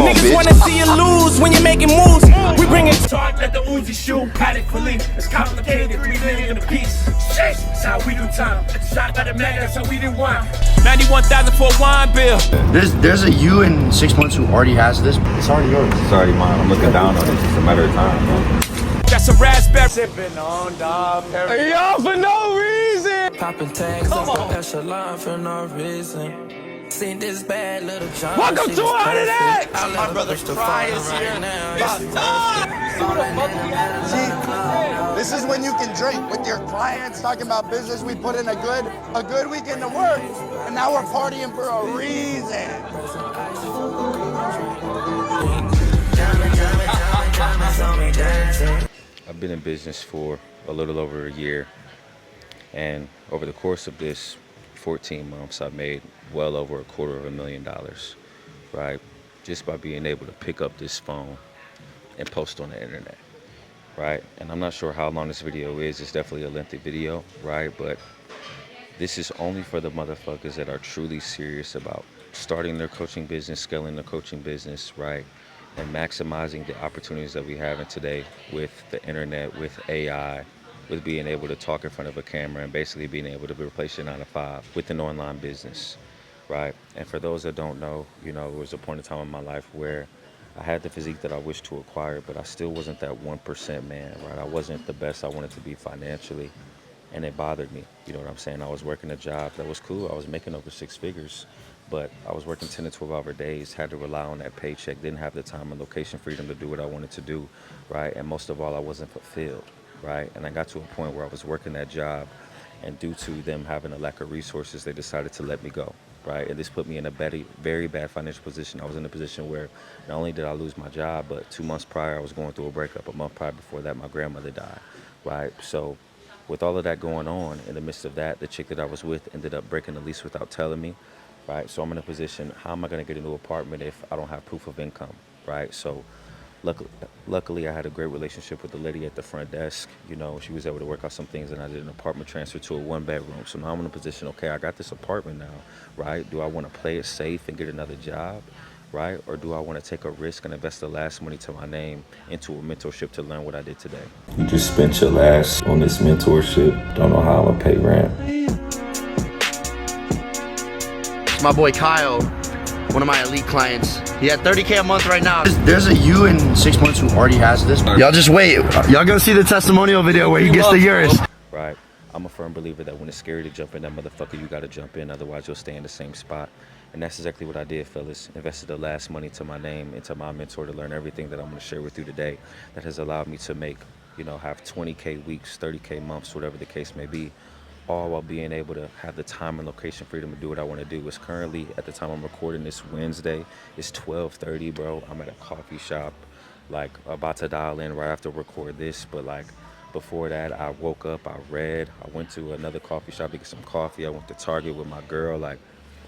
on, Niggas bitch. wanna see you lose when you're making moves. We bring it. Charge at the Uzi shoot, paddock police. It's complicated, 3 million a piece. Sheesh, that's how we do time. Shot by the man, that's how we do wine. 91,000 for a wine bill. There's a you in 6 months who already has this. It's already yours. It's already mine. I'm looking down on it. It's just a matter of time, man. That's a raspberry. Sipping on Dom Yo, for no reason. Popping tags off the echelon for no reason. Seen this bad little John. Welcome to 100X. My brother Fry is here. This is when you can drink with your clients, talking about business. We put in a good weekend of work, and now we're partying for a reason. I've been in business for a little over a year, and over the course of this 14 months, I've made well over $250,000, right? Just by being able to pick up this phone and post on the internet, right? And I'm not sure how long this video is. It's definitely a lengthy video, right? But this is only for the motherfuckers that are truly serious about starting their coaching business, scaling their coaching business, right? And maximizing the opportunities that we have in today with the internet, with AI, with being able to talk in front of a camera and basically being able to replace your 9 to 5 with an online business, right? And for those that don't know, you know, there was a point in time in my life where I had the physique that I wished to acquire, but I still wasn't that 1% man, right? I wasn't the best I wanted to be financially, and it bothered me. You know what I'm saying? I was working a job that was cool. I was making over 6 figures, but I was working 10 to 12-hour days, had to rely on that paycheck, didn't have the time and location freedom to do what I wanted to do, right? And most of all, I wasn't fulfilled, right? And I got to a point where I was working that job, and due to them having a lack of resources, they decided to let me go, right? And this put me in a very bad financial position. I was in a position where not only did I lose my job, but 2 months prior, I was going through a breakup. A month prior before that, my grandmother died, right? So with all of that going on, in the midst of that, the chick that I was with ended up breaking the lease without telling me, right? So I'm in a position, how am I gonna get a new apartment if I don't have proof of income, right? So luckily, I had a great relationship with the lady at the front desk. You know, she was able to work out some things, and I did an apartment transfer to a 1-bedroom. So now I'm in a position, okay, I got this apartment now, right? Do I want to play it safe and get another job, right? Or do I want to take a risk and invest the last money to my name into a mentorship to learn what I did today? You just spent your last on this mentorship. Don't know how I'm gonna pay rent. It's my boy Kyle, one of my elite clients. He had 30K a month right now. There's a you in 6 months who already has this. Y'all just wait. Y'all gonna see the testimonial video where he gets the yours. Right. I'm a firm believer that when it's scary to jump in that motherfucker, you gotta jump in. Otherwise, you'll stay in the same spot. And that's exactly what I did, fellas. Invested the last money to my name, into my mentor, to learn everything that I'm gonna share with you today. That has allowed me to make, you know, have 20K weeks, 30K months, whatever the case may be, all while being able to have the time and location freedom to do what I want to do. It's currently, at the time I'm recording this Wednesday, it's 12:30, bro. I'm at a coffee shop, like about to dial in right after record this, but like before that, I woke up, I read, I went to another coffee shop to get some coffee, I went to Target with my girl. Like,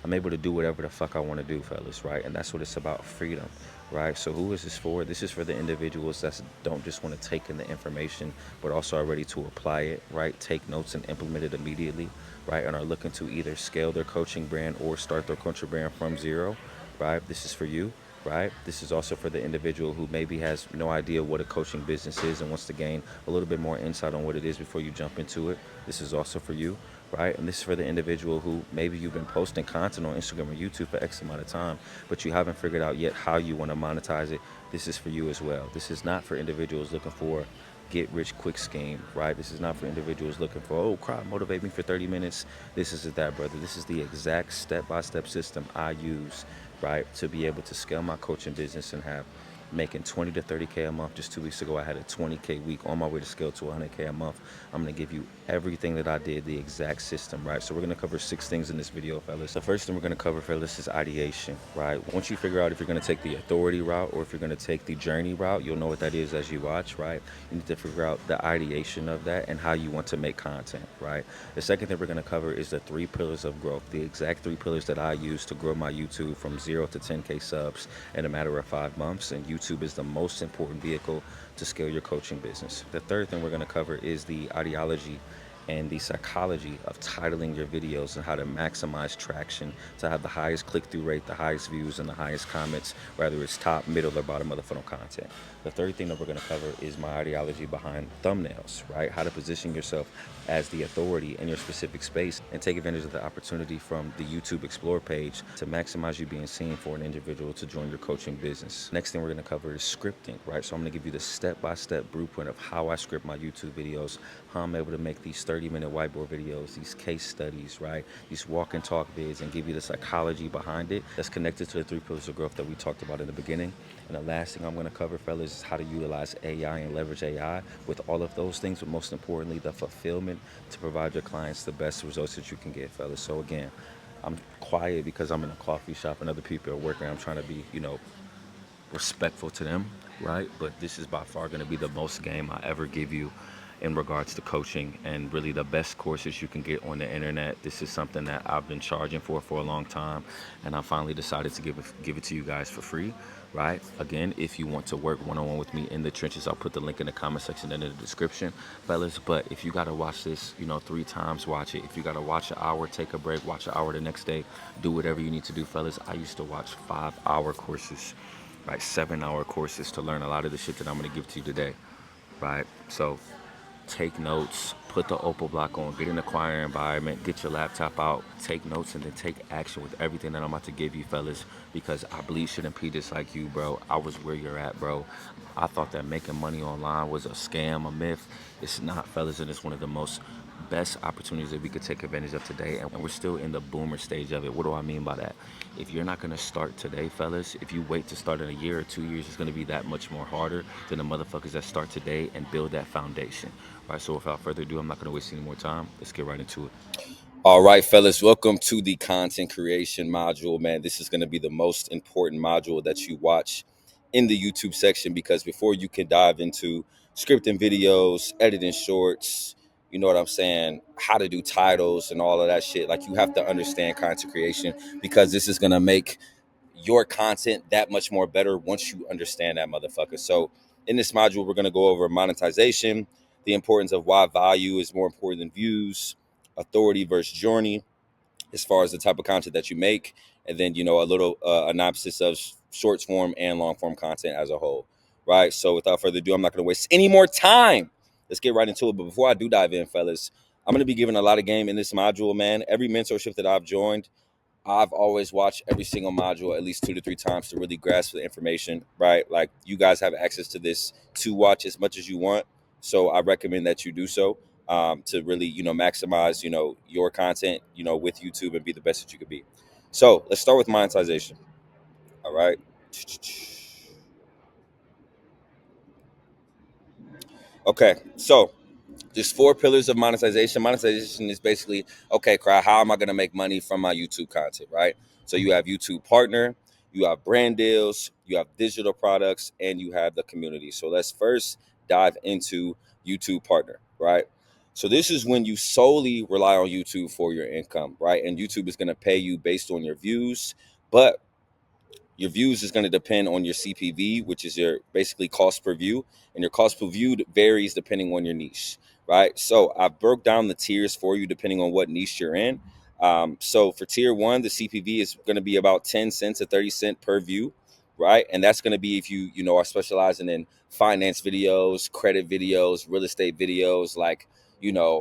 I'm able to do whatever the fuck I want to do, fellas, right? And that's what it's about, freedom, right? So who is this for? This is for the individuals that don't just want to take in the information, but also are ready to apply it, right? Take notes and implement it immediately, right? And are looking to either scale their coaching brand or start their coaching brand from zero, right? This is for you, right? This is also for the individual who maybe has no idea what a coaching business is and wants to gain a little bit more insight on what it is before you jump into it. This is also for you, right? And this is for the individual who maybe you've been posting content on Instagram or YouTube for X amount of time, but you haven't figured out yet how you want to monetize it. This is for you as well. This is not for individuals looking for get rich quick scheme, right? This is not for individuals looking for, oh crap, motivate me for 30 minutes. This is that, brother. This is the exact step-by-step system I use, right, to be able to scale my coaching business and have making 20 to 30K a month. Just 2 weeks ago, I had a 20K week on my way to scale to 100K a month. I'm gonna give you everything that I did, the exact system, right? So we're gonna cover 6 things in this video, fellas. The first thing we're gonna cover, fellas, is ideation, right? Once you figure out if you're gonna take the authority route or if you're gonna take the journey route, you'll know what that is as you watch, right? You need to figure out the ideation of that and how you want to make content, right? The second thing we're gonna cover is the 3 pillars of growth, the exact 3 pillars that I use to grow my YouTube from 0 to 10K subs in a matter of 5 months. And YouTube is the most important vehicle to scale your coaching business. The third thing we're going to cover is the ideology and the psychology of titling your videos and how to maximize traction to have the highest click-through rate, the highest views, and the highest comments, whether it's top, middle, or bottom of the funnel content. The third thing that we're going to cover is my ideology behind thumbnails, right? How to position yourself as the authority in your specific space and take advantage of the opportunity from the YouTube Explore page to maximize you being seen for an individual to join your coaching business. Next thing we're going to cover is scripting, right? So I'm going to give you the step-by-step blueprint of how I script my YouTube videos, how I'm able to make these 30-minute whiteboard videos, these case studies, right? These walk and talk vids, and give you the psychology behind it that's connected to the 3 pillars of growth that we talked about in the beginning. And the last thing I'm going to cover, fellas, is how to utilize AI and leverage AI with all of those things, but most importantly, the fulfillment to provide your clients the best results that you can get, fellas. So again, I'm quiet because I'm in a coffee shop and other people are working. I'm trying to be, respectful to them, right? But this is by far going to be the most game I ever give you in regards to coaching, and really the best courses you can get on the internet. This is something that I've been charging for a long time, and I finally decided to give it to you guys for free, right? Again, if you want to work one-on-one with me in the trenches, I'll put the link in the comment section and in the description, fellas. But if you got to watch this, 3 times, watch it. If you got to watch an hour, take a break, watch an hour the next day, do whatever you need to do, fellas. I used to watch 5-hour courses, right? 7-hour courses to learn a lot of the shit that I'm going to give to you today, right? So take notes, put the Opal block on, get in a quiet environment, get your laptop out, take notes, and then take action with everything that I'm about to give you, fellas, because I bleed shit and pee just like you, bro. I was where you're at, bro. I thought that making money online was a scam, a myth. It's not, fellas, and it's one of the most best opportunities that we could take advantage of today, and we're still in the boomer stage of it. What do I mean by that? If you're not going to start today, fellas, if you wait to start in a year or 2 years, it's going to be that much more harder than the motherfuckers that start today and build that foundation. All right, so without further ado, I'm not going to waste any more time. Let's get right into it. All right, fellas, welcome to the content creation module, man. This is going to be the most important module that you watch in the YouTube section, because before you can dive into scripting videos, editing shorts, you know what I'm saying, how to do titles and all of that shit, like, you have to understand content creation, because this is going to make your content that much more better once you understand that motherfucker. So in this module, we're going to go over monetization, the importance of why value is more important than views, authority versus journey, as far as the type of content that you make, and then, a little analysis of short form and long form content as a whole, right? So without further ado, I'm not going to waste any more time. Let's get right into it. But before I do dive in, fellas, I'm going to be giving a lot of game in this module, man. Every mentorship that I've joined, I've always watched every single module at least 2 to 3 times to really grasp the information, right? Like, you guys have access to this to watch as much as you want. So I recommend that you do so, to really, maximize, your content, with YouTube, and be the best that you could be. So let's start with monetization. All right. Okay. So there's 4 pillars of monetization. Monetization is basically, okay, how am I going to make money from my YouTube content, right? So you have YouTube Partner, you have brand deals, you have digital products, and you have the community. So let's first dive into YouTube Partner, right? So this is when you solely rely on YouTube for your income, right? And YouTube is going to pay you based on your views, but your views is going to depend on your CPV, which is your basically cost per view, and your cost per view varies depending on your niche, right? So I broke down the tiers for you depending on what niche you're in. So for tier 1, the CPV is going to be about 10 cents to 30 cents per view, right? And that's going to be if you are specializing in finance videos, credit videos, real estate videos, like,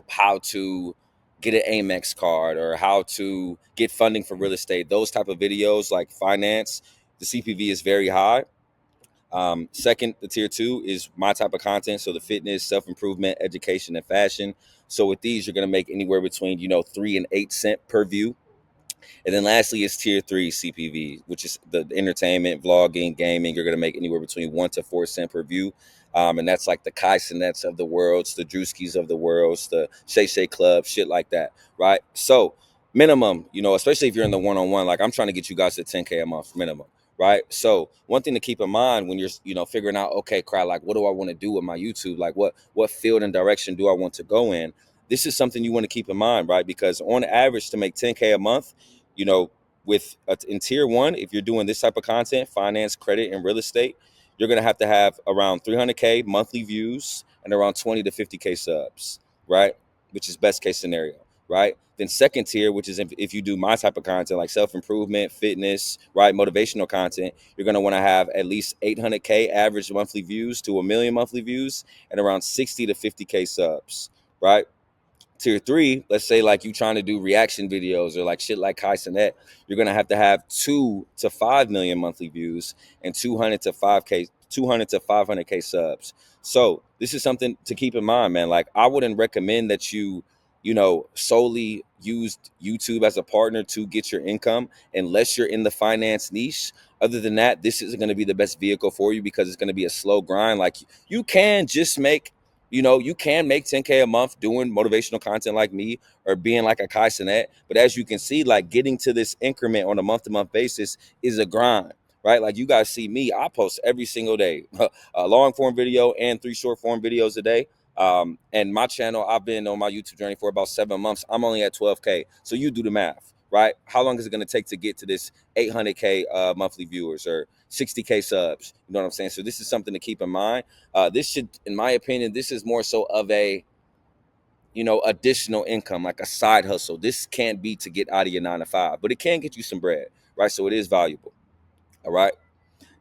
how to get an Amex card or how to get funding for real estate. Those type of videos, like finance, the CPV is very high. Second, the tier 2 is my type of content. So the fitness, self-improvement, education, and fashion. So with these, you're going to make anywhere between, 3 and 8 cents per view. And then lastly is tier 3 CPV, which is the entertainment, vlogging, gaming. You're going to make anywhere between 1 to 4 cents per view. And that's like the Kai Cenats of the worlds, the Drewskis of the worlds, the Shay Shay Club, shit like that, right? So minimum, especially if you're in the one-on-one, like, I'm trying to get you guys to 10K a month minimum, right? So one thing to keep in mind when you're, figuring out, okay, like, what do I want to do with my YouTube? Like, what field and direction do I want to go in? This is something you want to keep in mind, right? Because on average, to make 10K a month, in tier 1, if you're doing this type of content, finance, credit, and real estate, you're going to have around 300K monthly views and around 20 to 50K subs, right? which is best case scenario, right? Then second tier, which is if you do my type of content like self-improvement, fitness, right, motivational content, you're going to want to have at least 800K average monthly views to 1 million monthly views and around 60 to 50K subs, right? Tier 3, let's say like you trying to do reaction videos or like shit like Kai Cenat, you're going to have 2 to 5 million monthly views and 200 to 500K subs. So this is something to keep in mind, man. Like, I wouldn't recommend that you solely use YouTube as a partner to get your income unless you're in the finance niche. Other than that, this isn't going to be the best vehicle for you because it's going to be a slow grind. Like, you can just make, you can make 10K a month doing motivational content like me or being like a Kai Cenat. But as you can see, like, getting to this increment on a month-to-month basis is a grind, right? Like, you guys see me, I post every single day, a long form video and 3 short form videos a day. And my channel, I've been on my YouTube journey for about 7 months. I'm only at 12K. So you do the math, right? How long is it going to take to get to this 800K monthly viewers or 60K subs? You know what I'm saying? So this is something to keep in mind. This should, in my opinion, this is more so of a, additional income, like a side hustle. This can't be to get out of your 9 to 5, but it can get you some bread, right? So it is valuable. All right.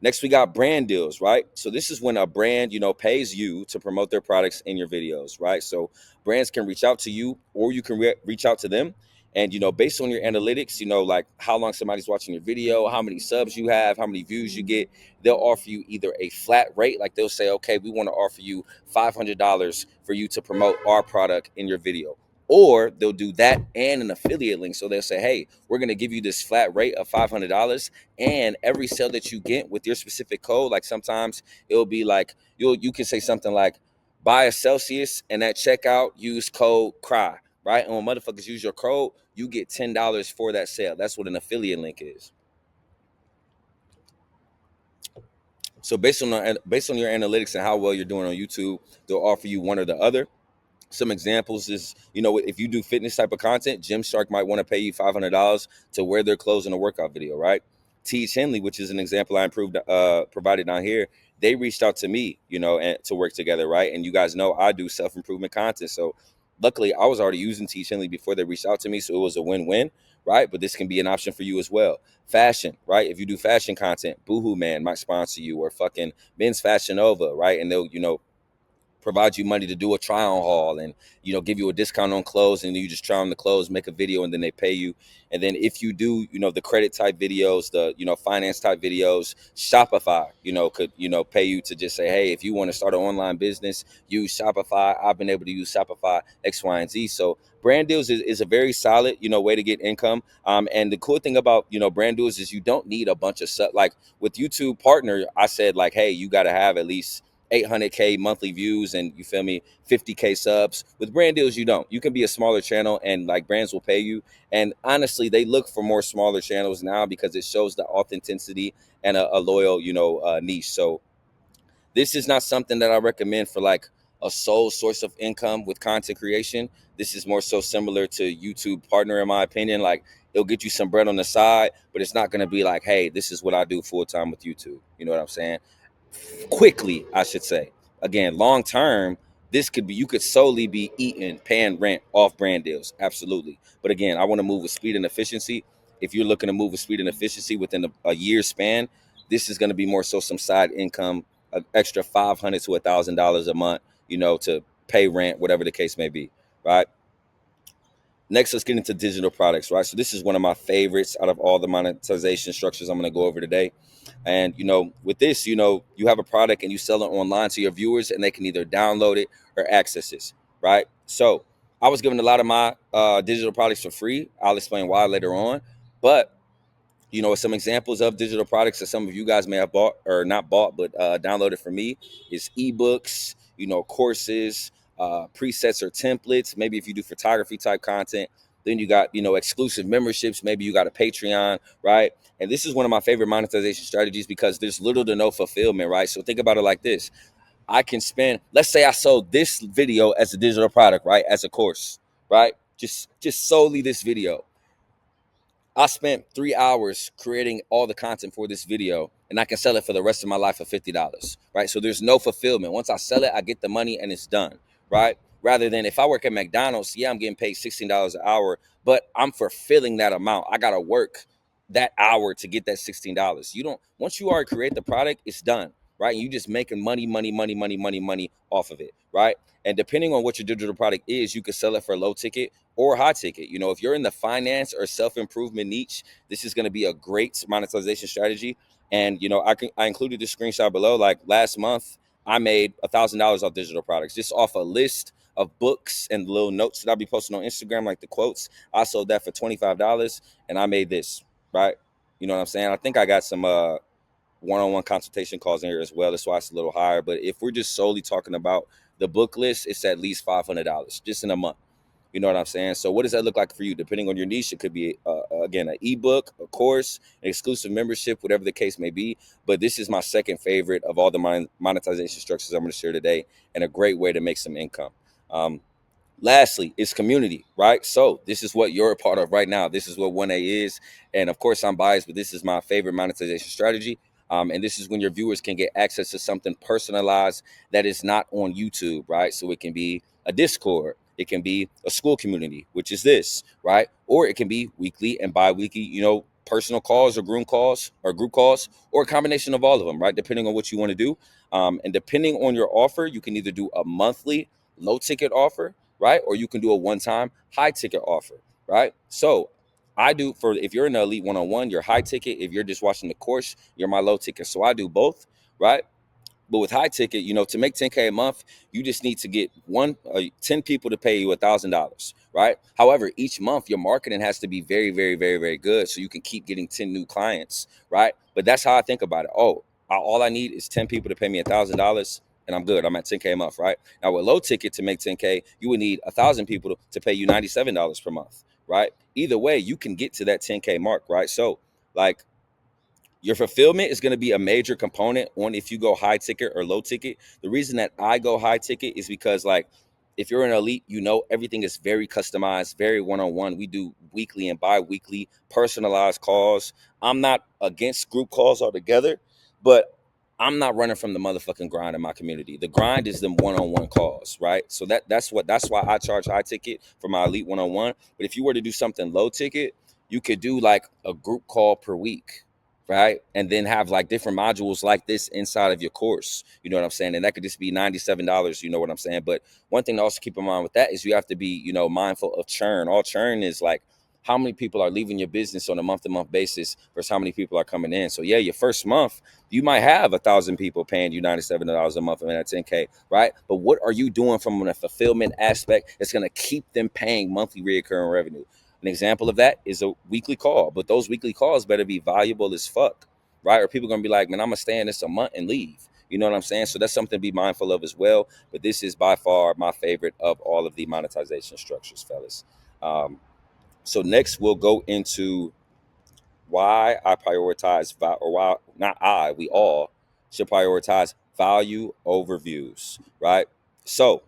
Next, we got brand deals, right? So this is when a brand, pays you to promote their products in your videos, right? So brands can reach out to you or you can reach out to them. And, based on your analytics, like how long somebody's watching your video, how many subs you have, how many views you get, they'll offer you either a flat rate, like they'll say, okay, we want to offer you $500 for you to promote our product in your video. Or they'll do that and an affiliate link. So they'll say, hey, we're going to give you this flat rate of $500. And every sale that you get with your specific code, like sometimes it'll be like, you can say something like, buy a Celsius and at checkout, use code CRY, right? And when motherfuckers use your code, you get $10 for that sale. That's what an affiliate link is. So based on your analytics and how well you're doing on YouTube, they'll offer you one or the other. Some examples is, if you do fitness type of content, Gymshark might want to pay you $500 to wear their clothes in a workout video, right? Teach Henley, which is an example I provided down here, they reached out to me, and to work together, right? And you guys know I do self-improvement content. So luckily, I was already using Teach Henley before they reached out to me, so it was a win-win, right? But this can be an option for you as well. Fashion, right? If you do fashion content, Boohoo Man might sponsor you, or fucking Men's Fashion Nova, right? And they'll, provide you money to do a try on haul and, give you a discount on clothes, and you just try on the clothes, make a video, and then they pay you. And then if you do, the credit type videos, the, finance type videos, Shopify, could, pay you to just say, hey, if you want to start an online business, use Shopify. I've been able to use Shopify X, Y, and Z. So brand deals is a very solid, way to get income. And the cool thing about, brand deals is you don't need a bunch of stuff. Like with YouTube Partner, I said like, hey, you got to have at least 800K monthly views and 50K subs. With brand deals, you don't. You can be a smaller channel and like brands will pay you. And honestly, they look for more smaller channels now because it shows the authenticity and a loyal, niche. So this is not something that I recommend for like a sole source of income with content creation. This is more so similar to YouTube Partner, in my opinion. Like, it'll get you some bread on the side, but it's not going to be like, hey, this is what I do full time with YouTube. You know what I'm saying? Quickly, I should say. Again, long term, you could solely be paying rent off brand deals. Absolutely. But again, I want to move with speed and efficiency. If you're looking to move with speed and efficiency within a year span, this is going to be more so some side income, an extra $500 to $1,000 a month, to pay rent, whatever the case may be, right? Next, let's get into digital products, right? So this is one of my favorites out of all the monetization structures I'm going to go over today. And, with this, you have a product and you sell it online to your viewers and they can either download it or access it, right? So I was giving a lot of my digital products for free. I'll explain why later on. But, some examples of digital products that some of you guys may have bought or not bought, but downloaded for me is ebooks, courses, presets or templates. Maybe if you do photography type content, then you got, exclusive memberships. Maybe you got a Patreon, right? And this is one of my favorite monetization strategies because there's little to no fulfillment, right? So think about it like this. I can spend, let's say I sold this video as a digital product, right? As a course, right? Just solely this video. I spent 3 hours creating all the content for this video and I can sell it for the rest of my life for $50, right? So there's no fulfillment. Once I sell it, I get the money and it's done, right? Rather than if I work at McDonald's, yeah, I'm getting paid $16 an hour, but I'm fulfilling that amount. I gotta work that hour to get that $16. You don't once you already create the product, it's done, right? You just making money off of it, right? And depending on what your digital product is, you can sell it for low ticket or high ticket. You know, if you're in the finance or self-improvement niche, this is going to be a great monetization strategy. And you know, I included the screenshot below. Like last month, I made $1,000 off digital products just off a list of books and little notes that I'll be posting on Instagram, like the quotes. I sold that for $25, and I made this, right? You know what I'm saying? I think I got some one-on-one consultation calls in here as well. That's why it's a little higher. But if we're just solely talking about the book list, it's at least $500 just in a month. You know what I'm saying? So what does that look like for you? Depending on your niche, it could be, again, an ebook, a course, an exclusive membership, whatever the case may be. But this is my second favorite of all the monetization structures I'm going to share today, and a great way to make some income. Lastly, it's community, right? So this is what you're a part of right now. This is what 1A is. And of course, I'm biased, but this is my favorite monetization strategy. And this is when your viewers can get access to something personalized that is not on YouTube, right? So it can be a Discord. It can be a school community, which is this, right? Or it can be weekly and bi-weekly, you know, personal calls or group calls, or a combination of all of them, right? Depending on what you want to do. And depending on your offer, you can either do a monthly low ticket offer, right? Or you can do a one-time high ticket offer, right? So I do for, if you're in the Elite 1-on-1, you're high ticket. If you're just watching the course, you're my low ticket. So I do both, right? But with high ticket, you know, to make 10K a month, you just need to get 10 people to pay you $1,000, right? However, each month your marketing has to be very, very, very, very good, so you can keep getting 10 new clients, right? But that's how I think about it. Oh, all I need is 10 people to pay me $1,000, and I'm good. I'm at 10K a month, right? Now with low ticket, to make 10K, you would need 1,000 people to pay you $97 per month, right? Either way, you can get to that 10K mark, right? So like, your fulfillment is going to be a major component on if you go high ticket or low ticket. The reason that I go high ticket is because, like, if you're an elite, you know, everything is very customized, very one-on-one. We do weekly and bi-weekly personalized calls. I'm not against group calls altogether, but I'm not running from the motherfucking grind in my community. The grind is them one-on-one calls, right? So that's why I charge high ticket for my elite one-on-one. But if you were to do something low ticket, you could do like a group call per week, right? And then have like different modules like this inside of your course. You know what I'm saying? And that could just be $97. You know what I'm saying? But one thing to also keep in mind with that is you have to be, you know, mindful of churn. All churn is like how many people are leaving your business on a month-to-month basis versus how many people are coming in. So yeah, your first month, you might have 1,000 people paying you $97 a month and that's 10K, right? But what are you doing from a fulfillment aspect that's going to keep them paying monthly recurring revenue? An example of that is a weekly call, but those weekly calls better be valuable as fuck, right? Or people are gonna be like, man, I'm gonna stay in this a month and leave. You know what I'm saying? So that's something to be mindful of as well. But this is by far my favorite of all of the monetization structures, fellas. So next we'll go into why I prioritize, or why not I, we all should prioritize value over views, right? So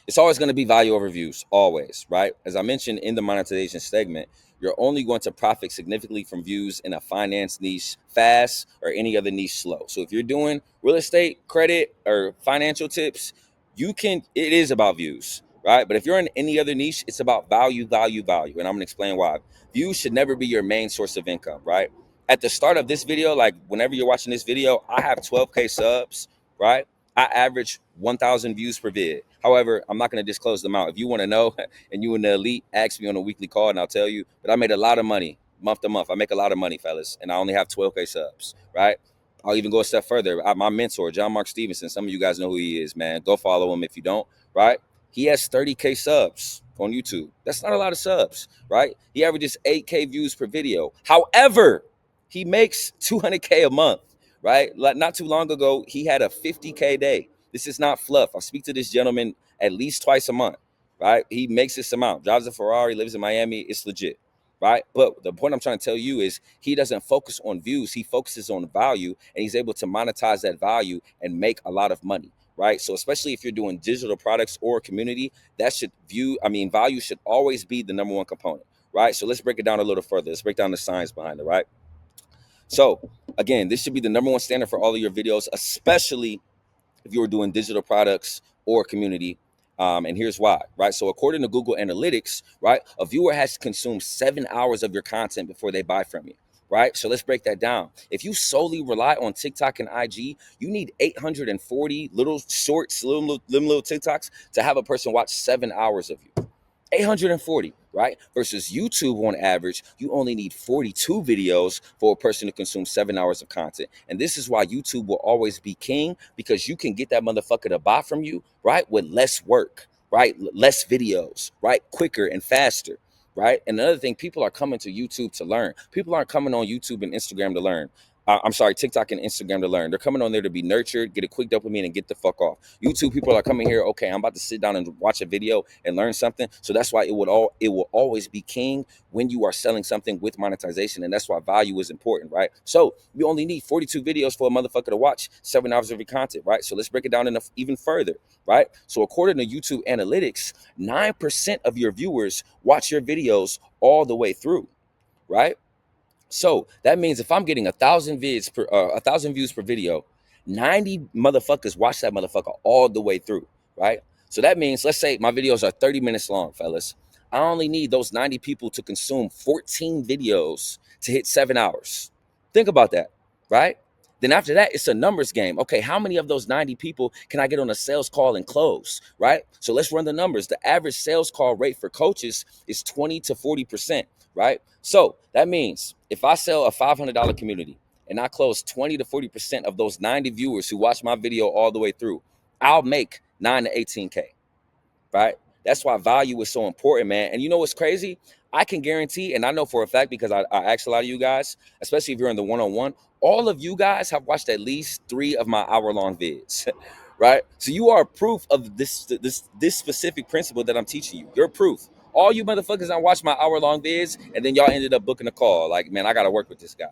it's always going to be value over views, always, right? As I mentioned in the monetization segment, you're only going to profit significantly from views in a finance niche fast or any other niche slow. So if you're doing real estate, credit, or financial tips, it is about views, right? But if you're in any other niche, it's about value. And I'm going to explain why. Views should never be your main source of income, right? At the start of this video, like whenever you're watching this video, I have 12K subs, right? I average 1,000 views per vid. However, I'm not going to disclose them out. If you want to know and you in the elite, ask me on a weekly call and I'll tell you. But I made a lot of money month to month. I make a lot of money, fellas, and I only have 12K subs, right? I'll even go a step further. My mentor, John Mark Stevenson, some of you guys know who he is, man. Go follow him if you don't, right? He has 30K subs on YouTube. That's not a lot of subs, right? He averages 8K views per video. However, he makes 200K a month. Right? Like not too long ago, he had a 50K day. This is not fluff. I speak to this gentleman at least twice a month, right? He makes this amount, drives a Ferrari, lives in Miami. It's legit, right? But the point I'm trying to tell you is he doesn't focus on views. He focuses on value, and he's able to monetize that value and make a lot of money, right? So especially if you're doing digital products or community, value should always be the number one component, right? So let's break it down a little further. Let's break down the science behind it, right? So again, this should be the number one standard for all of your videos, especially if you're doing digital products or community. And here's why, right? So according to Google Analytics, right, a viewer has to consume 7 hours of your content before they buy from you, right? So let's break that down. If you solely rely on TikTok and IG, you need 840 little shorts, little TikToks to have a person watch 7 hours of you. 840, right? Versus YouTube, on average, you only need 42 videos for a person to consume 7 hours of content. And this is why YouTube will always be king, because you can get that motherfucker to buy from you, right, with less work, right? Less videos, right? Quicker and faster, right? And another thing, people are coming to YouTube to learn. People aren't coming on YouTube and Instagram to learn. I'm sorry, TikTok and Instagram to learn. They're coming on there to be nurtured, get a quick dopamine, and get the fuck off. YouTube people are coming here, okay, I'm about to sit down and watch a video and learn something. So that's why it will always be king when you are selling something with monetization, and that's why value is important, right? So you only need 42 videos for a motherfucker to watch 7 hours of your content, right? So let's break it down even further, right? So according to YouTube Analytics, 9% of your viewers watch your videos all the way through, right? So that means if I'm getting 1,000 views per video, 90 motherfuckers watch that motherfucker all the way through, right? So that means, let's say my videos are 30 minutes long, fellas. I only need those 90 people to consume 14 videos to hit 7 hours. Think about that, right? Then after that, it's a numbers game. Okay, how many of those 90 people can I get on a sales call and close, right? So let's run the numbers. The average sales call rate for coaches is 20 to 40%, right? So that means if I sell a $500 community and I close 20 to 40% of those 90 viewers who watch my video all the way through, I'll make 9 to 18K, right? That's why value is so important, man. And you know what's crazy? I can guarantee, and I know for a fact because I asked a lot of you guys, especially if you're in the one-on-one, all of you guys have watched at least 3 of my hour-long vids, right? So you are proof of this specific principle that I'm teaching you. You're proof. All you motherfuckers that watch my hour-long vids, and then y'all ended up booking a call. Like, man, I got to work with this guy,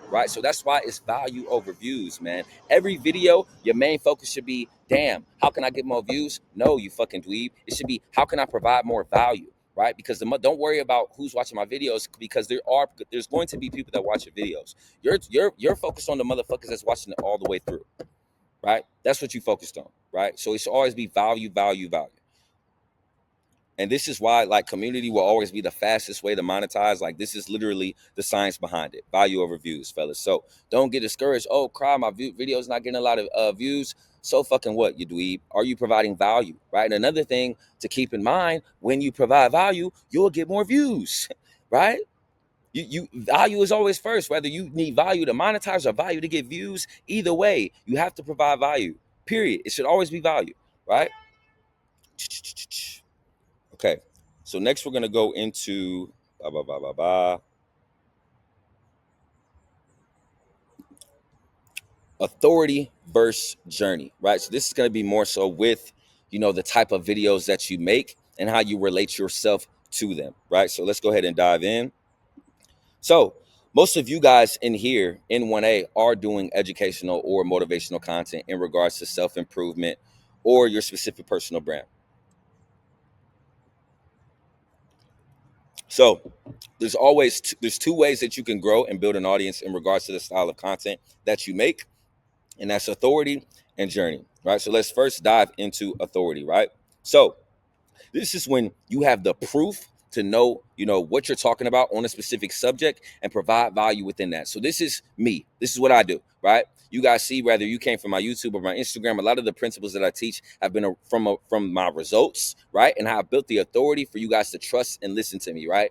right? So that's why it's value over views, man. Every video, your main focus should be, damn, how can I get more views? No, you fucking dweeb. It should be, how can I provide more value, right? Because don't worry about who's watching my videos, because there's going to be people that watch your videos. You're focused on the motherfuckers that's watching it all the way through, right? That's what you focused on, right? So it should always be value, value, value. And this is why, like, community will always be the fastest way to monetize. Like, this is literally the science behind it. Value over views, fellas. So don't get discouraged. Oh, cry, my video is not getting a lot of views. So fucking what, you dweeb? Are you providing value, right? And another thing to keep in mind, when you provide value, you'll get more views, right? You value is always first, whether you need value to monetize or value to get views. Either way, you have to provide value, period. It should always be value, right? Okay, so next we're going to go into authority versus journey, right? So this is going to be more so with, the type of videos that you make and how you relate yourself to them, right? So let's go ahead and dive in. So most of you guys in here in 1A are doing educational or motivational content in regards to self-improvement or your specific personal brand. So there's 2 ways that you can grow and build an audience in regards to the style of content that you make, and that's authority and journey, right? So let's first dive into authority, right? So this is when you have the proof to know, what you're talking about on a specific subject and provide value within that. So this is me. This is what I do, right? You guys see, whether you came from my YouTube or my Instagram, a lot of the principles that I teach have been from my results, right? And how I built the authority for you guys to trust and listen to me, right?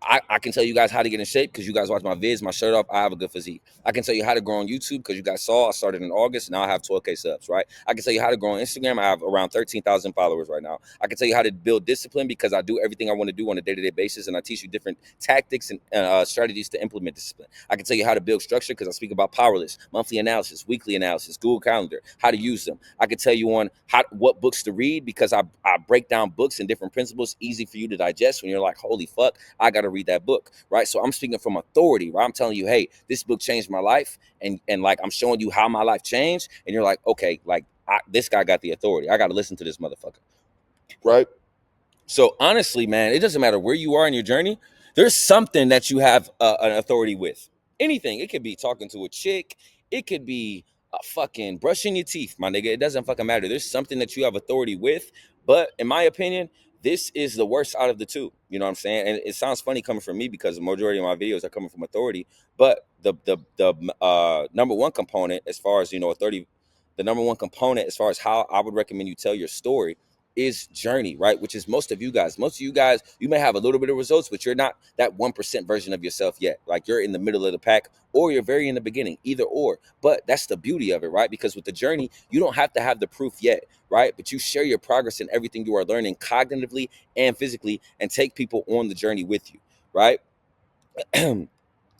I can tell you guys how to get in shape because you guys watch my vids, my shirt off, I have a good physique. I can tell you how to grow on YouTube because you guys saw I started in August. Now I have 12K subs, right? I can tell you how to grow on Instagram. I have around 13,000 followers right now. I can tell you how to build discipline because I do everything I want to do on a day-to-day basis, and I teach you different tactics and strategies to implement discipline. I can tell you how to build structure because I speak about powerless, monthly analysis, weekly analysis, Google Calendar, how to use them. I can tell you on what books to read because I break down books and different principles easy for you to digest when you're like, holy fuck, I got to read that book, right? So I'm speaking from authority, right? I'm telling you, hey, this book changed my life, and like I'm showing you how my life changed, and you're like, okay, like this guy got the authority. I got to listen to this motherfucker, right? So honestly, man, it doesn't matter where you are in your journey. There's something that you have an authority with. Anything. It could be talking to a chick. It could be fucking brushing your teeth, my nigga. It doesn't fucking matter. There's something that you have authority with. But in my opinion, this is the worst out of the two. You know what I'm saying? And it sounds funny coming from me because the majority of my videos are coming from authority. But the number one component, as far as authority, the number one component as far as how I would recommend you tell your story is journey, right? Which is most of you guys. Most of you guys, you may have a little bit of results, but you're not that 1% version of yourself yet. Like you're in the middle of the pack, or you're very in the beginning, either or. But that's the beauty of it, right? Because with the journey, you don't have to have the proof yet, right? But you share your progress in everything you are learning cognitively and physically, and take people on the journey with you, right?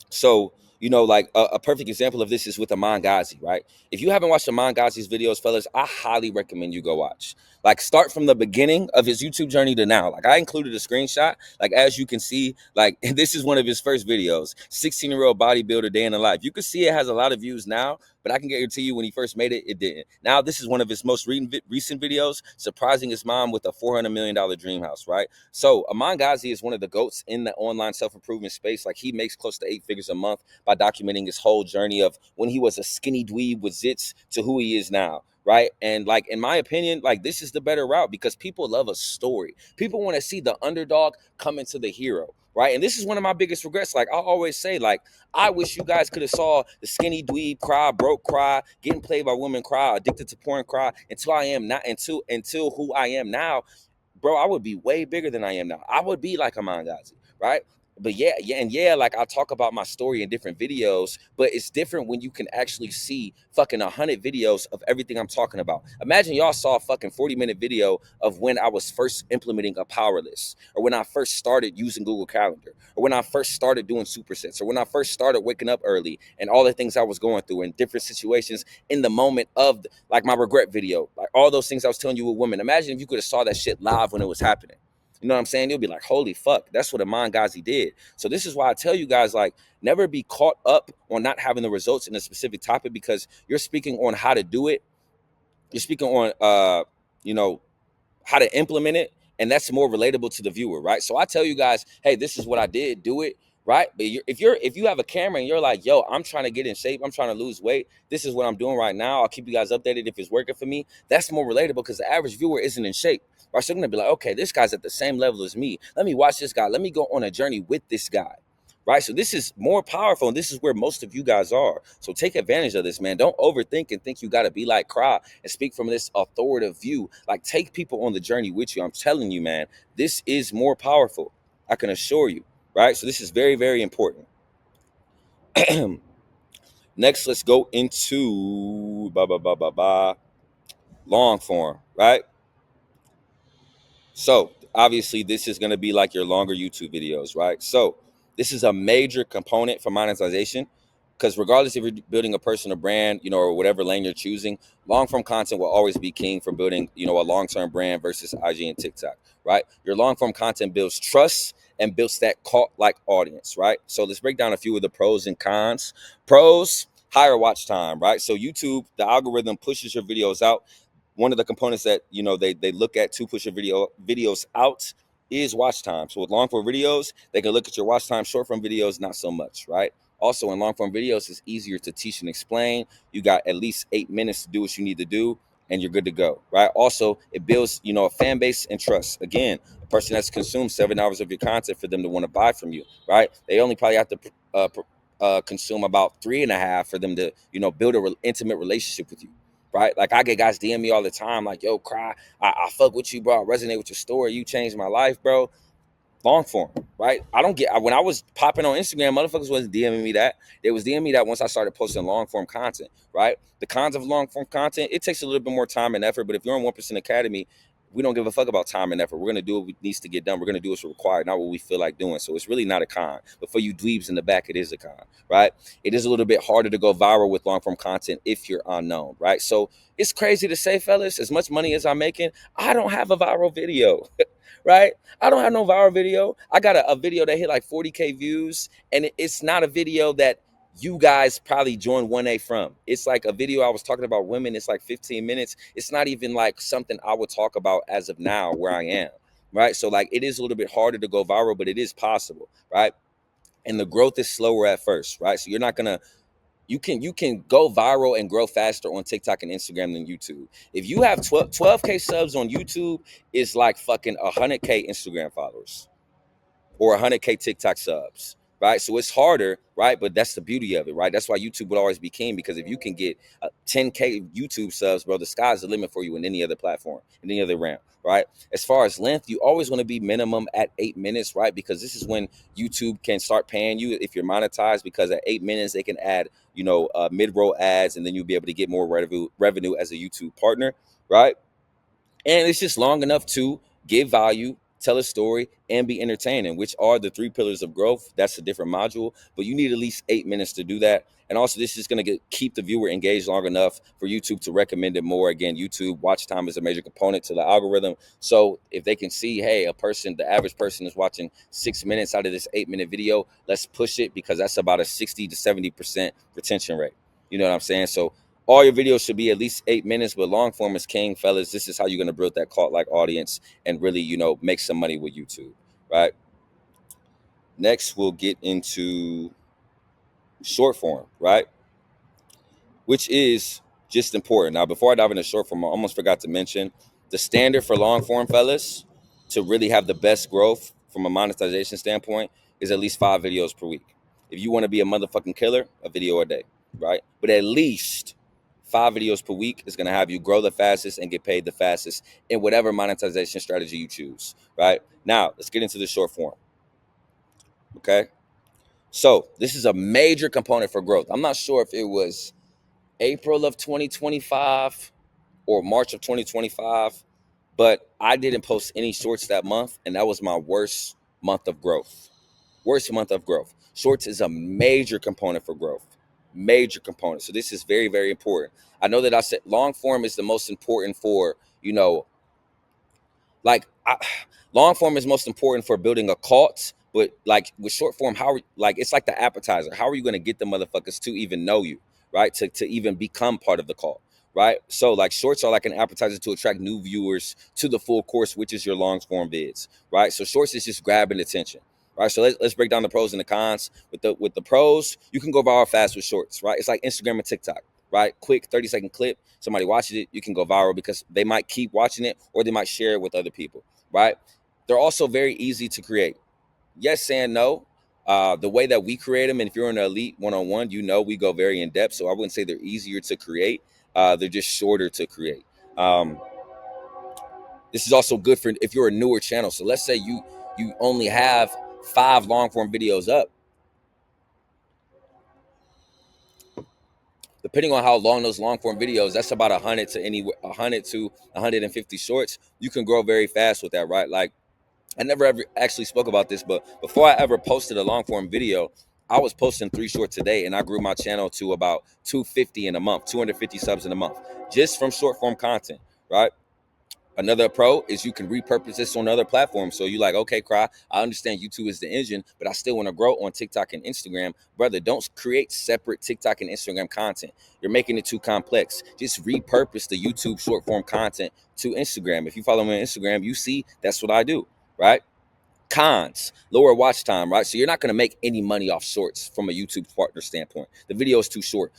So, like a perfect example of this is with Aman Ghazi, right? If you haven't watched Aman Ghazi's videos, fellas, I highly recommend you go watch. Like, start from the beginning of his YouTube journey to now. Like, I included a screenshot. Like, as you can see, like, this is one of his first videos, 16-year-old bodybuilder day in the life. You can see it has a lot of views now, but I can guarantee you when he first made it, it didn't. Now, this is one of his most recent videos, surprising his mom with a $400 million dream house, right? So, Aman Ghazi is one of the GOATs in the online self-improvement space. Like, he makes close to 8 figures a month by documenting his whole journey of when he was a skinny dweeb with zits to who he is now, right? And like, in my opinion, like, this is the better route because people love a story. People want to see the underdog come into the hero, right? And this is one of my biggest regrets. Like I always say, like, I wish you guys could have saw the skinny dweeb cry, broke cry, getting played by women cry, addicted to porn cry, until who I am now. Bro, I would be way bigger than I am now. I would be like Aman Ghazi, right? But yeah, like I talk about my story in different videos, but it's different when you can actually see fucking 100 videos of everything I'm talking about. Imagine y'all saw a fucking 40-minute video of when I was first implementing a power list, or when I first started using Google Calendar, or when I first started doing supersets, or when I first started waking up early, and all the things I was going through in different situations in the moment of like my regret video, like all those things I was telling you with women. Imagine if you could have saw that shit live when it was happening. You know what I'm saying? You'll be like, holy fuck, that's what Aman Ghazi did. So this is why I tell you guys, like, never be caught up on not having the results in a specific topic, because you're speaking on how to do it. You're speaking on, how to implement it. And that's more relatable to the viewer, right? So I tell you guys, hey, this is what I did, do it, right? But if you have a camera and you're like, yo, I'm trying to get in shape, I'm trying to lose weight, this is what I'm doing right now, I'll keep you guys updated if it's working for me. That's more relatable because the average viewer isn't in shape. Right? So they're gonna be like, okay, this guy's at the same level as me. Let me watch this guy. Let me go on a journey with this guy. Right? So this is more powerful, and this is where most of you guys are. So take advantage of this, man. Don't overthink and think you got to be like Cry and speak from this authoritative view. Like, take people on the journey with you. I'm telling you, man, this is more powerful. I can assure you. Right? So this is very, very important. Next, let's go into long form, right? So obviously this is going to be like your longer YouTube videos, right? So this is a major component for monetization, because regardless if you're building a personal brand, or whatever lane you're choosing, long form content will always be king for building, a long-term brand versus IG and TikTok, right? Your long form content builds trust and builds that cult-like audience, right? So let's break down a few of the pros and cons. Pros: higher watch time, right? So YouTube, the algorithm pushes your videos out. One of the components that they look at to push your videos out is watch time. So with long form videos, they can look at your watch time. Short form videos, not so much, right? Also, in long form videos, it's easier to teach and explain. You got at least 8 minutes to do what you need to do, and you're good to go, right? Also, it builds a fan base and trust. Again, a person that's consumed 7 hours of your content for them to want to buy from you, right? They only probably have to consume about 3.5 for them to build an intimate relationship with you. Right? Like, I get guys DM me all the time, like, yo, Cry, I fuck with you, bro. I resonate with your story. You changed my life, bro. Long form, right? When I was popping on Instagram, motherfuckers wasn't DMing me that. They was DMing me that once I started posting long form content, right? The cons of long form content: it takes a little bit more time and effort, but if you're in 1% Academy, we don't give a fuck about time and effort. We're going to do what needs to get done. We're going to do what's required, not what we feel like doing. So it's really not a con. But for you dweebs in the back, it is a con, right? It is a little bit harder to go viral with long-form content if you're unknown, right? So it's crazy to say, fellas, as much money as I'm making, I don't have a viral video, right? I don't have no viral video. I got a video that hit like 40K views, and it's not a video that you guys probably joined 1A from. It's like a video I was talking about women. It's like 15 minutes. It's not even like something I would talk about as of now where I am, right? So like, it is a little bit harder to go viral, but it is possible, right? And the growth is slower at first, right? So you're not gonna You can go viral and grow faster on TikTok and Instagram than YouTube. If you have 12K subs on YouTube, it's like fucking 100K Instagram followers or 100K TikTok subs, right? So it's harder, right? But that's the beauty of it, right? That's why YouTube would always be king, because if you can get 10K YouTube subs, bro, the sky's the limit for you in any other platform, in any other round, right? As far as length, you always want to be minimum at 8 minutes, right? Because this is when YouTube can start paying you if you're monetized, because at 8 minutes, they can add, mid-roll ads, and then you'll be able to get more revenue as a YouTube partner, right? And it's just long enough to give value, tell a story, and be entertaining, which are the 3 pillars of growth. That's a different module, but you need at least 8 minutes to do that. And also, this is going to keep the viewer engaged long enough for YouTube to recommend it more. Again, YouTube watch time is a major component to the algorithm. So if they can see, hey, the average person is watching 6 minutes out of this 8-minute video, let's push it, because that's about a 60 to 70% retention rate. You know what I'm saying? So all your videos should be at least 8 minutes, but long form is king, fellas. This is how you're going to build that cult-like audience and really, make some money with YouTube, right? Next, we'll get into short form, right? Which is just important. Now, before I dive into short form, I almost forgot to mention the standard for long form, fellas, to really have the best growth from a monetization standpoint is at least 5 videos per week. If you want to be a motherfucking killer, a video a day, right? But at least 5 videos per week is going to have you grow the fastest and get paid the fastest in whatever monetization strategy you choose, right? Now, let's get into the short form, okay? So this is a major component for growth. I'm not sure if it was April of 2025 or March of 2025, but I didn't post any shorts that month, and that was my worst month of growth. Worst month of growth. Shorts is a major component for growth. Major component. So this is very, very important. I know that I said long form is the most important for, long form is most important for building a cult, but like with short form, it's like the appetizer. How are you going to get the motherfuckers to even know you, right? To even become part of the cult, right? So like shorts are like an appetizer to attract new viewers to the full course, which is your long form vids, right? So shorts is just grabbing attention. Right, so let's break down the pros and the cons. With the pros, you can go viral fast with shorts, right? It's like Instagram and TikTok, right? Quick 30-second clip, somebody watches it, you can go viral because they might keep watching it or they might share it with other people, right? They're also very easy to create. Yes and no. The way that we create them, and if you're in an elite one-on-one, we go very in depth. So I wouldn't say they're easier to create. They're just shorter to create. This is also good for if you're a newer channel. So let's say you only have 5 long form videos up. Depending on how long those long form videos, that's about 100 to 150 shorts. You can grow very fast with that, right? Like I never ever actually spoke about this, but before I ever posted a long form video, I was posting 3 shorts a day, and I grew my channel to about 250 in a month, 250 subs in a month, just from short form content, right? Another pro is you can repurpose this on other platforms. So you're like, okay, Cry, I understand YouTube is the engine, but I still want to grow on TikTok and Instagram. Brother, don't create separate TikTok and Instagram content. You're making it too complex. Just repurpose the YouTube short form content to Instagram. If you follow me on Instagram, you see that's what I do, right? Cons, lower watch time, right? So you're not going to make any money off shorts from a YouTube partner standpoint. The video is too short.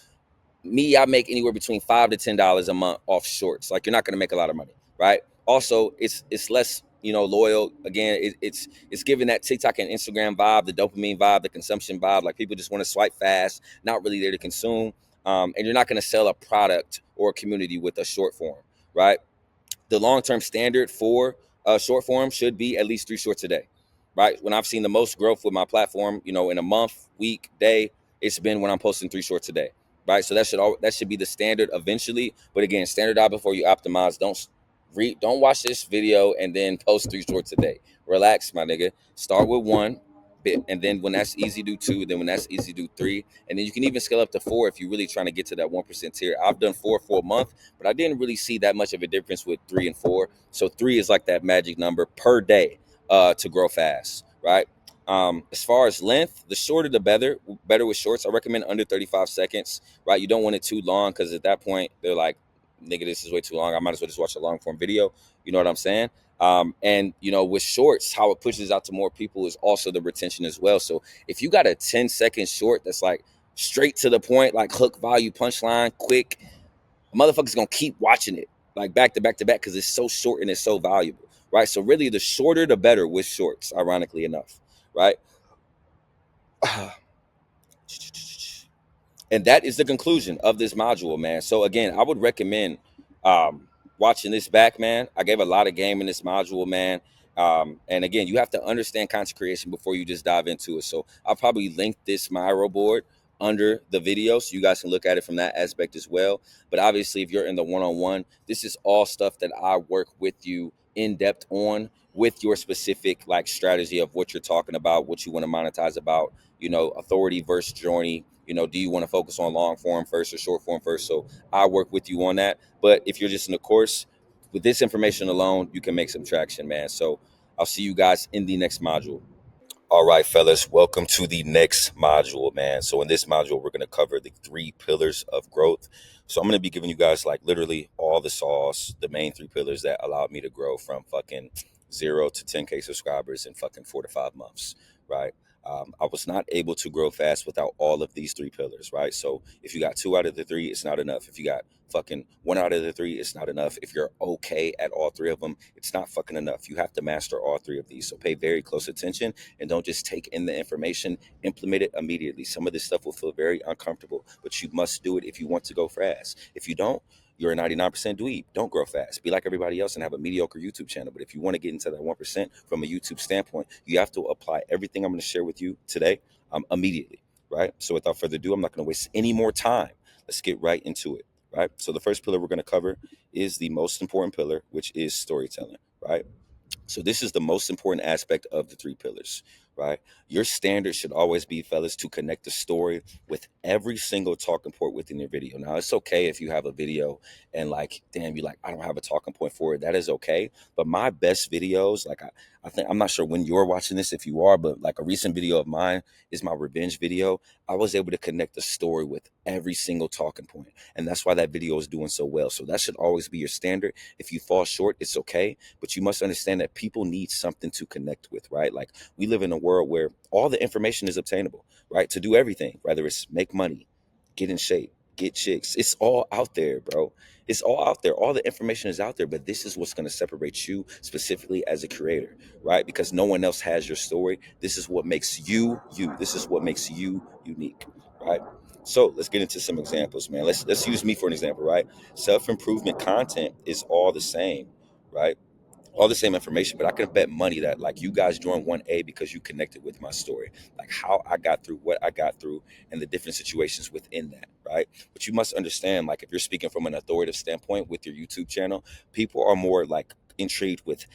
I make anywhere between $5 to $10 a month off shorts. Like you're not going to make a lot of money. Right. Also, it's less, loyal. Again, it's giving that TikTok and Instagram vibe, the dopamine vibe, the consumption vibe. Like people just want to swipe fast, not really there to consume. And you're not going to sell a product or a community with a short form. Right. The long-term standard for short form should be at least 3 shorts a day. Right. When I've seen the most growth with my platform, in a month, week, day, it's been when I'm posting 3 shorts a day. Right. So that should be the standard eventually. But again, standard out before you optimize. Don't watch this video and then post 3 shorts a day. Relax, my nigga. Start with 1 bit, and then when that's easy, do 2. Then when that's easy, do 3, and then you can even scale up to 4 if you're really trying to get to that 1% tier. I've done 4 for a month, but I didn't really see that much of a difference with 3 and 4. So 3 is like that magic number per day to grow fast, right? As far as length, the shorter the better with shorts. I recommend under 35 seconds, right? You don't want it too long because at that point they're like, nigga, this is way too long. I might as well just watch a long form video. You know what I'm saying? And with shorts, how it pushes out to more people is also the retention as well. So if you got a 10-second short that's like straight to the point, like hook value, punchline, quick, a motherfucker's gonna keep watching it like back to back to back because it's so short and it's so valuable, right? So really, the shorter the better with shorts, ironically enough, right? And that is the conclusion of this module, man. So again, I would recommend watching this back, man. I gave a lot of game in this module, man. And again, you have to understand content creation before you just dive into it. So I'll probably link this Miro board under the video so you guys can look at it from that aspect as well. But obviously, if you're in the one-on-one, this is all stuff that I work with you in depth on with your specific like strategy of what you're talking about, what you want to monetize about, you know, authority versus journey. You know, do you want to focus on long form first or short form first? So I work with you on that. But if you're just in the course, with this information alone, you can make some traction, man. So I'll see you guys in the next module. All right, fellas, welcome to the next module, man. So in this module, we're going to cover the 3 pillars of growth. So I'm going to be giving you guys like literally all the sauce, the main 3 pillars that allowed me to grow from fucking 0 to 10K subscribers in fucking 4 to 5 months, right? I was not able to grow fast without all of these 3 pillars, right? So if you got 2 out of the 3, it's not enough. If you got fucking 1 out of the 3, it's not enough. If you're okay at all 3 of them, it's not fucking enough. You have to master all 3 of these. So pay very close attention and don't just take in the information, implement it immediately. Some of this stuff will feel very uncomfortable, but you must do it if you want to go fast. If you don't, you're a 99% dweeb. Don't grow fast. Be like everybody else and have a mediocre YouTube channel. But if you want to get into that 1% from a YouTube standpoint, you have to apply everything I'm going to share with you today immediately, right? So without further ado, I'm not going to waste any more time. Let's get right into it, right? So the first pillar we're going to cover is the most important pillar, which is storytelling, right? So this is the most important aspect of the 3 pillars, right? Your standard should always be, fellas, to connect the story with every single talking point within your video. Now, it's okay if you have a video and like, damn, you like, I don't have a talking point for it. That is okay. But my best videos, like I think, I'm not sure when you're watching this, if you are, but like a recent video of mine is my revenge video. I was able to connect the story with every single talking point. And that's why that video is doing so well. So that should always be your standard. If you fall short, it's okay. But you must understand that people need something to connect with, right? Like we live in a world where all the information is obtainable, right? To do everything, whether it's make money, get in shape, get chicks. It's all out there, bro. It's all out there. All the information is out there, but this is what's going to separate you specifically as a creator, right? Because no one else has your story. This is what makes you you. This is what makes you unique, right? So let's get into some examples, man. Let's use me for an example, right? Self-improvement content is all the same, right? All the same information, but I can bet money that like you guys joined 1A because you connected with my story, like how I got through what I got through and the different situations within that, right? But you must understand, like if you're speaking from an authoritative standpoint with your YouTube channel, people are more like intrigued with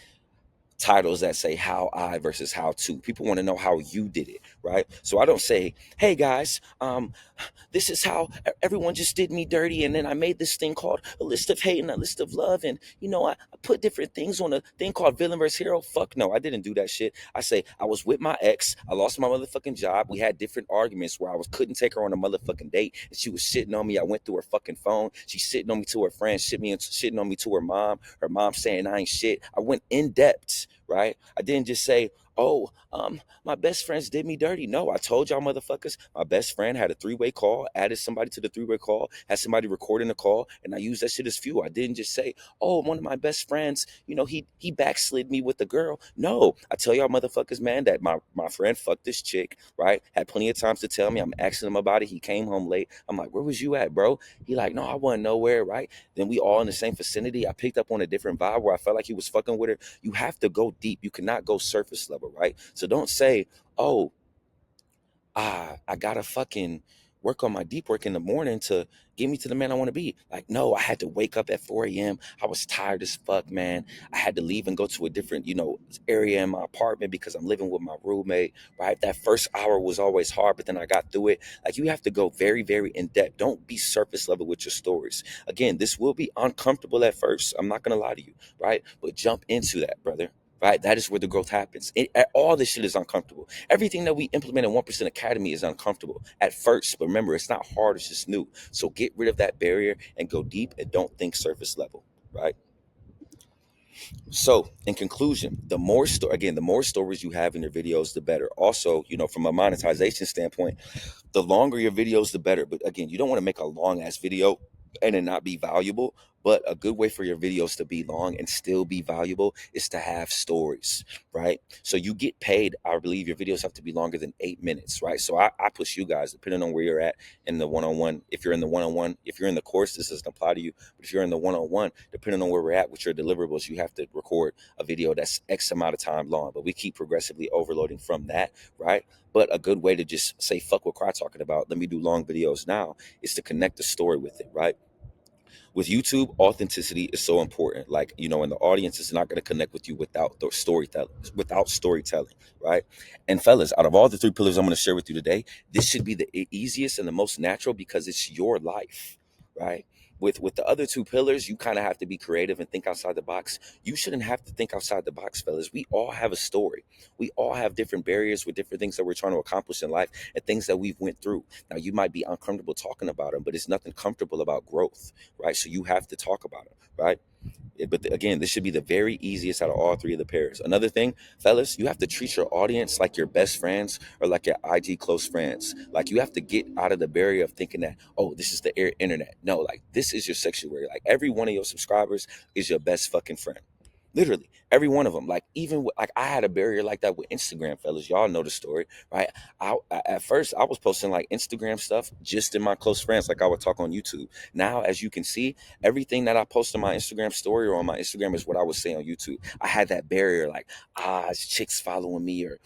titles that say how I versus how to. People want to know how you did it, right? So I don't say, hey guys, this is how everyone just did me dirty, and then I made this thing called a list of hate and a list of love, and you know I put different things on a thing called villain versus hero. Fuck no, I didn't do that shit. I say I was with my ex, I lost my motherfucking job, we had different arguments where I couldn't take her on a motherfucking date, and she was shitting on me. I went through her fucking phone, she's shitting on me to her friends, shitting on me to her mom saying I ain't shit. I went in depth, right? I didn't just say, oh, my best friends did me dirty. No, I told y'all motherfuckers, my best friend had a 3-way call, added somebody to the 3-way call, had somebody recording the call, and I used that shit as fuel. I didn't just say, oh, one of my best friends, you know, he backslid me with the girl. No, I tell y'all motherfuckers, man, that my friend fucked this chick, right? Had plenty of times to tell me. I'm asking him about it. He came home late. I'm like, where was you at, bro? He like, no, I wasn't nowhere, right? Then we all in the same vicinity. I picked up on a different vibe where I felt like he was fucking with her. You have to go deep. You cannot go surface level, right? So don't say, oh, I gotta fucking work on my deep work in the morning to get me to the man I want to be. Like, no, I had to wake up at 4 a.m. I was tired as fuck, man. I had to leave and go to a different, area in my apartment because I'm living with my roommate, right? That first hour was always hard, but then I got through it. Like, you have to go very, very in depth. Don't be surface level with your stories. Again, this will be uncomfortable at first. I'm not going to lie to you, right? But jump into that, brother. Right? That is where the growth happens. All this shit is uncomfortable. Everything that we implement in 1% Academy is uncomfortable at first. But remember, it's not hard. It's just new. So get rid of that barrier and go deep and don't think surface level. Right? So, in conclusion, the more stories you have in your videos, the better. Also, from a monetization standpoint, the longer your videos, the better. But again, you don't want to make a long ass video and it not be valuable. But a good way for your videos to be long and still be valuable is to have stories, right? So you get paid. I believe your videos have to be longer than 8 minutes, right? So I push you guys, depending on where you're at in the one-on-one. If you're in the one-on-one, if you're in the course, this doesn't apply to you. But if you're in the one-on-one, depending on where we're at with your deliverables, you have to record a video that's X amount of time long. But we keep progressively overloading from that, right? But a good way to just say, fuck what Cry talking about, let me do long videos now, is to connect the story with it, right? With YouTube, authenticity is so important. Like, and the audience is not going to connect with you without the storytelling, right? And fellas, out of all the three pillars I'm going to share with you today, this should be the easiest and the most natural because it's your life, right? With the other two pillars, you kind of have to be creative and think outside the box. You shouldn't have to think outside the box, fellas. We all have a story. We all have different barriers with different things that we're trying to accomplish in life and things that we've went through. Now, you might be uncomfortable talking about them, but it's nothing comfortable about growth, right? So you have to talk about it, right? But again, this should be the very easiest out of all three of the pairs. Another thing, fellas, you have to treat your audience like your best friends or like your IG close friends. Like, you have to get out of the barrier of thinking that, oh, this is the internet. No, like, this is your sanctuary. Like, every one of your subscribers is your best fucking friend. Literally, every one of them. Like, even like, I had a barrier like that with Instagram, fellas. Y'all know the story, right? At first, I was posting like Instagram stuff just in my close friends, like I would talk on YouTube. Now, as you can see, everything that I post on my Instagram story or on my Instagram is what I would say on YouTube. I had that barrier, like, it's chicks following me, or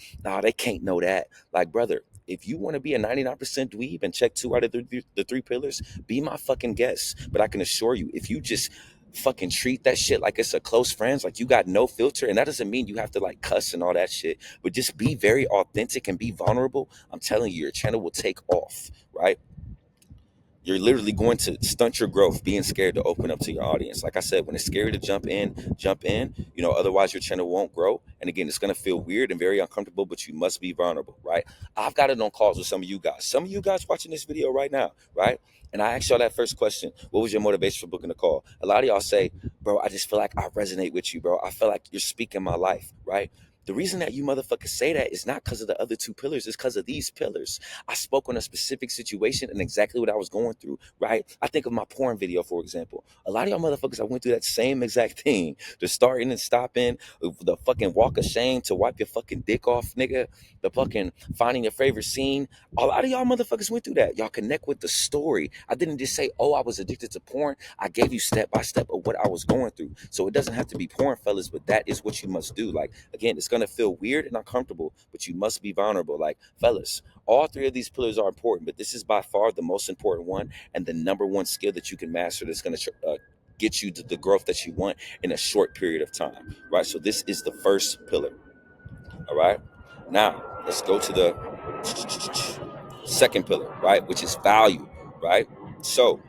they can't know that. Like, brother, if you want to be a 99% dweeb and check 2 out of the three pillars, be my fucking guest. But I can assure you, if you just fucking treat that shit like it's a close friends, like you got no filter, and that doesn't mean you have to like cuss and all that shit, but just be very authentic and be vulnerable, I'm telling you, your channel will take off, right? You're literally going to stunt your growth being scared to open up to your audience. Like I said, when it's scary to jump in, otherwise your channel won't grow. And again, it's going to feel weird and very uncomfortable, but you must be vulnerable, right? I've got it on calls with some of you guys watching this video right now, right? And I asked y'all that first question: what was your motivation for booking a call? A lot of y'all say, bro, I just feel like I resonate with you, bro. I feel like you're speaking my life, right? The reason that you motherfuckers say that is not because of the other two pillars. It's because of these pillars. I spoke on a specific situation and exactly what I was going through, right? I think of my porn video, for example. A lot of y'all motherfuckers, I went through that same exact thing. The starting and stopping, the fucking walk of shame to wipe your fucking dick off, nigga. The fucking finding your favorite scene. A lot of y'all motherfuckers went through that. Y'all connect with the story. I didn't just say, oh, I was addicted to porn. I gave you step by step of what I was going through. So it doesn't have to be porn, fellas, but that is what you must do. Like, again, it's gonna feel weird and uncomfortable, but you must be vulnerable. Like, fellas, all three of these pillars are important, but this is by far the most important one and the number one skill that you can master that's gonna get you to the growth that you want in a short period of time, right? So this is the first pillar. All right, now let's go to the second pillar, right, which is value, right? So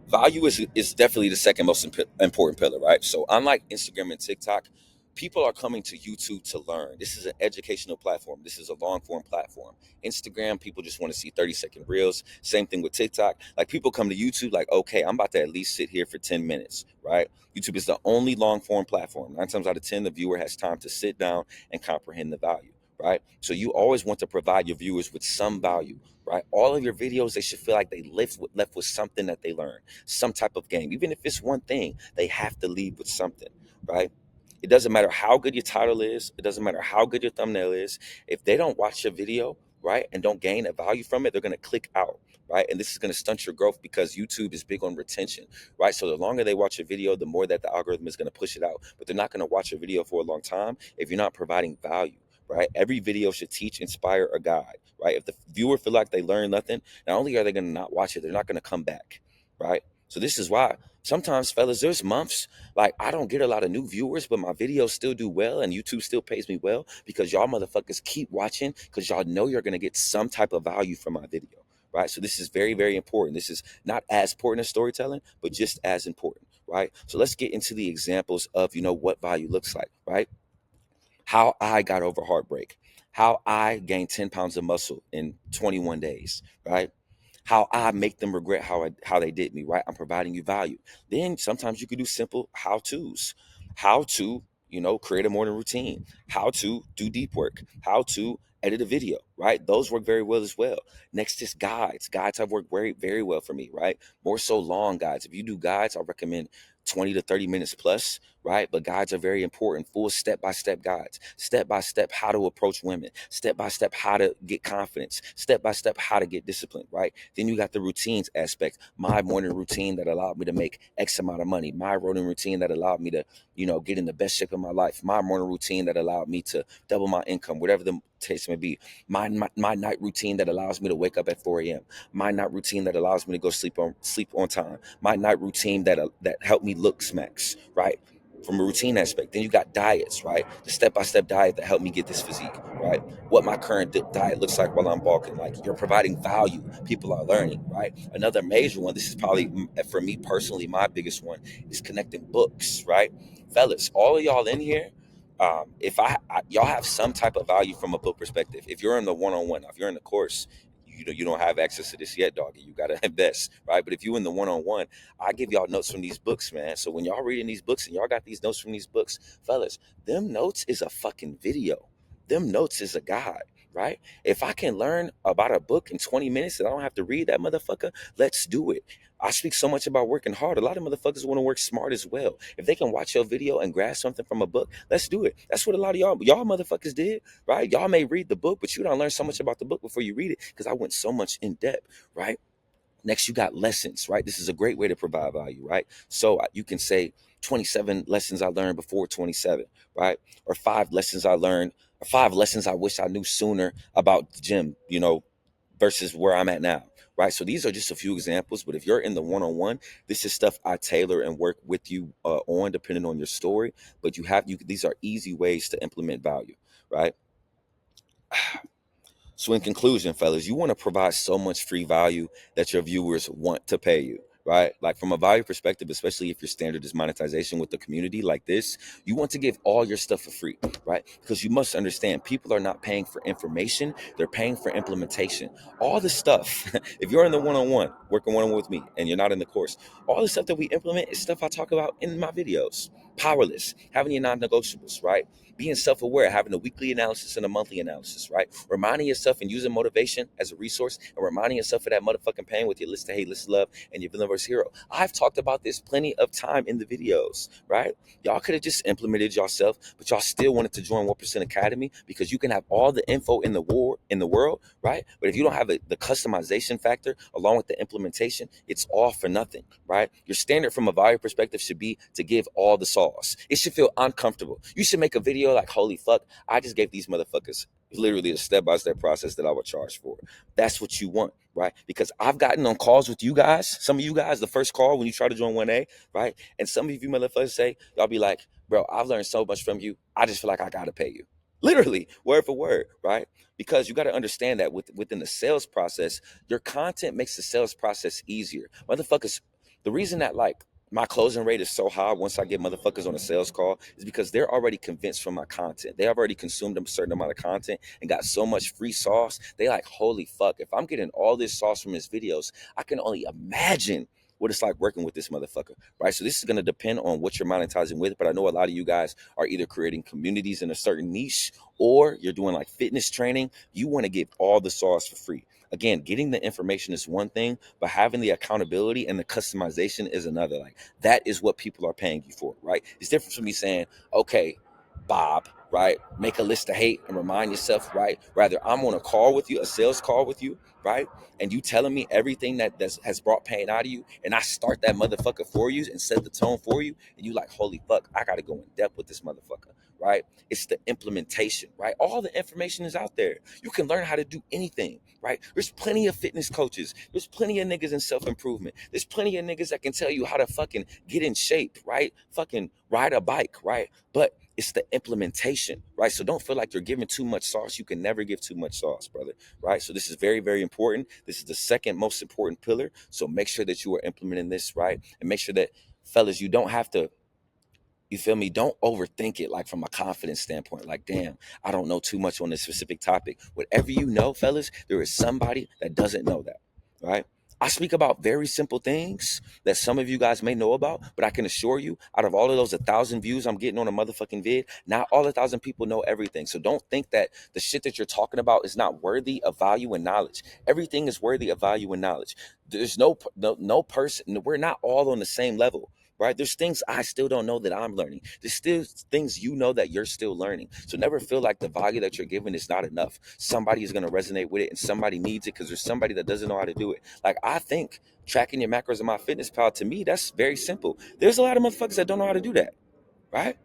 value is definitely the second most important pillar, right? So unlike Instagram and TikTok, people are coming to YouTube to learn. This is an educational platform. This is a long form platform. Instagram, people just want to see 30-second reels. Same thing with TikTok. Like, people come to YouTube like, okay, I'm about to at least sit here for 10 minutes, right? YouTube is the only long form platform. 9 times out of 10, the viewer has time to sit down and comprehend the value, right? So you always want to provide your viewers with some value, right? All of your videos, they should feel like they left with something that they learned, some type of game. Even if it's one thing, they have to leave with something, right? It doesn't matter how good your title is. It doesn't matter how good your thumbnail is. If they don't watch your video, right, and don't gain a value from it, they're going to click out, right? And this is going to stunt your growth because YouTube is big on retention, right? So the longer they watch your video, the more that the algorithm is going to push it out. But they're not going to watch your video for a long time if you're not providing value, right? Every video should teach, inspire, or guide, right? If the viewer feel like they learn nothing, not only are they going to not watch it, they're not going to come back, right? So this is why sometimes, fellas, there's months like I don't get a lot of new viewers, but my videos still do well and YouTube still pays me well because y'all motherfuckers keep watching because y'all know you're going to get some type of value from my video, right? So this is very, very important. This is not as important as storytelling, but just as important, right? So let's get into the examples of, what value looks like, right? How I got over heartbreak, how I gained 10 pounds of muscle in 21 days, right? how I make them regret how they did me, right? I'm providing you value. Then sometimes you could do simple how-tos. How to, create a morning routine, how to do deep work, how to edit a video, right? Those work very well as well. Next is guides. Guides have worked very, very well for me, right? More so long guides. If you do guides, I recommend 20 to 30 minutes plus, right? But guides are very important. Full step-by-step guides. Step-by-step how to approach women. Step-by-step how to get confidence. Step-by-step how to get disciplined, right? Then you got the routines aspect. My morning routine that allowed me to make X amount of money. My morning routine that allowed me to, get in the best shape of my life. My morning routine that allowed me to double my income, whatever the case may be. My night routine that allows me to wake up at 4 a.m. My night routine that allows me to go sleep on time. My night routine that helped me look smacks, right? From a routine aspect. Then you got diets, right? The step-by-step diet that helped me get this physique, right? What my current diet looks like while I'm bulking. Like, you're providing value. People are learning, right? Another major one, this is probably, for me personally, my biggest one, is connecting books, right? Fellas, all of y'all in here, if y'all have some type of value from a book perspective. If you're in the one-on-one, if you're in the course, you don't have access to this yet, doggy. You gotta invest, right? But if you in the one-on-one, I give y'all notes from these books, man. So when y'all reading these books and y'all got these notes from these books, fellas, them notes is a fucking video. Them notes is a guide, right? If I can learn about a book in 20 minutes and I don't have to read that motherfucker, let's do it. I speak so much about working hard. A lot of motherfuckers want to work smart as well. If they can watch your video and grasp something from a book, let's do it. That's what a lot of y'all motherfuckers did, right? Y'all may read the book, but you don't learn so much about the book before you read it, because I went so much in depth, right? Next, you got lessons, right? This is a great way to provide value, right? So you can say 27 lessons I learned before 27, right? Or 5 lessons I learned, or 5 lessons I wish I knew sooner about the gym, versus where I'm at now, right? So these are just a few examples, but if you're in the one-on-one, this is stuff I tailor and work with you on, depending on your story. But these are easy ways to implement value, right? So in conclusion, fellas, you want to provide so much free value that your viewers want to pay you, right? Like, from a value perspective, especially if your standard is monetization with the community like this, you want to give all your stuff for free, right? Because you must understand, people are not paying for information, they're paying for implementation. All the stuff, if you're in the one-on-one, working one-on-one with me, and you're not in the course, all the stuff that we implement is stuff I talk about in my videos. Powerless, having your non-negotiables, right? Being self-aware, having a weekly analysis and a monthly analysis, right? Reminding yourself and using motivation as a resource, and reminding yourself of that motherfucking pain with your list of hate, list of love, and your villain versus hero. I've talked about this plenty of time in the videos, right? Y'all could have just implemented yourself, but y'all still wanted to join 1% Academy, because you can have all the info in the world, right? But if you don't have the customization factor along with the implementation, it's all for nothing, right? Your standard from a value perspective should be to give all the sauce. It should feel uncomfortable. You should make a video like, holy fuck, I just gave these motherfuckers literally a step-by-step process that I would charge for. That's what you want, right? Because I've gotten on calls with you guys, some of you guys, the first call when you try to join 1A, right? And some of you motherfuckers say, y'all be like, bro, I've learned so much from you, I just feel like I gotta pay you. Literally, word for word, right? Because you got to understand that within the sales process, your content makes the sales process easier. Motherfuckers, the reason that, like, my closing rate is so high once I get motherfuckers on a sales call is because they're already convinced from my content. They have already consumed a certain amount of content and got so much free sauce. They like, holy fuck, if I'm getting all this sauce from his videos, I can only imagine what it's like working with this motherfucker, right? So this is going to depend on what you're monetizing with, but I know a lot of you guys are either creating communities in a certain niche, or you're doing like fitness training. You want to get all the sauce for free. Again, getting the information is one thing, but having the accountability and the customization is another. Like, that is what people are paying you for, right? It's different from me saying, okay, Bob, right, make a list of hate and remind yourself, right? Rather, I'm on a call with you, a sales call with you, right? And you telling me everything that has brought pain out of you, and I start that motherfucker for you and set the tone for you, and you like, holy fuck, I gotta go in depth with this motherfucker, right? It's the implementation, right? All the information is out there. You can learn how to do anything, right? There's plenty of fitness coaches. There's plenty of niggas in self-improvement. There's plenty of niggas that can tell you how to fucking get in shape, right? Fucking ride a bike, right? But it's the implementation, right? So don't feel like you're giving too much sauce. You can never give too much sauce, brother, right? So this is very, very important. This is the second most important pillar. So make sure that you are implementing this, right? And make sure that, fellas, you don't have to, you feel me? Don't overthink it, like from a confidence standpoint. Like, damn, I don't know too much on this specific topic. Whatever you know, fellas, there is somebody that doesn't know that. right? I speak about very simple things that some of you guys may know about, but I can assure you, out of all of those 1,000 views I'm getting on a motherfucking vid, not all 1,000 people know everything. So don't think that the shit that you're talking about is not worthy of value and knowledge. Everything is worthy of value and knowledge. There's no person. We're not all on the same level. Right? There's things I still don't know that I'm learning. There's still things you know that you're still learning. So never feel like the value that you're giving is not enough. Somebody is going to resonate with it and somebody needs it because there's somebody that doesn't know how to do it. Like I think tracking your macros in MyFitnessPal, to me, that's very simple. There's a lot of motherfuckers that don't know how to do that, right?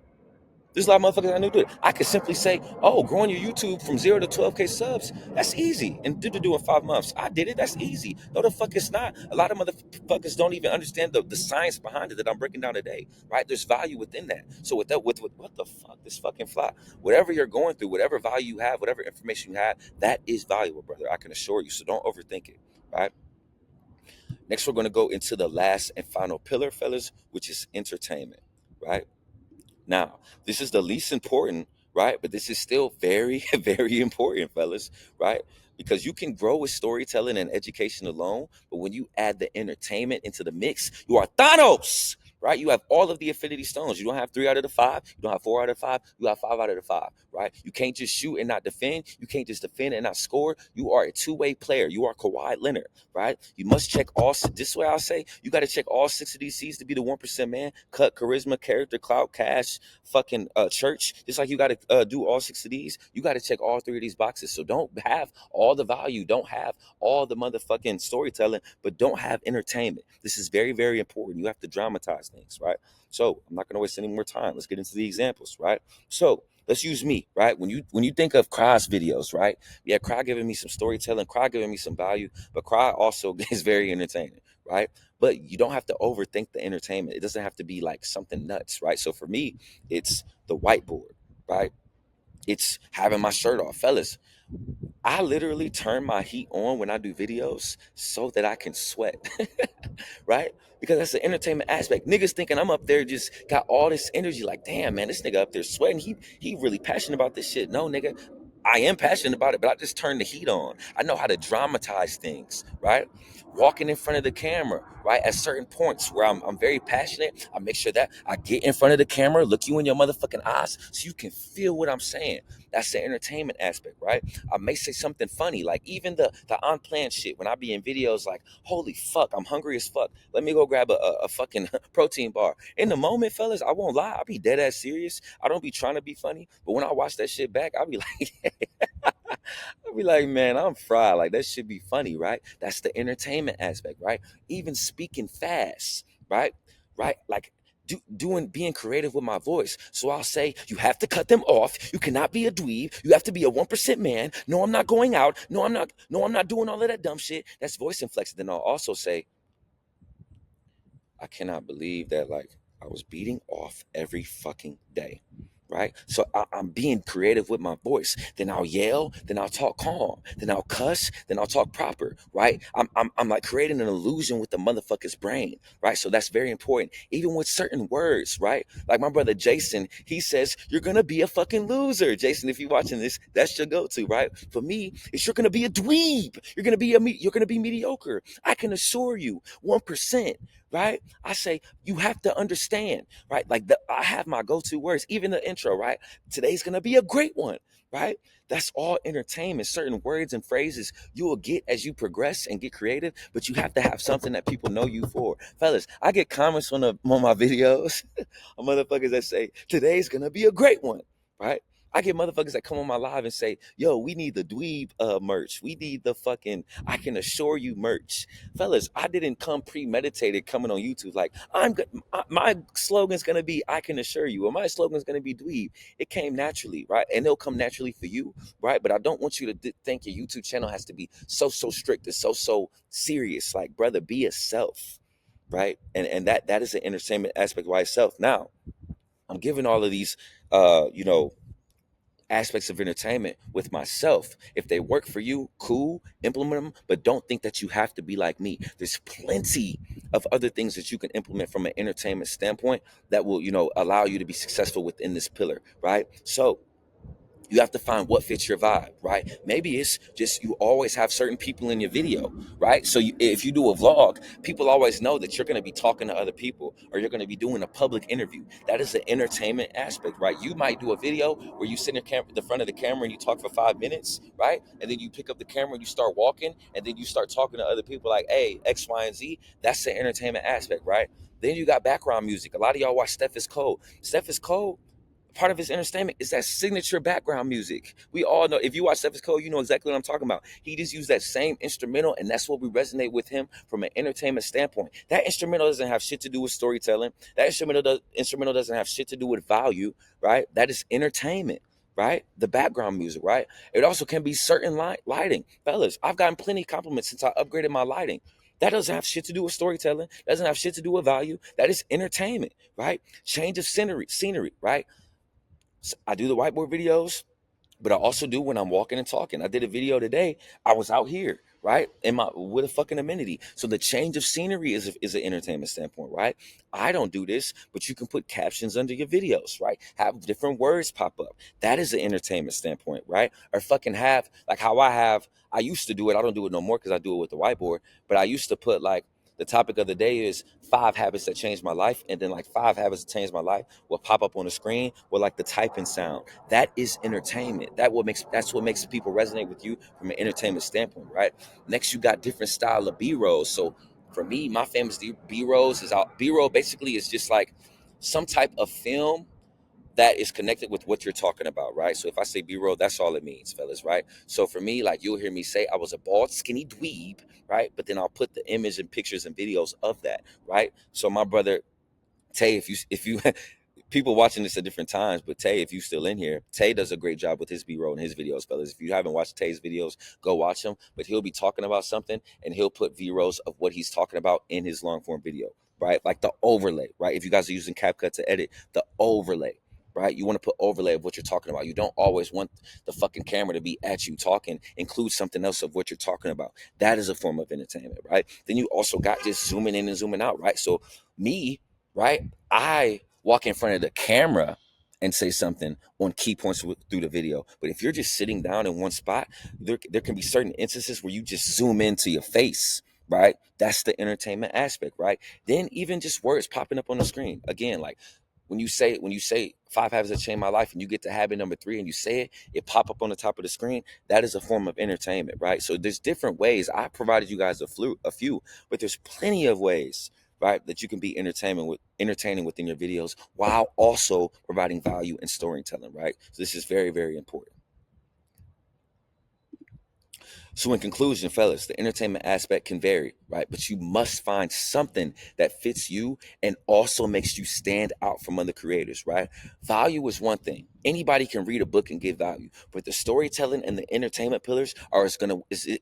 There's a lot of motherfuckers that know how to do it. I could simply say, oh, growing your YouTube from 0 to 12K subs, that's easy. And do in 5 months. I did it. That's easy. No, the fuck it's not. A lot of motherfuckers don't even understand the science behind it that I'm breaking down today, right? There's value within that. So with what the fuck, this fucking fly, whatever you're going through, whatever value you have, whatever information you have, that is valuable, brother. I can assure you. So don't overthink it, right? Next, we're going to go into the last and final pillar, fellas, which is entertainment, right? Now, this is the least important, right? But this is still very, very important, fellas, right? Because you can grow with storytelling and education alone, but when you add the entertainment into the mix, you are Thanos, right? You have all of the affinity stones. You don't have 3 out of the 5. You don't have 4 out of the 5. You have 5 out of the 5, right? You can't just shoot and not defend. You can't just defend and not score. You are a two-way player. You are Kawhi Leonard, right? You must check all. This way I'll say you got to check all 6 of these C's to be the 1% man. Cut, charisma, character, clout, cash, fucking church. Just like you got to do all 6 of these. You got to check all 3 of these boxes. So don't have all the value. Don't have all the motherfucking storytelling, but don't have entertainment. This is very, very important. You have to dramatize things, right? So I'm not going to waste any more time. Let's get into the examples, right? So let's use me, right? When you think of Cry's videos, right? Yeah, Cry giving me some storytelling, Cry giving me some value, but Cry also is very entertaining, right? But you don't have to overthink the entertainment. It doesn't have to be like something nuts, right? So for me, it's the whiteboard, right? It's having my shirt off. Fellas, I literally turn my heat on when I do videos so that I can sweat, right? Because that's the entertainment aspect. Niggas thinking I'm up there just got all this energy, like, damn, man, this nigga up there sweating. He really passionate about this shit. No, nigga, I am passionate about it, but I just turn the heat on. I know how to dramatize things, right? Walking in front of the camera, right? At certain points where I'm very passionate, I make sure that I get in front of the camera, look you in your motherfucking eyes so you can feel what I'm saying. That's the entertainment aspect, right? I may say something funny, like even the unplanned shit. When I be in videos like, holy fuck, I'm hungry as fuck. Let me go grab a fucking protein bar. In the moment, fellas, I won't lie. I'll be dead ass serious. I don't be trying to be funny. But when I watch that shit back, I'll be like, I'll be like, man, I'm fried. Like, that should be funny, right? That's the entertainment aspect, right? Even speaking fast, right? Right? Like, being creative with my voice. So I'll say, you have to cut them off. You cannot be a dweeb. You have to be a 1% man. No, I'm not going out. No, I'm not doing all of that dumb shit. That's voice inflection. Then I'll also say, I cannot believe that, like, I was beating off every fucking day, right? So I'm being creative with my voice. Then I'll yell. Then I'll talk calm. Then I'll cuss. Then I'll talk proper, right? I'm like creating an illusion with the motherfucker's brain, right? So that's very important. Even with certain words, right? Like my brother Jason, he says, you're going to be a fucking loser. Jason, if you're watching this, that's your go-to, right? For me, it's you're going to be a dweeb. You're going to be mediocre. I can assure you 1%. Right? I say, you have to understand, right? Like I have my go-to words, even the intro, right? Today's going to be a great one, right? That's all entertainment. Certain words and phrases you will get as you progress and get creative, but you have to have something that people know you for. Fellas, I get comments on my videos on motherfuckers that say, today's going to be a great one, right? I get motherfuckers that come on my live and say, yo, we need the dweeb merch. We need the fucking I can assure you merch. Fellas, I didn't come premeditated coming on YouTube like, my slogan's going to be I can assure you, or my slogan's going to be dweeb. It came naturally, right? And it'll come naturally for you, right? But I don't want you to think your YouTube channel has to be so strict and so serious. Like, brother, be yourself, right? And that is an entertainment aspect by itself. Now, I'm giving all of these, aspects of entertainment with myself. If they work for you, cool, implement them, but don't think that you have to be like me. There's plenty of other things that you can implement from an entertainment standpoint that will, allow you to be successful within this pillar, right? So You have to find what fits your vibe, right? Maybe it's just you always have certain people in your video, right? So if you do a vlog, people always know that you're going to be talking to other people or you're going to be doing a public interview. That is the entertainment aspect, right? You might do a video where you sit in the front of the camera and you talk for 5 minutes, right? And then you pick up the camera and you start walking and then you start talking to other people like, hey, X, Y, and Z. That's the entertainment aspect, right? Then you got background music. A lot of y'all watch Steph is Cold. Steph is Cold. Part of his entertainment is that signature background music. We all know, if you watch Steph is Cold, you know exactly what I'm talking about. He just used that same instrumental, and that's what we resonate with him from an entertainment standpoint. That instrumental doesn't have shit to do with storytelling. That instrumental doesn't have shit to do with value, right? That is entertainment, right? The background music, right? It also can be certain lighting. Fellas, I've gotten plenty of compliments since I upgraded my lighting. That doesn't have shit to do with storytelling. That doesn't have shit to do with value. That is entertainment, right? Change of scenery, right? I do the whiteboard videos, but I also do when I'm walking and talking. I did a video today. I was out here, right, with a fucking amenity. So the change of scenery is an entertainment standpoint, right? I don't do this, but you can put captions under your videos, right? Have different words pop up. That is an entertainment standpoint, right? Or fucking have like how I used to do it. I don't do it no more because I do it with the whiteboard. But I used to put like the topic of the day is 5 habits that changed my life, and then like 5 habits that changed my life will pop up on the screen with like the typing sound. That is entertainment. That's what makes people resonate with you from an entertainment standpoint, right? Next, you got different style of B-rolls. So for me, my famous B-rolls is out. B-roll basically is just like some type of film that is connected with what you're talking about, right? So if I say B-roll, that's all it means, fellas, right? So for me, like you'll hear me say I was a bald, skinny dweeb, right? But then I'll put the image and pictures and videos of that, right? So my brother Tay, if you people watching this at different times, but Tay, if you still in here, Tay does a great job with his B-roll and his videos, fellas. If you haven't watched Tay's videos, go watch them. But he'll be talking about something and he'll put V-rolls of what he's talking about in his long form video, right? Like the overlay, right? If you guys are using CapCut to edit, the overlay, right? You want to put overlay of what you're talking about. You don't always want the fucking camera to be at you talking. Include something else of what you're talking about. That is a form of entertainment, right? Then you also got just zooming in and zooming out, right? So me, right? I walk in front of the camera and say something on key points through the video. But if you're just sitting down in one spot, there can be certain instances where you just zoom into your face, right? That's the entertainment aspect, right? Then even just words popping up on the screen. Again, like when you say 5 habits that changed my life and you get to habit number 3 and you say it pop up on the top of the screen, that is a form of entertainment, right? So there's different ways. I provided you guys a few, but there's plenty of ways, right, that you can be entertaining within your videos while also providing value and storytelling, right? So this is very, very important. So in conclusion, fellas, the entertainment aspect can vary, right? But you must find something that fits you and also makes you stand out from other creators, right? Value is one thing. Anybody can read a book and give value, but the storytelling and the entertainment pillars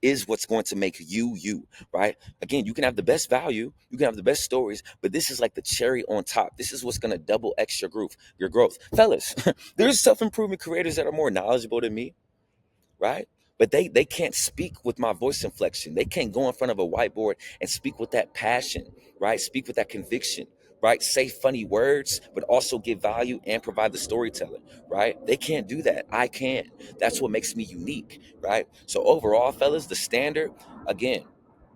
is what's going to make you, right? Again, you can have the best value, you can have the best stories, but this is like the cherry on top. This is what's going to double X your growth. Fellas, there's self-improvement creators that are more knowledgeable than me, right? But they can't speak with my voice inflection. They can't go in front of a whiteboard and speak with that passion, right? Speak with that conviction, right? Say funny words, but also give value and provide the storytelling, right? They can't do that. I can. That's what makes me unique, right? So overall, fellas, the standard, again,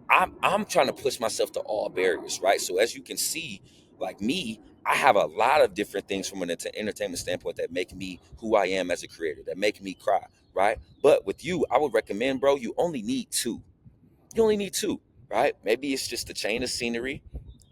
I'm trying to push myself to all barriers, right? So as you can see, like me, I have a lot of different things from an entertainment standpoint that make me who I am as a creator, that make me cry, right? But with you, I would recommend, bro, you only need 2. You only need 2, right? Maybe it's just a chain of scenery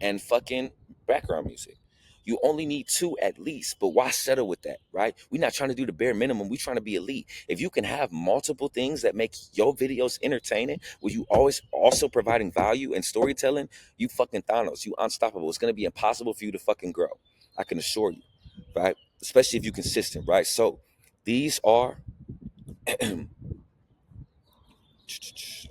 and fucking background music. You only need 2 at least, but why settle with that, right? We're not trying to do the bare minimum. We're trying to be elite. If you can have multiple things that make your videos entertaining, with you always also providing value and storytelling, you fucking Thanos, you unstoppable. It's going to be impossible for you to fucking grow. I can assure you, right? Especially if you're consistent, right? So these are, let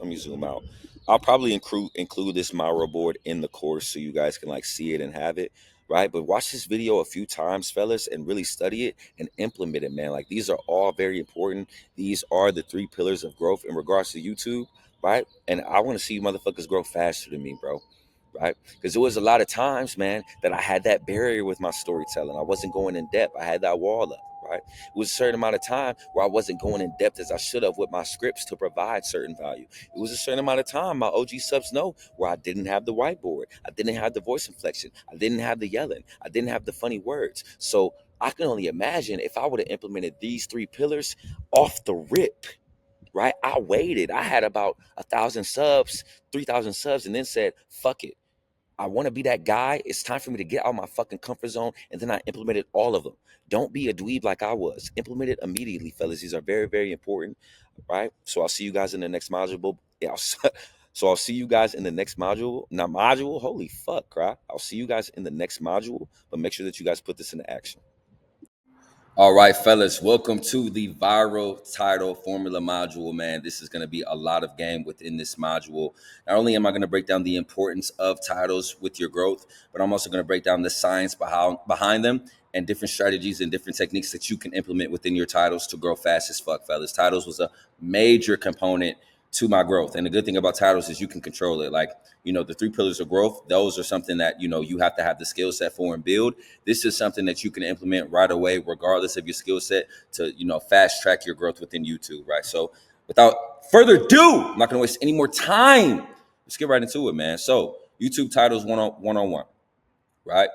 me zoom out. I'll probably include this Miro board in the course so you guys can like see it and have it, right? But watch this video a few times, fellas, and really study it and implement it, man. Like these are all very important. These are the 3 pillars of growth in regards to YouTube, right? And I want to see you motherfuckers grow faster than me, bro. Right? Because there was a lot of times, man, that I had that barrier with my storytelling. I wasn't going in depth. I had that wall up, right? It was a certain amount of time where I wasn't going in depth as I should have with my scripts to provide certain value. It was a certain amount of time, my OG subs know, where I didn't have the whiteboard. I didn't have the voice inflection. I didn't have the yelling. I didn't have the funny words. So I can only imagine if I would have implemented these 3 pillars off the rip, right? I waited. I had about 1,000 subs, 3,000 subs, and then said, fuck it. I want to be that guy. It's time for me to get out of my fucking comfort zone. And then I implemented all of them. Don't be a dweeb like I was. Implement it immediately, fellas. These are very, very important, right? So I'll see you guys in the next module. Yeah, so I'll see you guys in the next module. Not module. Holy fuck, crap. I'll see you guys in the next module. But make sure that you guys put this into action. All right, fellas, welcome to the viral title formula module, man. This is going to be a lot of game within this module. Not only am I going to break down the importance of titles with your growth, but I'm also going to break down the science behind them and different strategies and different techniques that you can implement within your titles to grow fast as fuck, fellas. Titles was a major component to my growth. And the good thing about titles is you can control it. Like, you know, the 3 pillars of growth, those are something that, you know, you have to have the skill set for and build. This is something that you can implement right away, regardless of your skill set, to, you know, fast track your growth within YouTube, right? So without further ado, I'm not going to waste any more time. Let's get right into it, man. So YouTube titles one-on-one, right?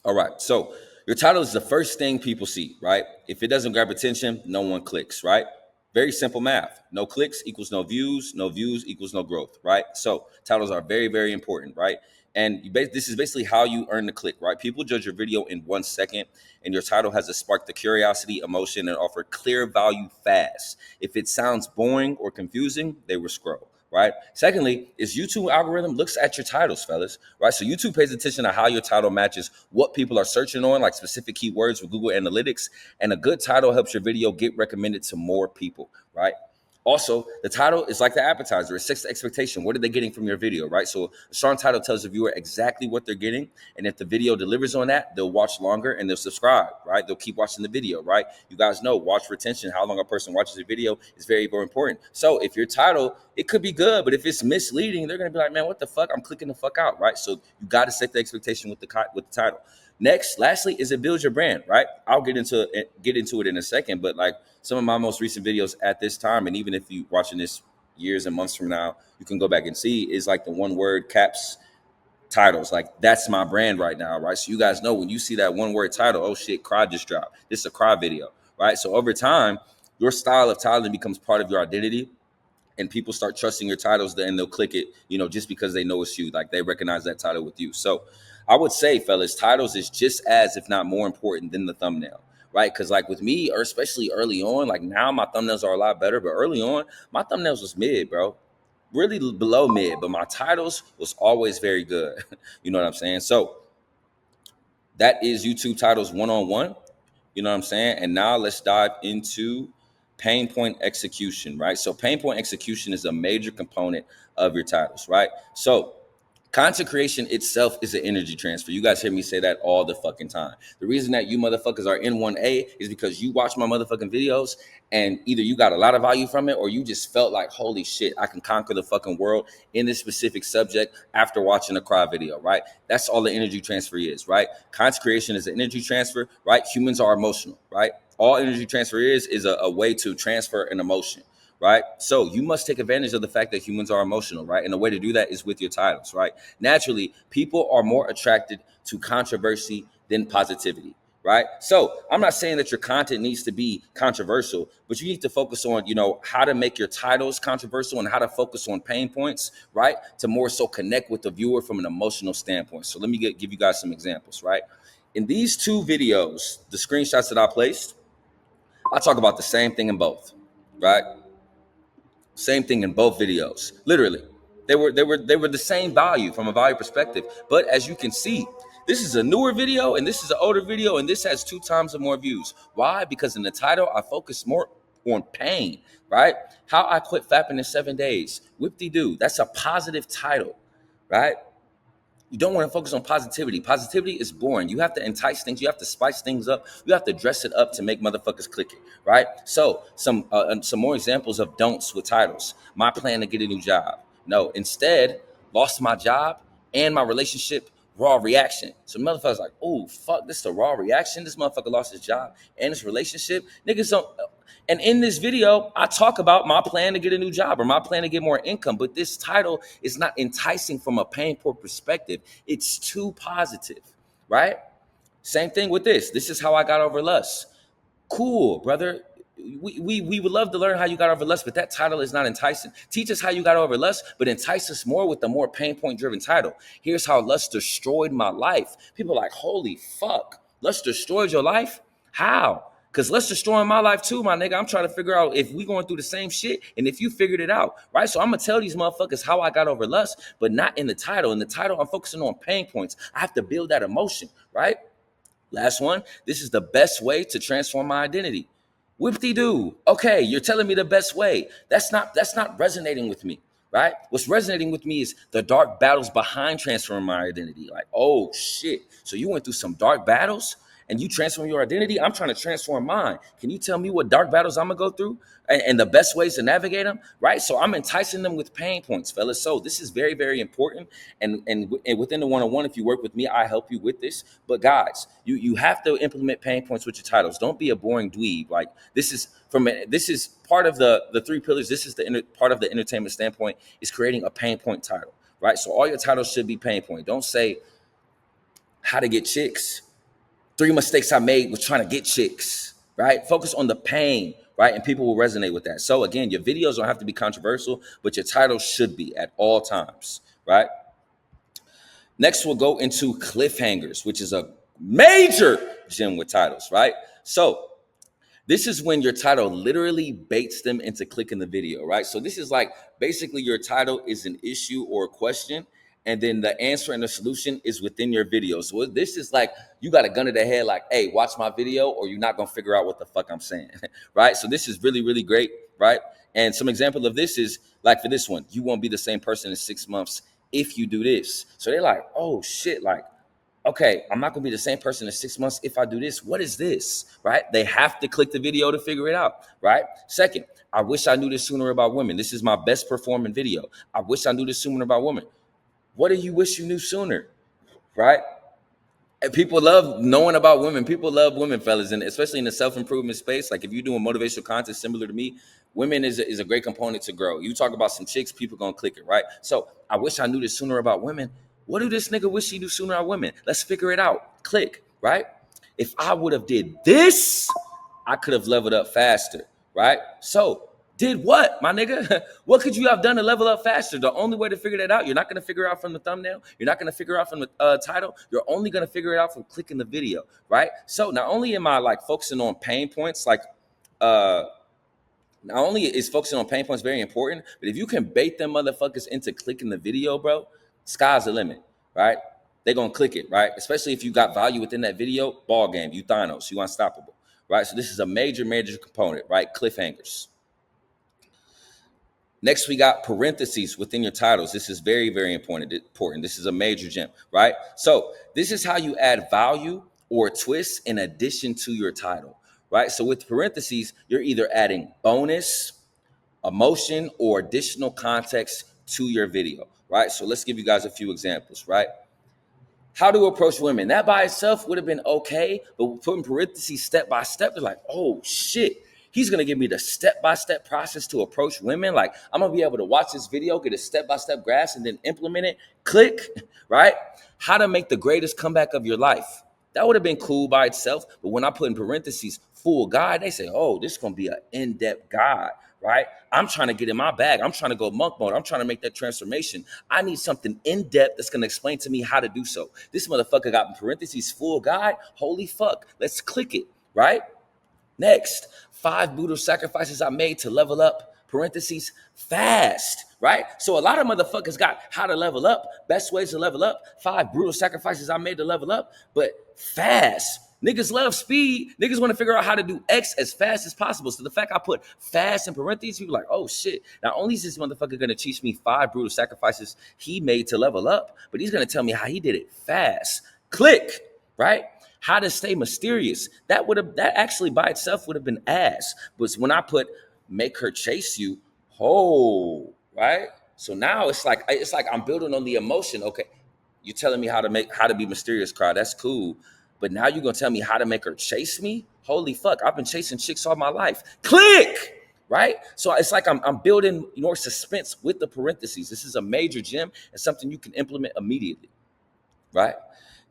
All right. So your title is the first thing people see, right? If it doesn't grab attention, no one clicks, right? Very simple math. No clicks equals no views equals no growth, right? So titles are very, very important, right? And this is basically how you earn the click, right? People judge your video in 1 second, and your title has to spark the curiosity, emotion, and offer clear value fast. If it sounds boring or confusing, they will scroll, right? Secondly, is YouTube algorithm looks at your titles, fellas, right? So YouTube pays attention to how your title matches what people are searching on, like specific keywords with Google Analytics. And a good title helps your video get recommended to more people, right? Also, the title is like the appetizer. It sets the expectation. What are they getting from your video, right? So a strong title tells the viewer exactly what they're getting. And if the video delivers on that, they'll watch longer and they'll subscribe, right? They'll keep watching the video, right? You guys know watch retention, how long a person watches a video is very, very important. So if your title, it could be good, but if it's misleading, they're going to be like, man, what the fuck? I'm clicking the fuck out, right? So you got to set the expectation with the title. Next, lastly, is it builds your brand, right? I'll get into it in a second, but like some of my most recent videos at this time, and even if you watching this years and months from now, you can go back and see, is like the 1-word caps titles. Like that's my brand right now, right? So you guys know when you see that 1-word title, oh shit, cry just dropped. This is a cry video, right? So over time, your style of titling becomes part of your identity. And people start trusting your titles, and they'll click it, you know, just because they know it's you. Like they recognize that title with you. So I would say, fellas, titles is just as, if not more important than the thumbnail, right? Because like with me, or especially early on, like now my thumbnails are a lot better, but early on, my thumbnails was mid, bro. Really below mid, but my titles was always very good. You know what I'm saying? So that is YouTube titles one-on-one. You know what I'm saying? And now let's dive into pain point execution, right? So pain point execution is a major component of your titles, right? So content creation itself is an energy transfer. You guys hear me say that all the fucking time. The reason that you motherfuckers are in 1A is because you watch my motherfucking videos and either you got a lot of value from it or you just felt like, holy shit, I can conquer the fucking world in this specific subject after watching a cry video, right? That's all the energy transfer is, right? Content creation is an energy transfer, right? Humans are emotional, right? All energy transfer is a way to transfer an emotion, right? So you must take advantage of the fact that humans are emotional, right? And the way to do that is with your titles, right? Naturally, people are more attracted to controversy than positivity, right? So I'm not saying that your content needs to be controversial, but you need to focus on, you know, how to make your titles controversial and how to focus on pain points, right? To more so connect with the viewer from an emotional standpoint. So let me give you guys some examples, right? In these 2 videos, the screenshots that I placed, I talk about the same thing in both, right? Same thing in both videos. Literally, they were the same value from a value perspective. But as you can see, this is a newer video and this is an older video, and this has 2 times more views. Why? Because in the title, I focus more on pain, right? How I quit fapping in 7 days. Whip-de-doo. That's a positive title, right? You don't want to focus on positivity. Positivity is boring. You have to entice things. You have to spice things up. You have to dress it up to make motherfuckers click it, right? So some more examples of don'ts with titles. My plan to get a new job. No, instead, lost my job and my relationship raw reaction. So motherfuckers like, oh fuck, this is a raw reaction. This motherfucker lost his job and his relationship. Niggas don't. And in this video, I talk about my plan to get a new job or my plan to get more income. But this title is not enticing from a pain point perspective. It's too positive, right? Same thing with this. This is how I got over lust. Cool, brother. We would love to learn how you got over lust, but that title is not enticing. Teach us how you got over lust, but entice us more with the more pain point driven title. Here's how lust destroyed my life. People are like, holy fuck, lust destroyed your life? How? Because lust destroying my life too, my nigga. I'm trying to figure out if we going through the same shit and if you figured it out, right? So I'm gonna tell these motherfuckers how I got over lust, but not in the title. In the title, I'm focusing on pain points. I have to build that emotion, right? Last one, this is the best way to transform my identity. Whip-de-doo. Okay, you're telling me the best way. That's not resonating with me, right? What's resonating with me is the dark battles behind transforming my identity. Like, oh shit. So you went through some dark battles and you transform your identity? I'm trying to transform mine. Can you tell me what dark battles I'm gonna go through and the best ways to navigate them, right? So I'm enticing them with pain points, fellas. So this is very, very important. And within the one-on-one, if you work with me, I help you with this. But guys, you have to implement pain points with your titles. Don't be a boring dweeb. Like this is part of the three pillars. This is part of the entertainment standpoint is creating a pain point title, right? So all your titles should be pain point. Don't say how to get chicks. 3 mistakes I made was trying to get chicks, right? Focus on the pain, right? And people will resonate with that. So again, your videos don't have to be controversial, but your titles should be at all times, right? Next, we'll go into cliffhangers, which is a major gem with titles, right? So this is when your title literally baits them into clicking the video, right? So this is like basically your title is an issue or a question, and then the answer and the solution is within your video. So this is like you got a gun to the head like, hey, watch my video or you're not going to figure out what the fuck I'm saying, right? So this is really, really great, right? And some example of this is like for this one, you won't be the same person in 6 months if you do this. So they're like, oh shit, like, okay, I'm not gonna be the same person in 6 months if I do this. What is this, right? They have to click the video to figure it out, right? Second, I wish I knew this sooner about women. This is my best performing video. I wish I knew this sooner about women. What do you wish you knew sooner, right? And people love knowing about women. People love women, fellas, and especially in the self-improvement space. Like if you're doing motivational content similar to me, women is a great component to grow. You talk about some chicks, people gonna click it, right? So I wish I knew this sooner about women. What do this nigga wish he knew sooner about women? Let's figure it out. Click, right? If I would have did this, I could have leveled up faster, right? So did what, my nigga? What could you have done to level up faster? The only way to figure that out, you're not going to figure out from the thumbnail. You're not going to figure out from the title. You're only going to figure it out from clicking the video, right? So not only am I like focusing on pain points, like not only is focusing on pain points very important, but if you can bait them motherfuckers into clicking the video, bro, sky's the limit, right? They're going to click it, right? Especially if you got value within that video, ball game, you Thanos, you unstoppable, right? So this is a major, major component, right? Cliffhangers. Next, we got parentheses within your titles. This is very, very important. This is a major gem, right? So this is how you add value or twist in addition to your title, right? So with parentheses, you're either adding bonus, emotion, or additional context to your video, right? So let's give you guys a few examples, right? How to approach women. That by itself would have been okay, but putting parentheses step by step is like, oh shit. He's going to give me the step-by-step process to approach women. Like, I'm going to be able to watch this video, get a step-by-step grasp, and then implement it. Click, right? How to make the greatest comeback of your life. That would have been cool by itself. But when I put in parentheses, full guide, they say, oh, this is going to be an in-depth guide, right? I'm trying to get in my bag. I'm trying to go monk mode. I'm trying to make that transformation. I need something in-depth that's going to explain to me how to do so. This motherfucker got in parentheses, full guide. Holy fuck. Let's click it, right? Next, 5 brutal sacrifices I made to level up, parentheses, fast, right? So a lot of motherfuckers got how to level up, best ways to level up, 5 brutal sacrifices I made to level up, but fast. Niggas love speed. Niggas want to figure out how to do X as fast as possible. So the fact I put fast in parentheses, people are like, oh shit. Not only is this motherfucker going to teach me 5 brutal sacrifices he made to level up, but he's going to tell me how he did it fast. Click, right? How to stay mysterious. That actually by itself would have been ass. But when I put make her chase you, right? So now it's like I'm building on the emotion. Okay, You telling me how to be mysterious, crowd. That's cool. But now you're gonna tell me how to make her chase me? Holy fuck, I've been chasing chicks all my life. Click! Right? So it's like I'm building more suspense with the parentheses. This is a major gem and something you can implement immediately. Right?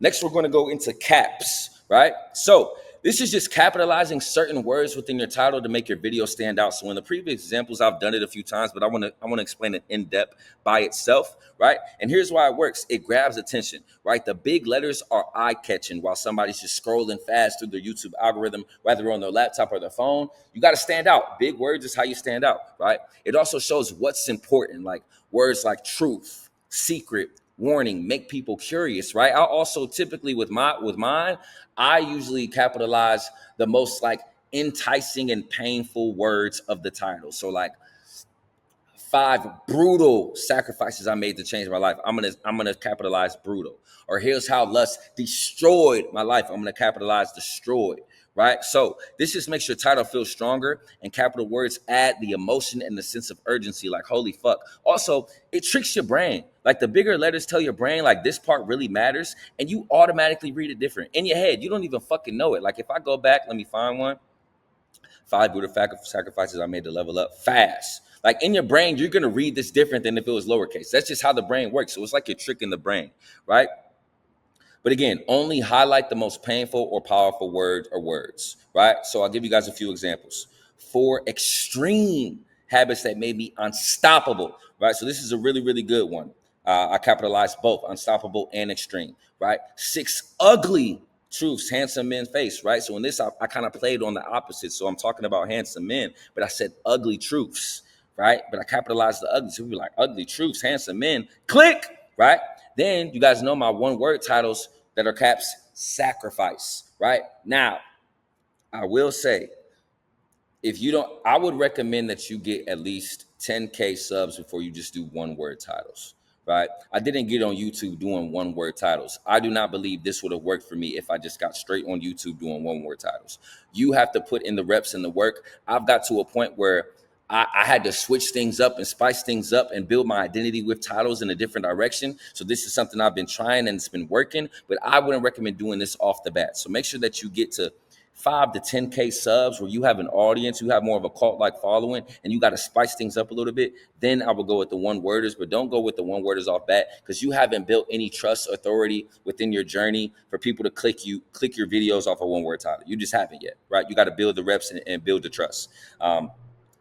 Next, we're going to go into caps, right? So this is just capitalizing certain words within your title to make your video stand out. So in the previous examples, I've done it a few times, but I want to explain it in depth by itself, right? And here's why it works. It grabs attention, right? The big letters are eye-catching while somebody's just scrolling fast through their YouTube algorithm, whether on their laptop or their phone. You got to stand out. Big words is how you stand out, right? It also shows what's important, like words like truth, secret, warning, make people curious, right? I also typically with mine, I usually capitalize the most like enticing and painful words of the title. So like 5 brutal sacrifices I made to change my life. I'm gonna capitalize brutal. Or here's how lust destroyed my life. I'm gonna capitalize destroyed. Right? So this just makes your title feel stronger, and capital words add the emotion and the sense of urgency, like holy fuck. Also, it tricks your brain. Like the bigger letters tell your brain like this part really matters, and you automatically read it different. In your head, you don't even fucking know it. Like if I go back, let me find one. 5 brutal sacrifices I made to level up fast. Like in your brain, you're gonna read this different than if it was lowercase. That's just how the brain works. So it's like you're tricking the brain, right? But again, only highlight the most painful or powerful word or words, right? So I'll give you guys a few examples. 4 extreme habits that made me unstoppable, right? So this is a really, really good one. I capitalized both unstoppable and extreme, right? 6 ugly truths handsome men face, right? So in this, I kind of played on the opposite. So I'm talking about handsome men, but I said ugly truths, right? But I capitalized the ugly. So we be like ugly truths, handsome men, click, right? Then you guys know my one word titles that are caps, sacrifice, right? Now, I will say, if you don't, I would recommend that you get at least 10K subs before you just do one word titles, right? I didn't get on YouTube doing one word titles. I do not believe this would have worked for me if I just got straight on YouTube doing one word titles. You have to put in the reps and the work. I've got to a point where I had to switch things up and spice things up and build my identity with titles in a different direction. So this is something I've been trying and it's been working, but I wouldn't recommend doing this off the bat. So make sure that you get to 5 to 10K subs where you have an audience, you have more of a cult-like following, and you got to spice things up a little bit. Then I would go with the one-worders, but don't go with the one-worders off bat because you haven't built any trust authority within your journey for people to click your videos off a one-word title. You just haven't yet, right? You got to build the reps and build the trust.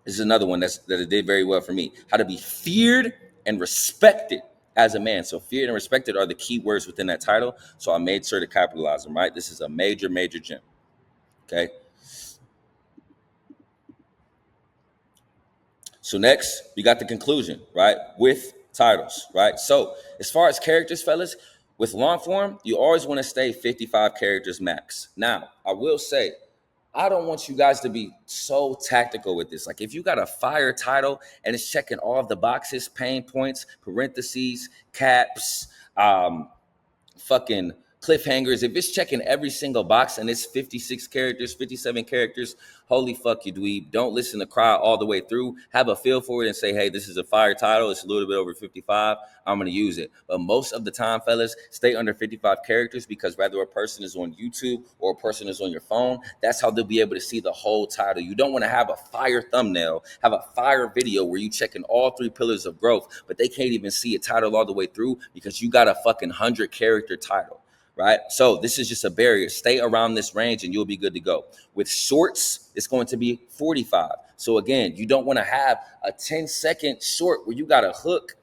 This is another one that it did very well for me. How to be feared and respected as a man. So feared and respected are the key words within that title. So I made sure to capitalize them, right? This is a major, major gem. Okay. So next, we got the conclusion, right? With titles, right? So as far as characters, fellas, with long form, you always want to stay 55 characters max. Now, I will say, I don't want you guys to be so tactical with this. Like if you got a fire title and it's checking all of the boxes, pain points, parentheses, caps, fucking cliffhangers, if it's checking every single box and it's 56 characters, 57 characters, holy fuck you, dweeb. Don't listen to Cry all the way through. Have a feel for it and say, hey, this is a fire title. It's a little bit over 55. I'm going to use it. But most of the time, fellas, stay under 55 characters because whether a person is on YouTube or a person is on your phone, that's how they'll be able to see the whole title. You don't want to have a fire thumbnail, have a fire video where you checking all 3 pillars of growth, but they can't even see a title all the way through because you got a fucking 100 character title. Right? So this is just a barrier. Stay around this range and you'll be good to go. With shorts, it's going to be 45. So again, you don't want to have a 10-second short where you got a hook,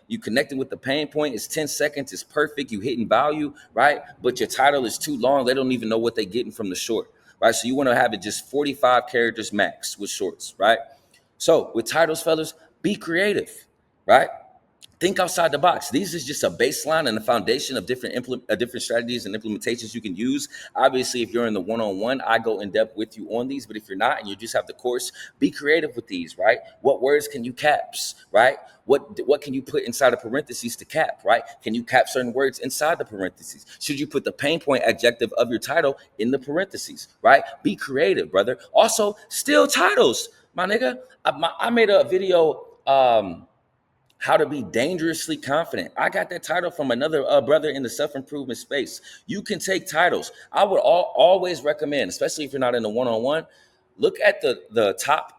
you connected with the pain point. It's 10 seconds. It's perfect. You hitting value, right? But your title is too long. They don't even know what they're getting from the short, right? So you want to have it just 45 characters max with shorts, right? So with titles, fellas, be creative, right? Think outside the box. These is just a baseline and a foundation of different strategies and implementations you can use. Obviously, if you're in the one-on-one, I go in depth with you on these. But if you're not and you just have the course, be creative with these, right? What words can you caps, right? What can you put inside of parentheses to cap, right? Can you cap certain words inside the parentheses? Should you put the pain point adjective of your title in the parentheses, right? Be creative, brother. Also, steal titles, my nigga. I made a video How to be dangerously confident. I got that title from another brother in the self-improvement space. You can take titles. I would always recommend, especially if you're not in the one-on-one, look at the top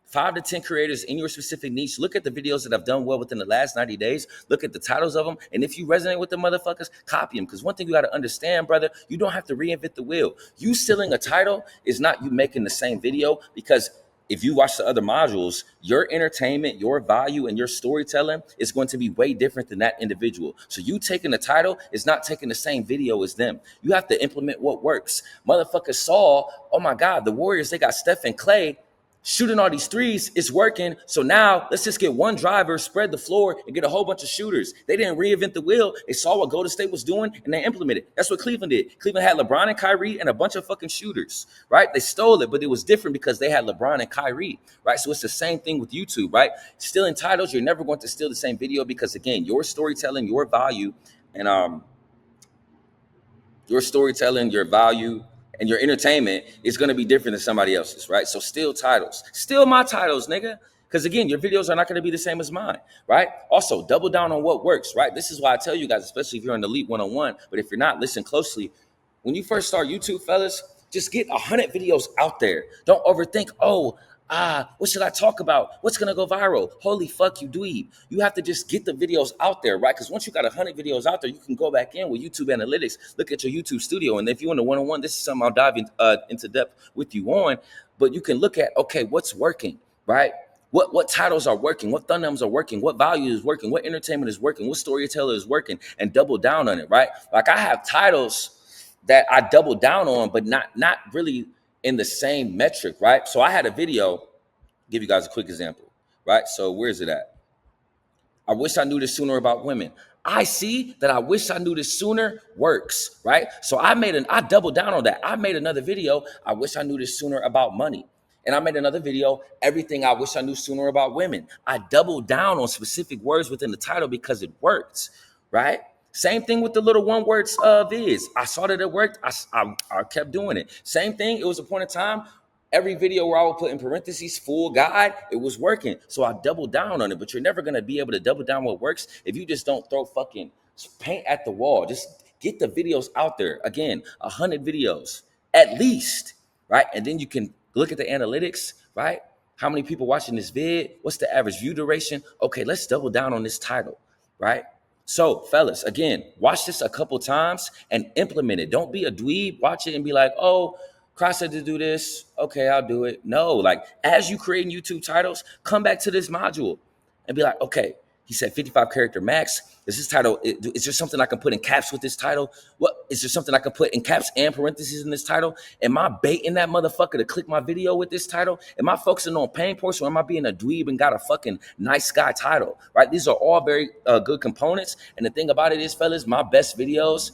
5 to 10 creators in your specific niche. Look at the videos that have done well within the last 90 days. Look at the titles of them. And if you resonate with the motherfuckers, copy them. Because one thing you got to understand, brother, you don't have to reinvent the wheel. You stealing a title is not you making the same video, because if you watch the other modules, your entertainment, your value, and your storytelling is going to be way different than that individual. So you taking the title is not taking the same video as them. You have to implement what works. Motherfuckers saw, oh my God, the Warriors, they got Steph and Clay shooting all these threes. It's working. So now let's just get one driver, spread the floor, and get a whole bunch of shooters. They didn't reinvent the wheel. They saw what Golden State was doing, and they implemented. That's what Cleveland did. Cleveland had LeBron and Kyrie and a bunch of fucking shooters, right? They stole it, but it was different because they had LeBron and Kyrie, right? So it's the same thing with YouTube, right? Stealing titles, you're never going to steal the same video because, again, your storytelling, your value, and your value, and your entertainment is going to be different than somebody else's, right? So steal titles. Steal my titles, nigga. Because again, your videos are not going to be the same as mine, right? Also, double down on what works, right? This is why I tell you guys, especially if you're in the Elite 101, but if you're not, listen closely. When you first start YouTube, fellas, just get 100 videos out there. Don't overthink, what should I talk about? What's going to go viral? Holy fuck, you dweeb. You have to just get the videos out there, right? Because once you got 100 videos out there, you can go back in with YouTube Analytics, look at your YouTube studio. And if you're in the one-on-one, this is something I'll dive into depth with you on. But you can look at, okay, what's working, right? What titles are working? What thumbnails are working? What value is working? What entertainment is working? What storyteller is working? And double down on it, right? Like I have titles that I double down on, but not really in the same metric, right? So I had a video, give you guys a quick example, right? So where is it at? I wish I knew this sooner about women. I see that I wish I knew this sooner works, right? So I doubled down on that. I made another video, I wish I knew this sooner about money. And I made another video, everything I wish I knew sooner about women. I doubled down on specific words within the title because it worked, right? Same thing with the little one words vids. I saw that it worked. I kept doing it. Same thing. It was a point in time. Every video where I would put in parentheses full guide, it was working. So I doubled down on it. But you're never going to be able to double down what works if you just don't throw fucking paint at the wall. Just get the videos out there. Again, 100 videos at least, right? And then you can look at the analytics, right? How many people watching this vid? What's the average view duration? Okay, let's double down on this title, right? So, fellas, again, watch this a couple times and implement it. Don't be a dweeb. Watch it and be like, oh, Cross said to do this. Okay, I'll do it. No, like as you creating YouTube titles, come back to this module and be like, okay, he said 55 character max. Is this title, is there something I can put in caps with this title? What is there something I can put in caps and parentheses in this title? Am I baiting that motherfucker to click my video with this title? Am I focusing on pain points, or am I being a dweeb and got a fucking nice guy title, right? These are all very good components. And the thing about it is, fellas, my best videos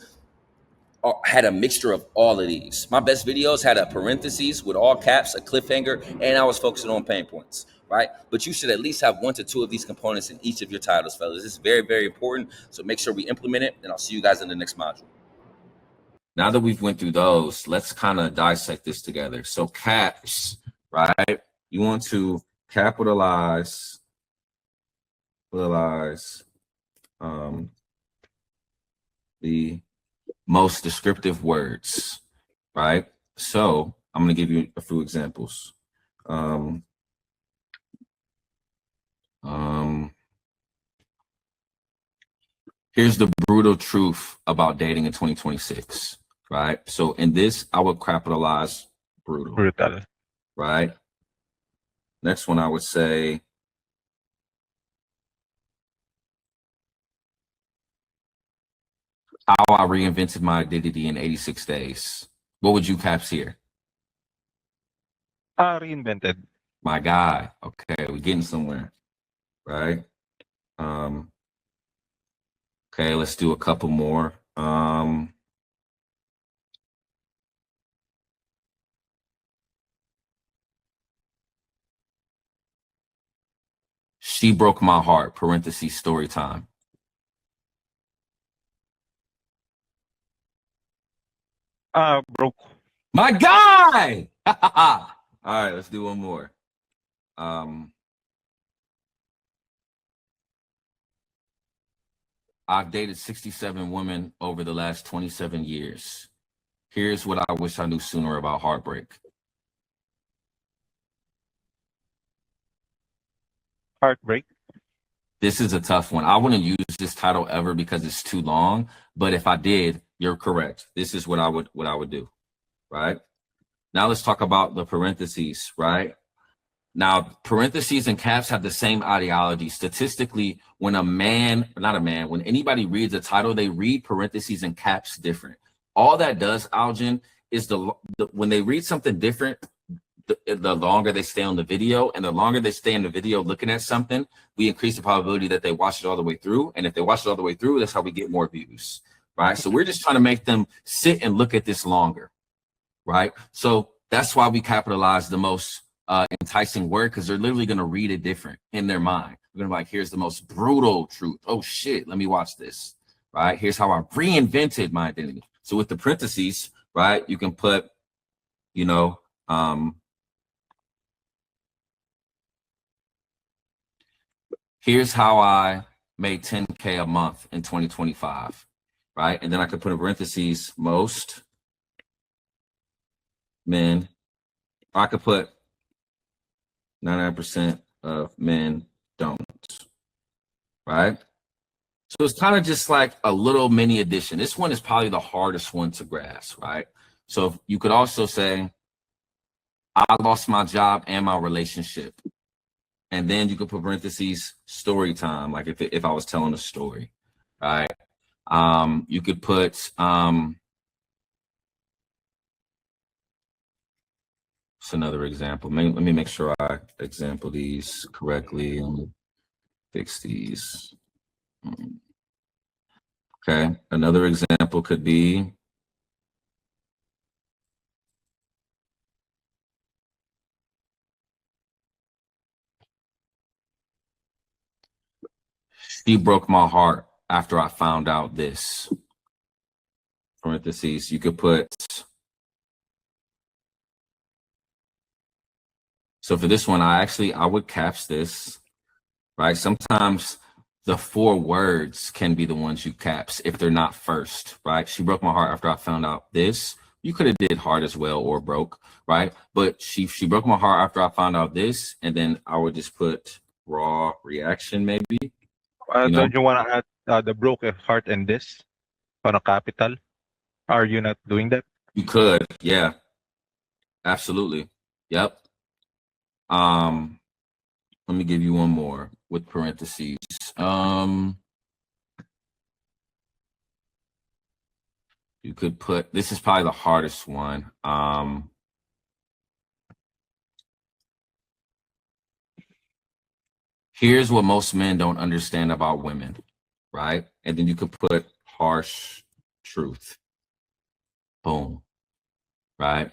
had a mixture of all of these. My best videos had a parentheses with all caps, a cliffhanger, and I was focusing on pain points, right? But you should at least have 1 to 2 of these components in each of your titles, fellas. This is very, very important. So make sure we implement it, and I'll see you guys in the next module. Now that we've went through those, let's kind of dissect this together. So caps, right? You want to capitalize the most descriptive words, right? So I'm going to give you a few examples. Here's the brutal truth about dating in 2026, right? So in this, I would capitalize brutal. Brutal. Right? Next one, I would say how I reinvented my identity in 86 days. What would you caps here? Reinvented. My guy. Okay, we're getting somewhere, right? Okay, let's do a couple more. She broke my heart, parentheses, story time. Broke. My guy! All right, let's do one more. I've dated 67 women over the last 27 years. Here's what I wish I knew sooner about heartbreak. Heartbreak. This is a tough one. I wouldn't use this title ever because it's too long, but if I did, you're correct. This is what I would do, right? Now let's talk about the parentheses, right? Now, parentheses and caps have the same ideology. Statistically, when when anybody reads a title, they read parentheses and caps different. All that does, Algin, is when they read something different, the longer they stay on the video, and the longer they stay in the video looking at something, we increase the probability that they watch it all the way through. And if they watch it all the way through, that's how we get more views, right? So we're just trying to make them sit and look at this longer, right? So that's why we capitalize the most enticing word, because they're literally going to read it different in their mind. We're going to be like, here's the most brutal truth. Oh shit, let me watch this, right? Here's how I reinvented my identity. So with the parentheses, right, you can put, you know, here's how I made 10K a month in 2025, right? And then I could put in parentheses, most men, or I could put 99% of men don't, right? So it's kind of just like a little mini edition. This one is probably the hardest one to grasp, right? So you could also say, I lost my job and my relationship. And then you could put parentheses, story time, like if I was telling a story, right? You could put, it's another example. Let me make sure I example these correctly and fix these. Okay, another example could be, she broke my heart after I found out this. Parentheses, you could put, so for this one, I would caps this, right? Sometimes the 4 words can be the ones you caps if they're not first, right? She broke my heart after I found out this. You could have did hard as well or broke, right? But she broke my heart after I found out this, and then I would just put raw reaction maybe. Don't you want to add the broken heart and this on a capital? Are you not doing that? You could, yeah, absolutely, yep. Let me give you one more with parentheses. You could put, this is probably the hardest one. Here's what most men don't understand about women, right? And then you could put harsh truth. Boom, right?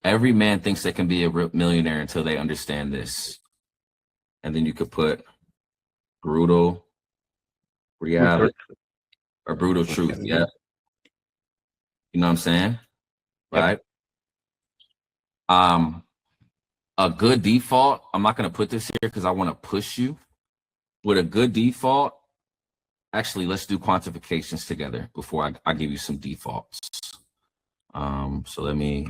Every man thinks they can be a millionaire until they understand this. And then you could put brutal reality or brutal truth, yeah. You know what I'm saying? Right? A good default, I'm not going to put this here because I want to push you. With a good default, actually, let's do quantifications together before I give you some defaults. So let me,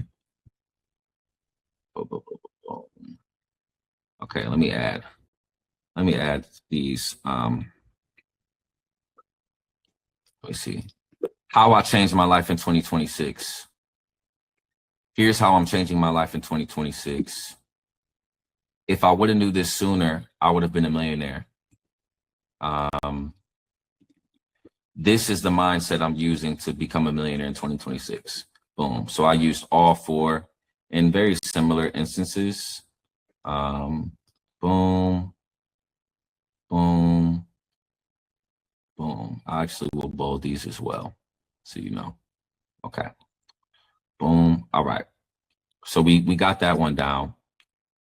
okay, let me add these, let me see. How I changed my life in 2026. Here's how I'm changing my life in 2026. If I would have knew this sooner, I would have been a millionaire. This is the mindset I'm using to become a millionaire in 2026. Boom. So I used all 4 in very similar instances. Boom, boom, boom. I actually will bold these as well, so you know. Okay. Boom. All right. So we got that one down.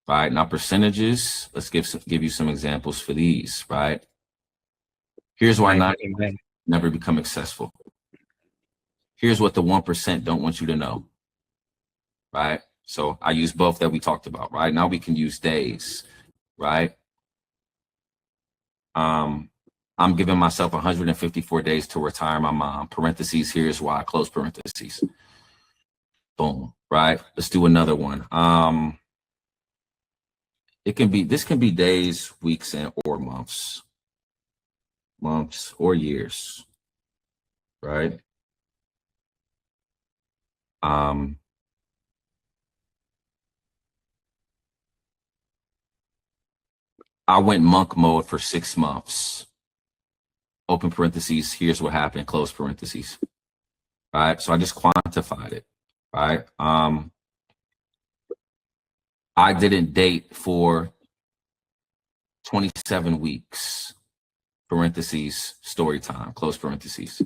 Right. Now percentages, let's give you some examples for these, right? Here's why not never become successful. Here's what the 1% don't want you to know. Right? So I use both that we talked about, right? Now we can use days, right? I'm giving myself 154 days to retire my mom. Parentheses, here's why, close parentheses. Boom, right? Let's do another one. This can be days, weeks, and or months or years, right? I went monk mode for 6 months. Open parentheses, here's what happened, close parentheses. Right? So I just quantified it, right? I didn't date for 27 weeks, parentheses, story time, close parentheses.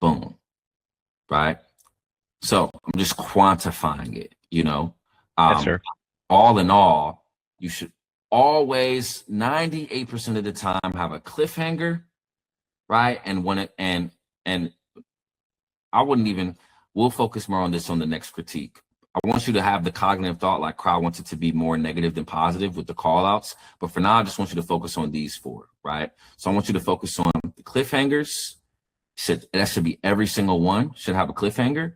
Boom, right? So I'm just quantifying it, you know? Yes, sir. All in all, you should always 98% of the time have a cliffhanger, right? And I wouldn't even, we'll focus more on this on the next critique. I want you to have the cognitive thought like Crowd wants it to be more negative than positive with the call outs. But for now, I just want you to focus on these 4, right? So I want you to focus on the cliffhangers. That should be every single one should have a cliffhanger.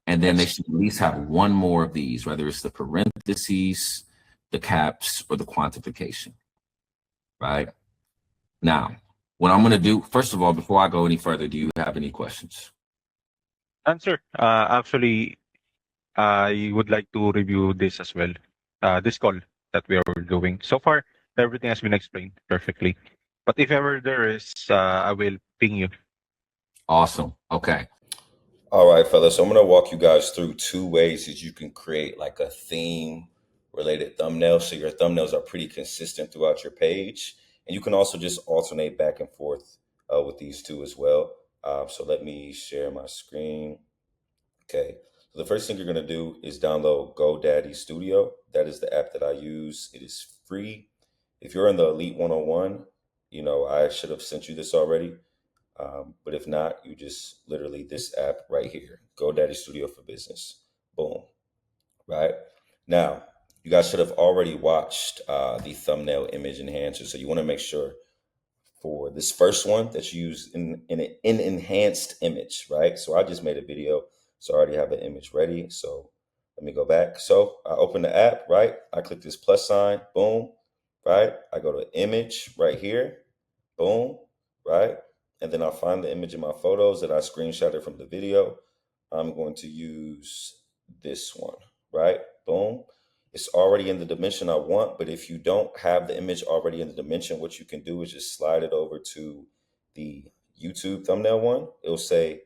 And then they should at least have one more of these, whether it's the parentheses, the caps, or the quantification, right? Now, what I'm going to do, first of all, before I go any further, do you have any questions? Answer. Actually, I would like to review this as well. This call that we are doing. So far, everything has been explained perfectly. But if ever there is, I will ping you. Awesome. Okay. All right, fellas. So I'm going to walk you guys through 2 ways that you can create like a theme related thumbnail. So your thumbnails are pretty consistent throughout your page. And you can also just alternate back and forth with these 2 as well. So let me share my screen. Okay. So the first thing you're going to do is download GoDaddy Studio. That is the app that I use. It is free. If you're in the Elite 101, you know, I should have sent you this already. But if not, you just literally this app right here, GoDaddy Studio for Business. Boom. Right? Now, you guys should have already watched the thumbnail image enhancer. So you want to make sure for this first one that you use in enhanced image, right? So I just made a video, so I already have an image ready. So let me go back. So I open the app, right? I click this plus sign, boom, right? I go to image right here, boom, right? And then I'll find the image in my photos that I screenshotted from the video. I'm going to use this one, right? Boom. It's already in the dimension I want, but if you don't have the image already in the dimension, what you can do is just slide it over to the YouTube thumbnail one. It'll say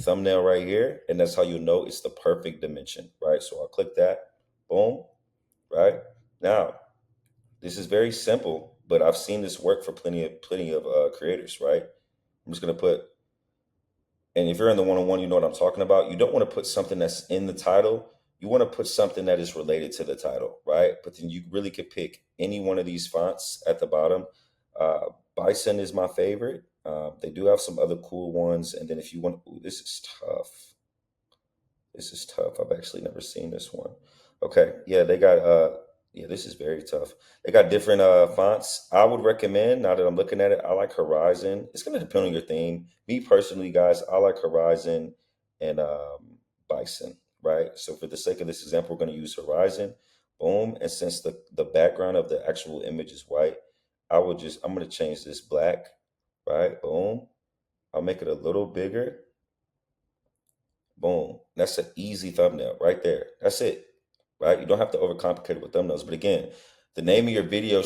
thumbnail right here, and that's how you know it's the perfect dimension, right? So I'll click that, boom, right? Now, this is very simple, but I've seen this work for plenty of creators, right? I'm just gonna put, and if you're in the one-on-one, you know what I'm talking about. You don't want to put something that's in the title. You want to put something that is related to the title, right? But then you really could pick any one of these fonts at the bottom. Bison is my favorite. They do have some other cool ones. And then if you want, ooh, this is tough. This is tough. I've actually never seen this one. Okay, yeah, they got, yeah, this is very tough. They got different fonts. I would recommend, now that I'm looking at it, I like Horizon. It's going to depend on your theme. Me personally, guys, I like Horizon and Bison. Right. So for the sake of this example, we're going to use Horizon. Boom. And since the background of the actual image is white, I'm going to change this black. Right. Boom. I'll make it a little bigger. Boom. That's an easy thumbnail right there. That's it. Right. You don't have to overcomplicate it with thumbnails. But again, the name of your video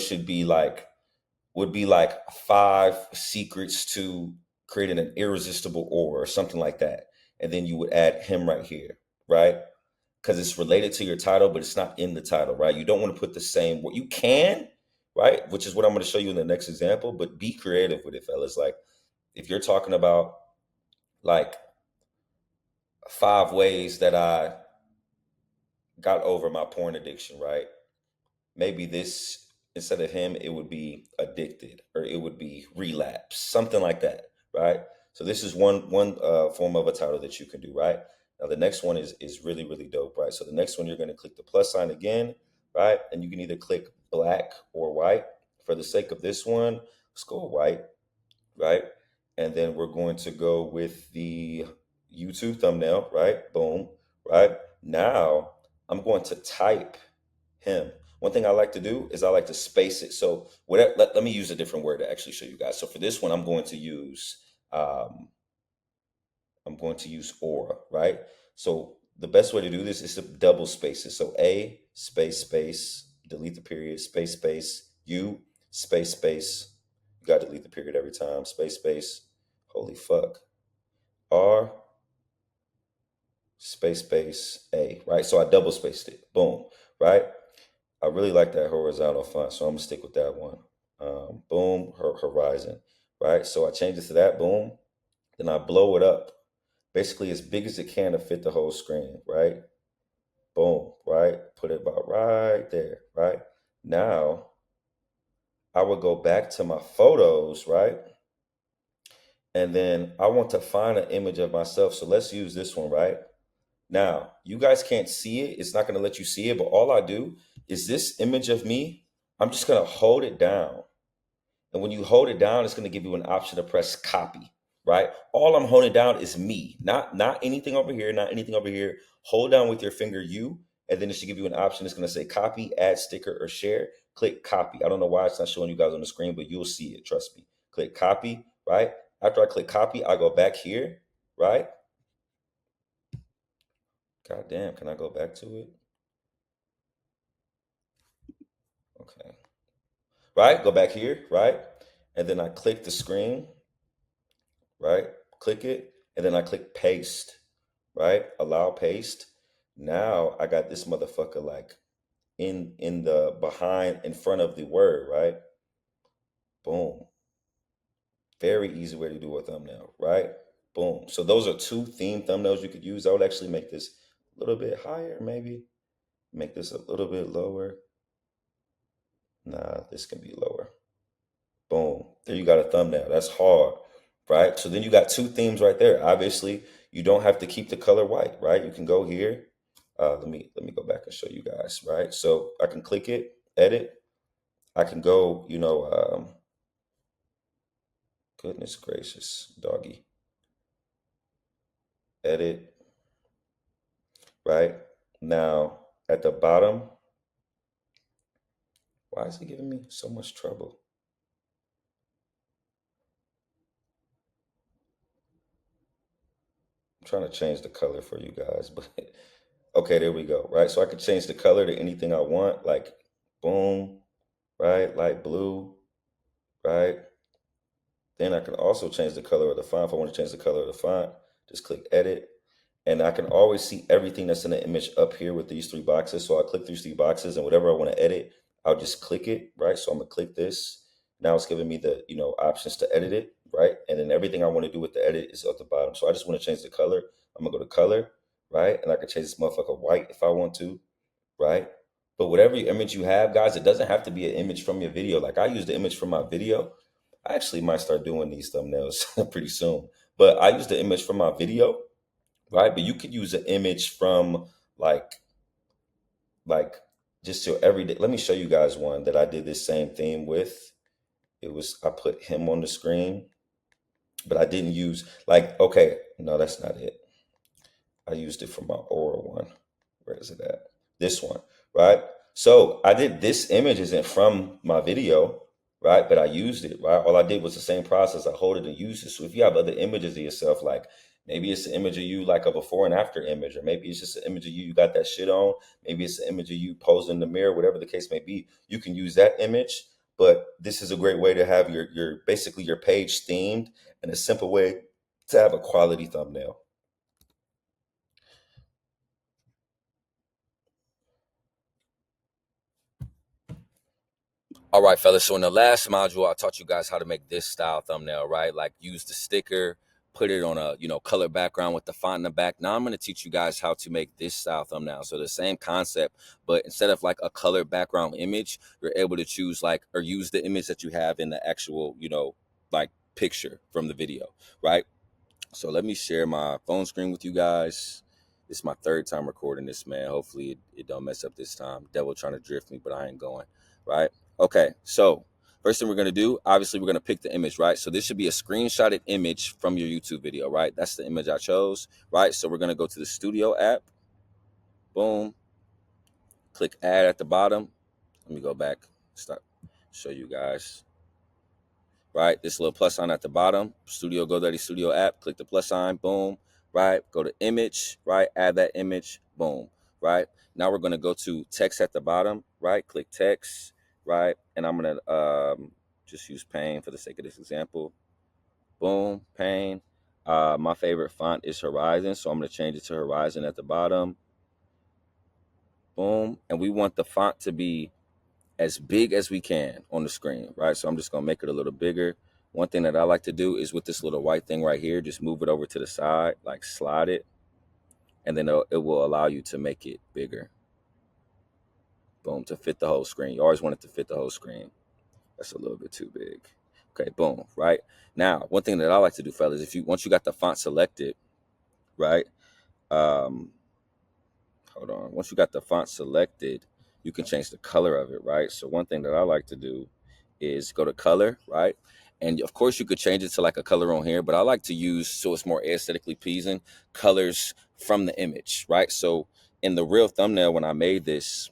would be like 5 secrets to creating an irresistible or something like that. And then you would add him right here. Right? Because it's related to your title, but it's not in the title, right? You don't want to put the same, what you can, right? Which is what I'm going to show you in the next example, but be creative with it, fellas. Like if you're talking about like 5 ways that I got over my porn addiction, right? Maybe this, instead of him, it would be addicted or it would be relapse, something like that, right? So this is one form of a title that you can do, right? Now the next one is really, really dope, right? So the next one, you're going to click the plus sign again, right? And you can either click black or white. For the sake of this one, let's go white, right? And then we're going to go with the YouTube thumbnail, right? Boom, right? Now I'm going to type him. One thing I like to do is I like to space it. So let me use a different word to actually show you guys. So for this one, I'm going to use aura, right? So the best way to do this is to double space it. So A space space, delete the period, space space, U space space. You got to delete the period every time. Space space. Holy fuck. R space space A, right? So I double spaced it. Boom, right? I really like that horizontal font, so I'm gonna stick with that one. Boom, horizon, right? So I change it to that, boom. Then I blow it up, basically as big as it can to fit the whole screen, right? Boom, right? Put it about right there, right? Now, I would go back to my photos, right? And then I want to find an image of myself. So let's use this one, right? Now, you guys can't see it. It's not going to let you see it, but all I do is this image of me, I'm just going to hold it down. And when you hold it down, it's going to give you an option to press copy, right? All I'm holding down is me, not anything over here, not anything over here. Hold down with your finger U, and then it should give you an option. It's going to say copy, add sticker, or share. Click copy. I don't know why it's not showing you guys on the screen, but you'll see it. Trust me. Click copy, right? After I click copy, I go back here, right? God damn, can I go back to it? Okay. Right, go back here, right? And then I click the screen, right? Click it, and then I click paste, right? Allow paste. Now I got this motherfucker like in the behind, in front of the word, right? Boom. Very easy way to do a thumbnail, right? Boom. So those are two theme thumbnails you could use. I would actually make this a little bit higher, maybe. Make this a little bit lower. Nah, this can be lower. Boom. There you got a thumbnail. That's hard, right? So then you got two themes right there. Obviously, you don't have to keep the color white, right? You can go here. Let me go back and show you guys, right? So I can click it, edit. I can go, goodness gracious, doggy. Edit, right? Now, at the bottom, why is it giving me so much trouble? I'm trying to change the color for you guys, but okay, there we go, right? So I can change the color to anything I want, like boom, right? Light blue, right? Then I can also change the color of the font. If I want to change the color of the font, just click edit. And I can always see everything that's in the image up here with these three boxes. So I click these three boxes, and whatever I want to edit, I'll just click it, right? So I'm gonna click this. Now it's giving me the options to edit it, right? And then everything I want to do with the edit is at the bottom. So I just want to change the color. I'm gonna go to color, right? And I can change this motherfucker white if I want to, right? But whatever image you have, guys, it doesn't have to be an image from your video. Like I use the image from my video. I actually might start doing these thumbnails pretty soon. But I use the image from my video, right? But you could use an image from like just your everyday. Let me show you guys one that I did this same theme with. I put him on the screen, but I didn't use okay, no, that's not it. I used it for my aura one. Where is it at? This one, right? So I did this image isn't from my video, right? But I used it, right? All I did was the same process. I hold it and use it. So if you have other images of yourself, like maybe it's an image of you like a before and after image, or maybe it's just an image of you got that shit on. Maybe it's an image of you posing in the mirror, whatever the case may be. You can use that image, but this is a great way to have your basically your page themed and a simple way to have a quality thumbnail. All right, fellas. So in the last module, I taught you guys how to make this style thumbnail, right? Like use the sticker, put it on a color background with the font in the back. Now I'm going to teach you guys how to make this style thumbnail. So the same concept, but instead of like a color background image, you're able to choose or use the image that you have in the actual, like picture from the video, right? So let me share my phone screen with you guys. This is my third time recording this, man. Hopefully it don't mess up this time. Devil trying to drift me, but I ain't going, right? Okay, so first thing we're going to do, obviously we're going to pick the image, right? So this should be a screenshotted image from your YouTube video, right? That's the image I chose, right? So we're going to go to the Studio app. Boom. Click add at the bottom. Let me go back, start, show you guys. Right, this little plus sign at the bottom, Studio GoDaddy Studio app, click the plus sign, boom, right, go to image, right, add that image, boom, right. Now we're going to go to text at the bottom, right, click text, right, and I'm going to just use Pain for the sake of this example, boom, Pain. My favorite font is Horizon, so I'm going to change it to Horizon at the bottom, boom, and we want the font to be as big as we can on the screen, right? So I'm just gonna make it a little bigger. One thing that I like to do is with this little white thing right here, just move it over to the side, like slide it, and then it will allow you to make it bigger. Boom, to fit the whole screen. You always want it to fit the whole screen. That's a little bit too big. Okay, boom, right? Now, one thing that I like to do, fellas, once you got the font selected, right? Hold on. Once you got the font selected, you can change the color of it, right? So one thing that I like to do is go to color, right? And of course you could change it to like a color on here, but I like to use, so it's more aesthetically pleasing, colors from the image, right? So in the real thumbnail, when I made this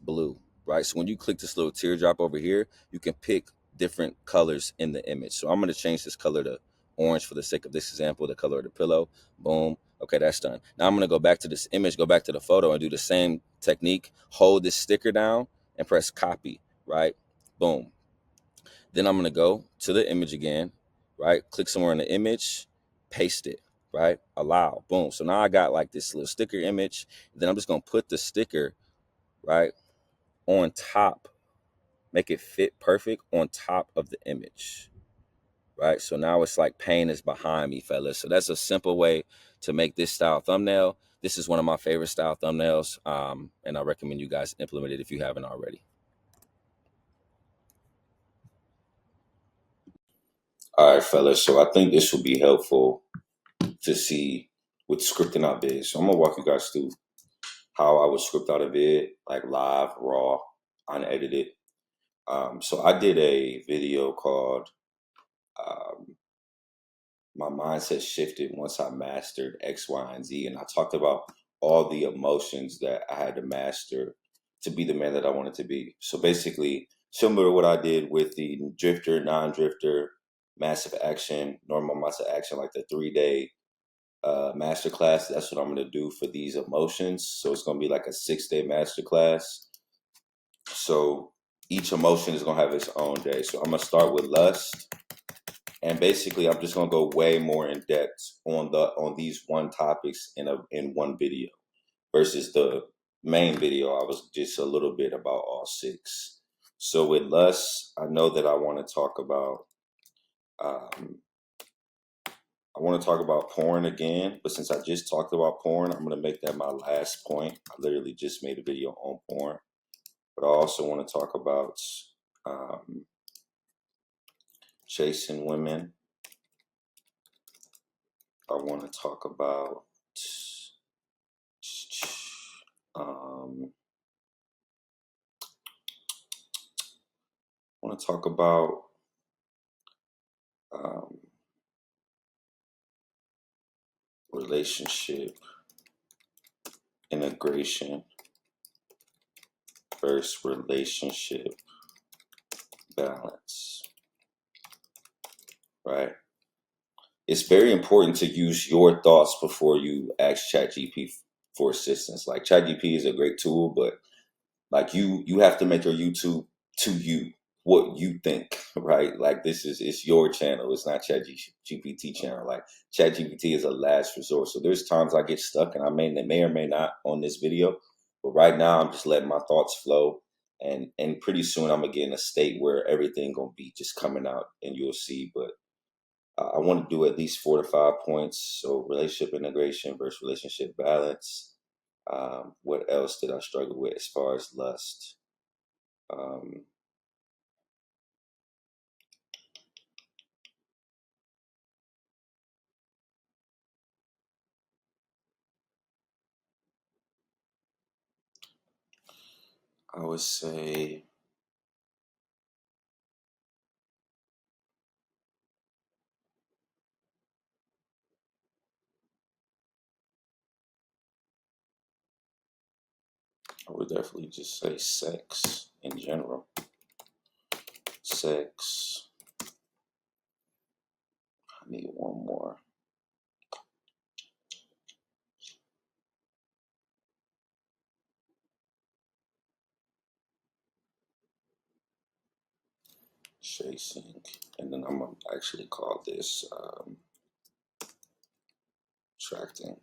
blue, right? So when you click this little teardrop over here, you can pick different colors in the image. So I'm going to change this color to orange for the sake of this example, the color of the pillow. Boom. Okay, that's done. Now I'm going to go back to this image, go back to the photo and do the same technique. Hold this sticker down and press copy, right? Boom. Then I'm going to go to the image again, right? Click somewhere in the image, paste it, right? Allow. Boom. So now I got like this little sticker image. Then I'm just going to put the sticker, right, on top, make it fit perfect on top of the image, right? So now it's like Pain is behind me, fellas. So that's a simple way to make this style thumbnail. This is one of my favorite style thumbnails, and I recommend you guys implement it if you haven't already. All right, fellas. So I think this will be helpful to see with scripting out vids. So I'm gonna walk you guys through how I would script out a vid, like live, raw, unedited. So I did a video called My Mindset Shifted Once I Mastered X, Y, and Z. And I talked about all the emotions that I had to master to be the man that I wanted to be. So basically, similar to what I did with the drifter, non-drifter, massive action, normal mindset action, like the 3-day masterclass. That's what I'm going to do for these emotions. So it's going to be like a 6-day masterclass. So each emotion is going to have its own day. So I'm going to start with lust. And basically, I'm just gonna go way more in depth on these one topics in one video versus the main video. I was just a little bit about all 6. So with lust, I know that I want to talk about porn again. But since I just talked about porn, I'm gonna make that my last point. I literally just made a video on porn, but I also want to talk about chasing women. I want to talk about relationship integration versus relationship balance, right? It's very important to use your thoughts before you ask ChatGPT for assistance. Like ChatGPT is a great tool, but like you have to make your YouTube to you, what you think, right? Like it's your channel. It's not ChatGPT channel. Like ChatGPT is a last resort. So there's times I get stuck and I may or may not on this video, but right now I'm just letting my thoughts flow. And pretty soon I'm gonna get in a state where everything gonna be just coming out and you'll see. But I want to do at least 4 to 5 points. So relationship integration versus relationship balance. What else did I struggle with as far as lust? I would say I would definitely just say sex in general. Sex. I need one more. Chasing. And then I'm going to actually call this attracting.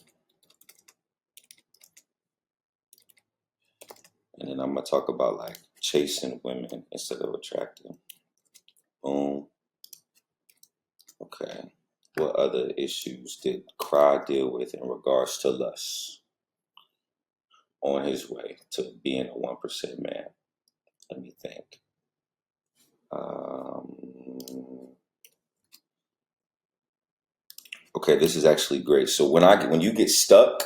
And then I'm going to talk about like chasing women instead of attracting. Boom. Okay. What other issues did Cry deal with in regards to lust on his way to being a 1% man? Let me think. Okay, this is actually great. So when you get stuck,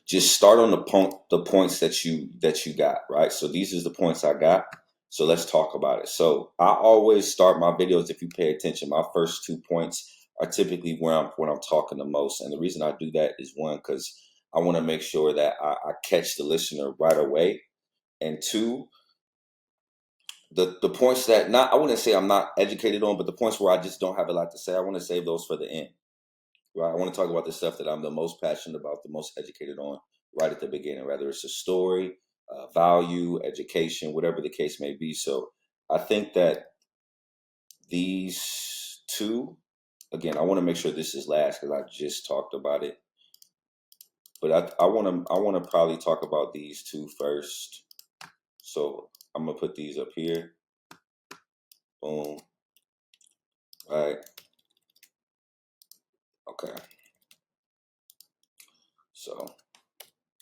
just start on the points that you got, right? So these is the points I got. So let's talk about it. So I always start my videos, if you pay attention, my first 2 points are typically when I'm talking the most. And the reason I do that is, one, because I want to make sure that I catch the listener right away. And two, the points that I wouldn't say I'm not educated on, but the points where I just don't have a lot to say, I want to save those for the end. Right, I want to talk about the stuff that I'm the most passionate about, the most educated on, right at the beginning, whether it's a story, value, education, whatever the case may be. So I think that these two, again, I want to make sure this is last because I just talked about it. But I want to probably talk about these two first. So I'm gonna put these up here. Boom. All right. Okay. So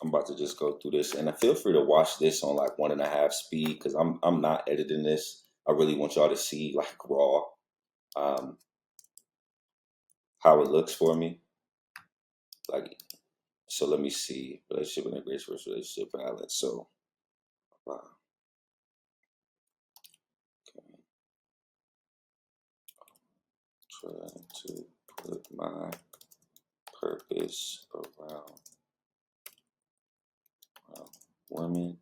I'm about to just go through this, and feel free to watch this on like 1.5 speed because I'm not editing this. I really want y'all to see like raw how it looks for me. Like, so let me see. Relationship and integration versus relationship balance. So okay. Trying to put my purpose around women.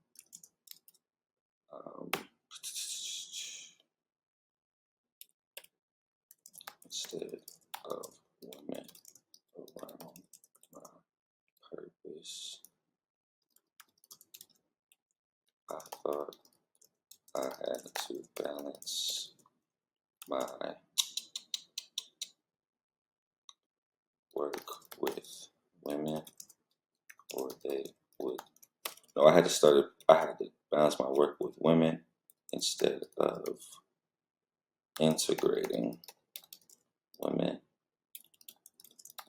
Instead of women around my purpose. I thought I had to balance my work with women, or they would. No, I had to balance my work with women instead of integrating women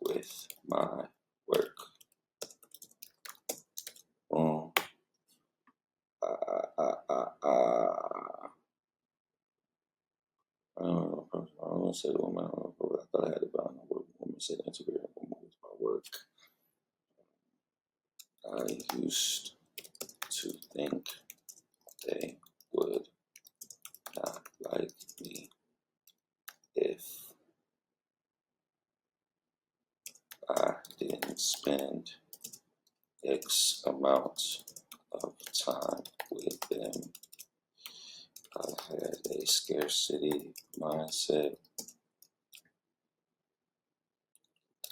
with my work. Boom. I don't know, say the woman. I thought I had to balance my work with women instead of integrating women with my work. I used to think they would not like me if I didn't spend X amount of time with them. I had a scarcity mindset.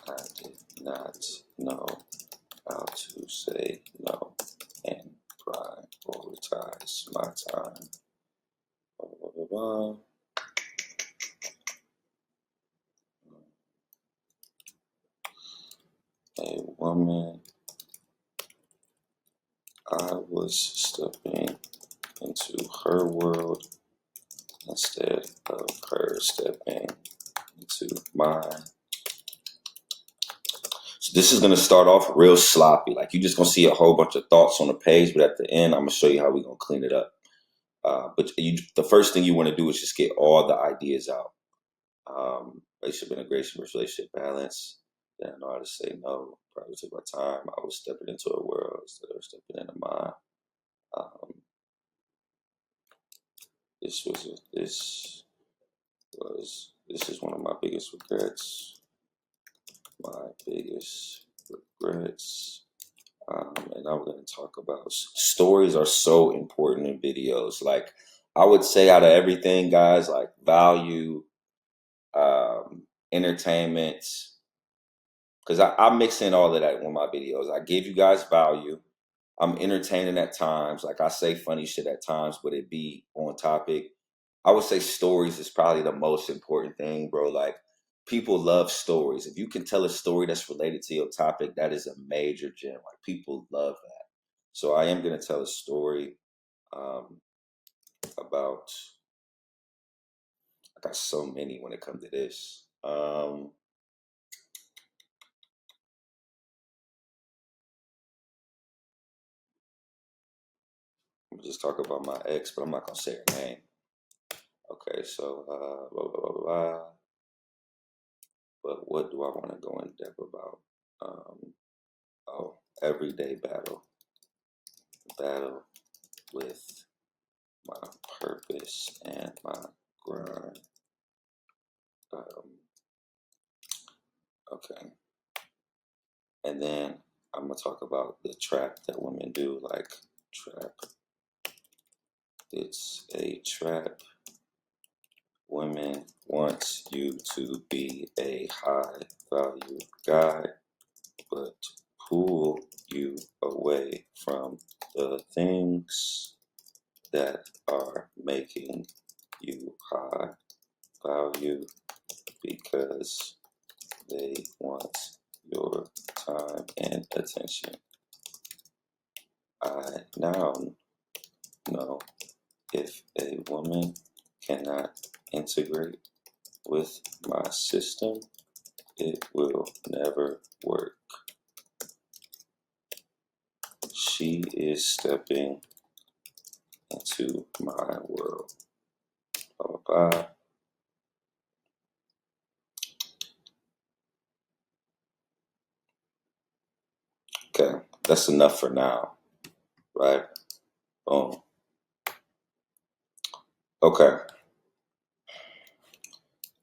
I did not know how to say no and prioritize my time. A woman, I was stepping into her world instead of her stepping into mine. So this is going to start off real sloppy. Like, you're just going to see a whole bunch of thoughts on the page, but at the end, I'm going to show you how we're going to clean it up. But the first thing you want to do is just get all the ideas out. Relationship integration versus relationship balance. Then I know how to say no. Probably took my time. I was stepping into a world instead of stepping into mine. this is one of my biggest regrets. And I'm going to talk about stories are so important in videos. Like, I would say out of everything, guys, like value, entertainment, because I mix in all of that in my videos. I give you guys value. I'm entertaining at times. Like, I say funny shit at times, but it be on topic. I would say stories is probably the most important thing, bro. Like, people love stories. If you can tell a story that's related to your topic, that is a major gem. Like, people love that. So I am going to tell a story about, I got so many when it comes to this. I'm going to just talk about my ex, but I'm not going to say her name. Okay, so blah, blah, blah, blah. But what do I want to go in depth about? Everyday battle with my purpose and my grind. Okay. And then I'm going to talk about the trap that women do, like trap. It's a trap. Women want you to be a high value guy, but pull you away from the things that are making you high value because they want your time and attention. I now know if a woman cannot integrate with my system, it will never work. She is stepping into my world. Bye-bye. Okay, that's enough for now, right? Boom. Okay.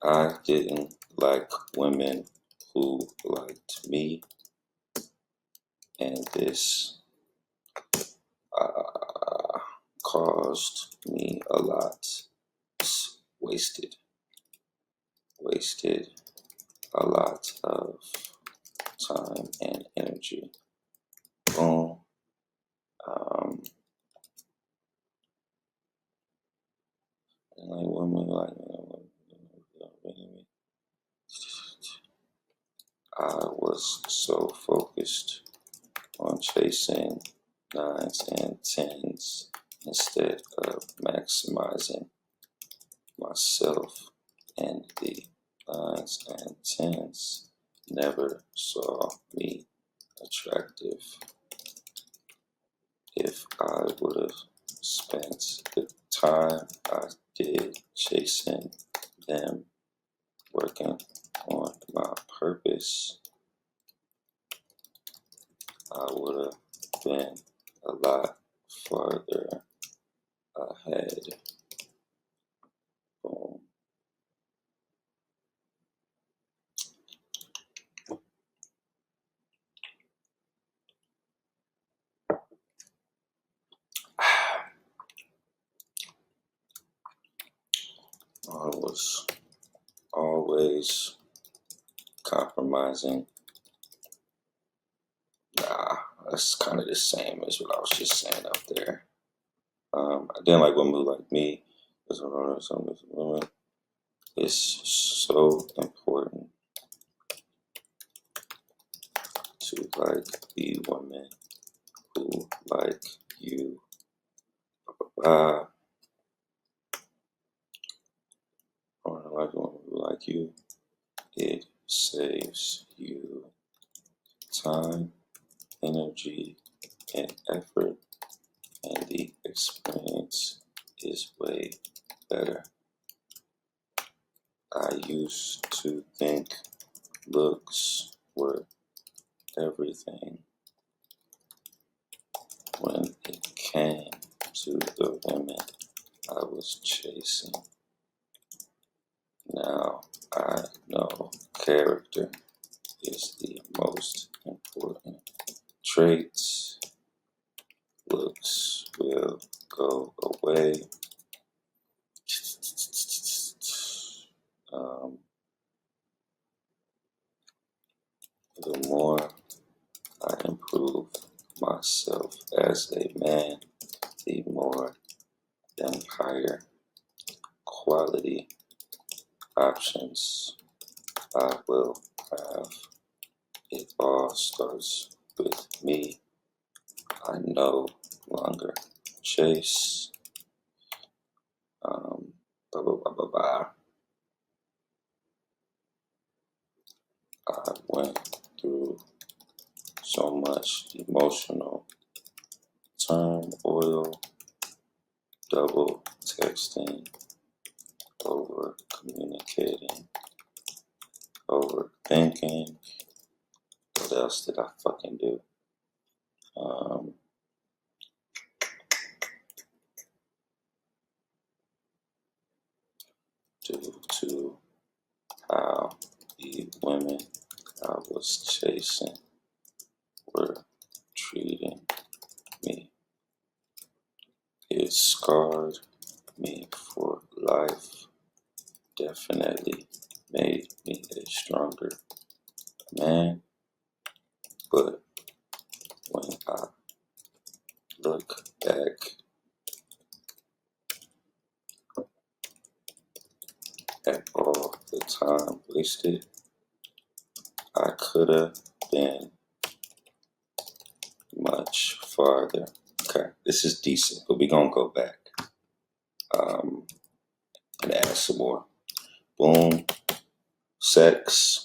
I didn't like women who liked me, and this caused me a lot. Wasted a lot of time and energy. Boom. And like women like I was so focused on chasing 9s and 10s instead of maximizing myself, and the 9s and 10s never saw me attractive. If I would have spent the time I did chasing them, working on my purpose, I would have been a lot farther ahead. Boom. I was always compromising. Nah, that's kind of the same as what I was just saying up there. I didn't like women who like me. Women. It's so important to like the women who like you. I want to like women who like you. It saves you time, energy, and effort, and the experience is way better. I used to think looks were everything. When it came to the women I was chasing. Now I know character is the most important trait. Looks will go away. The more I improve myself as a man, the more and higher quality options I will have. It all starts with me. I no longer chase. Blah, blah, blah, blah, blah. I went through so much emotional turmoil, double texting, over communicating, overthinking. What else did I fucking do? Due to how the women I was chasing were treating me. It scarred me for life. Definitely made me a stronger man. But when I look back at all the time wasted, I could have been much farther. Okay, this is decent, but we're gonna go back and add some more. Boom, sex.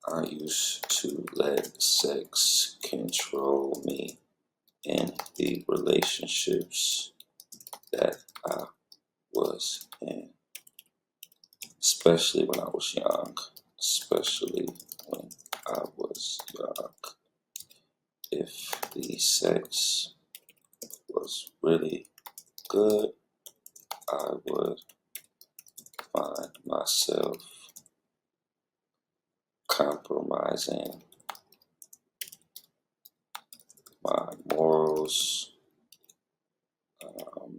I used to let sex control me in the relationships that I was in, especially when I was young. Especially when I was young. If the sex was really good, I would find myself compromising my morals. Let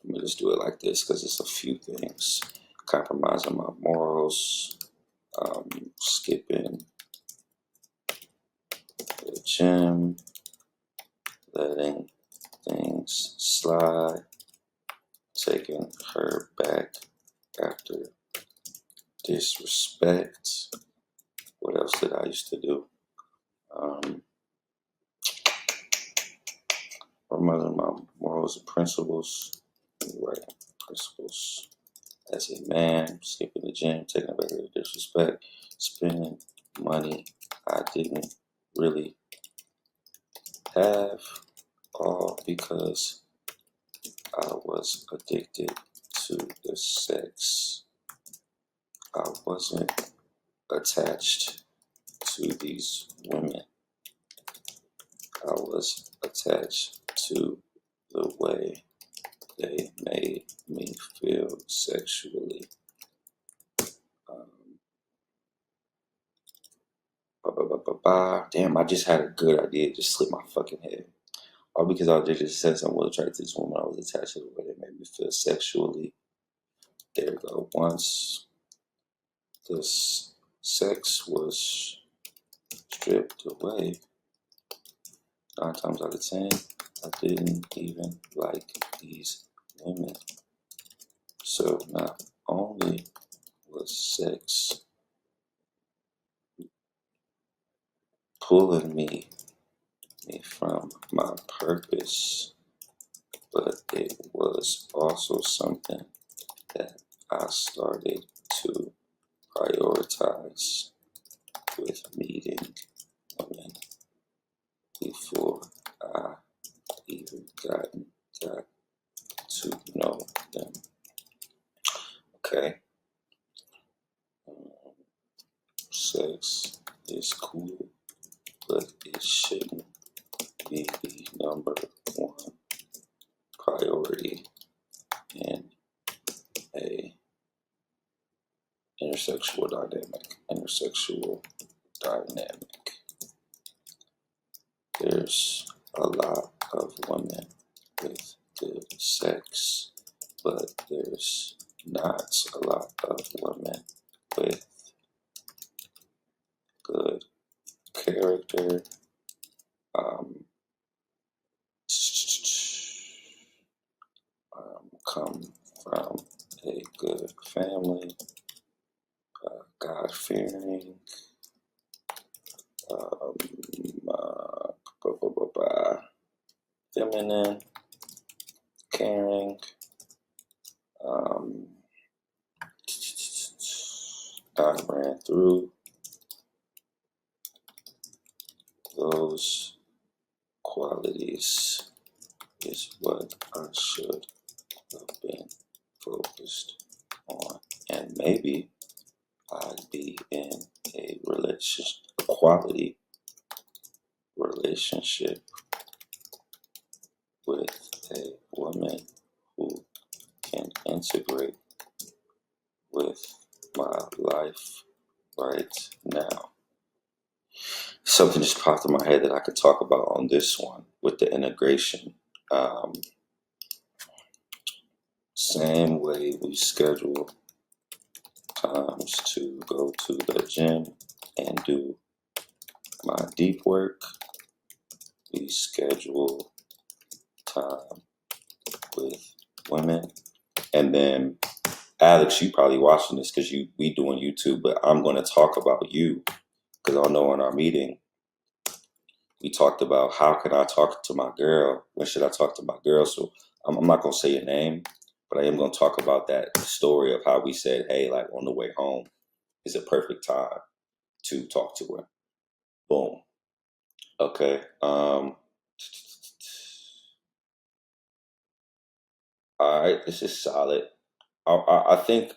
me just do it like this because it's a few things. Compromising my morals, skipping the gym, letting things slide, taking her back after disrespect. What else did I used to do? Remembering my morals and principles. Right, principles. As a man, skipping the gym, taking a back after disrespect, spending money I didn't really have, all because I was addicted to the sex. I wasn't attached to these women. I was attached to the way they made me feel sexually. Damn, I just had a good idea. It just slipped my fucking head. All because I just said something was attracted to this woman. I was attached to the way they made me feel sexually. There we go. Once this sex was stripped away, 9 times out of 10, I didn't even like these women. So not only was sex pulling me from my purpose, but it was also something that I started to prioritize with meeting women before I even got to know them. Okay. Sex is cool. shouldn't be the number one priority in a intersexual dynamic. There's a lot of women with good sex, but there's not a lot of women with good character. Come from a good family, God-fearing, feminine, caring. I ran through those qualities is what I should have been focused on. And maybe I'd be in a quality relationship with a woman who can integrate with my life right now. Something just popped in my head that I could talk about on this one with the integration. Same way we schedule times to go to the gym and do my deep work, we schedule time with women. And then Alex, you probably watching this because we doing YouTube, but I'm going to talk about you because I know in our meeting we talked about how can I talk to my girl? When should I talk to my girl? So I'm not going to say your name, but I am going to talk about that story of how we said, hey, like on the way home is a perfect time to talk to her. Boom. Okay. All right. This is solid. I think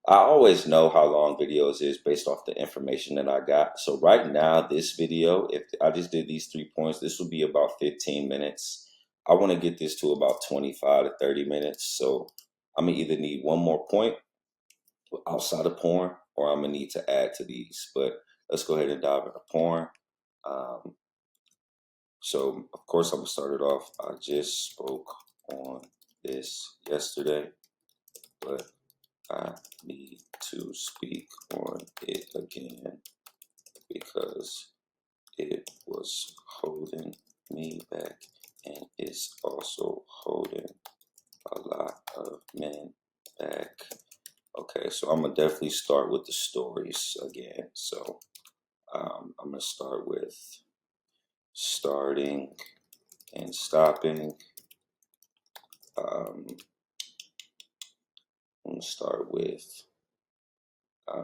I always know how long videos is based off the information that I got. So right now, this video, if I just did these 3 points, this will be about 15 minutes. I want to get this to about 25 to 30 minutes. So I'm going to either need one more point outside of porn, or I'm going to need to add to these. But let's go ahead and dive into porn. So, of course, I'm going to start it off. I just spoke on this yesterday, but I need to speak on it again because it was holding me back and it's also holding a lot of men back. Okay, so I'm going to definitely start with the stories again. So I'm going to start with starting and stopping. I'm going to start with I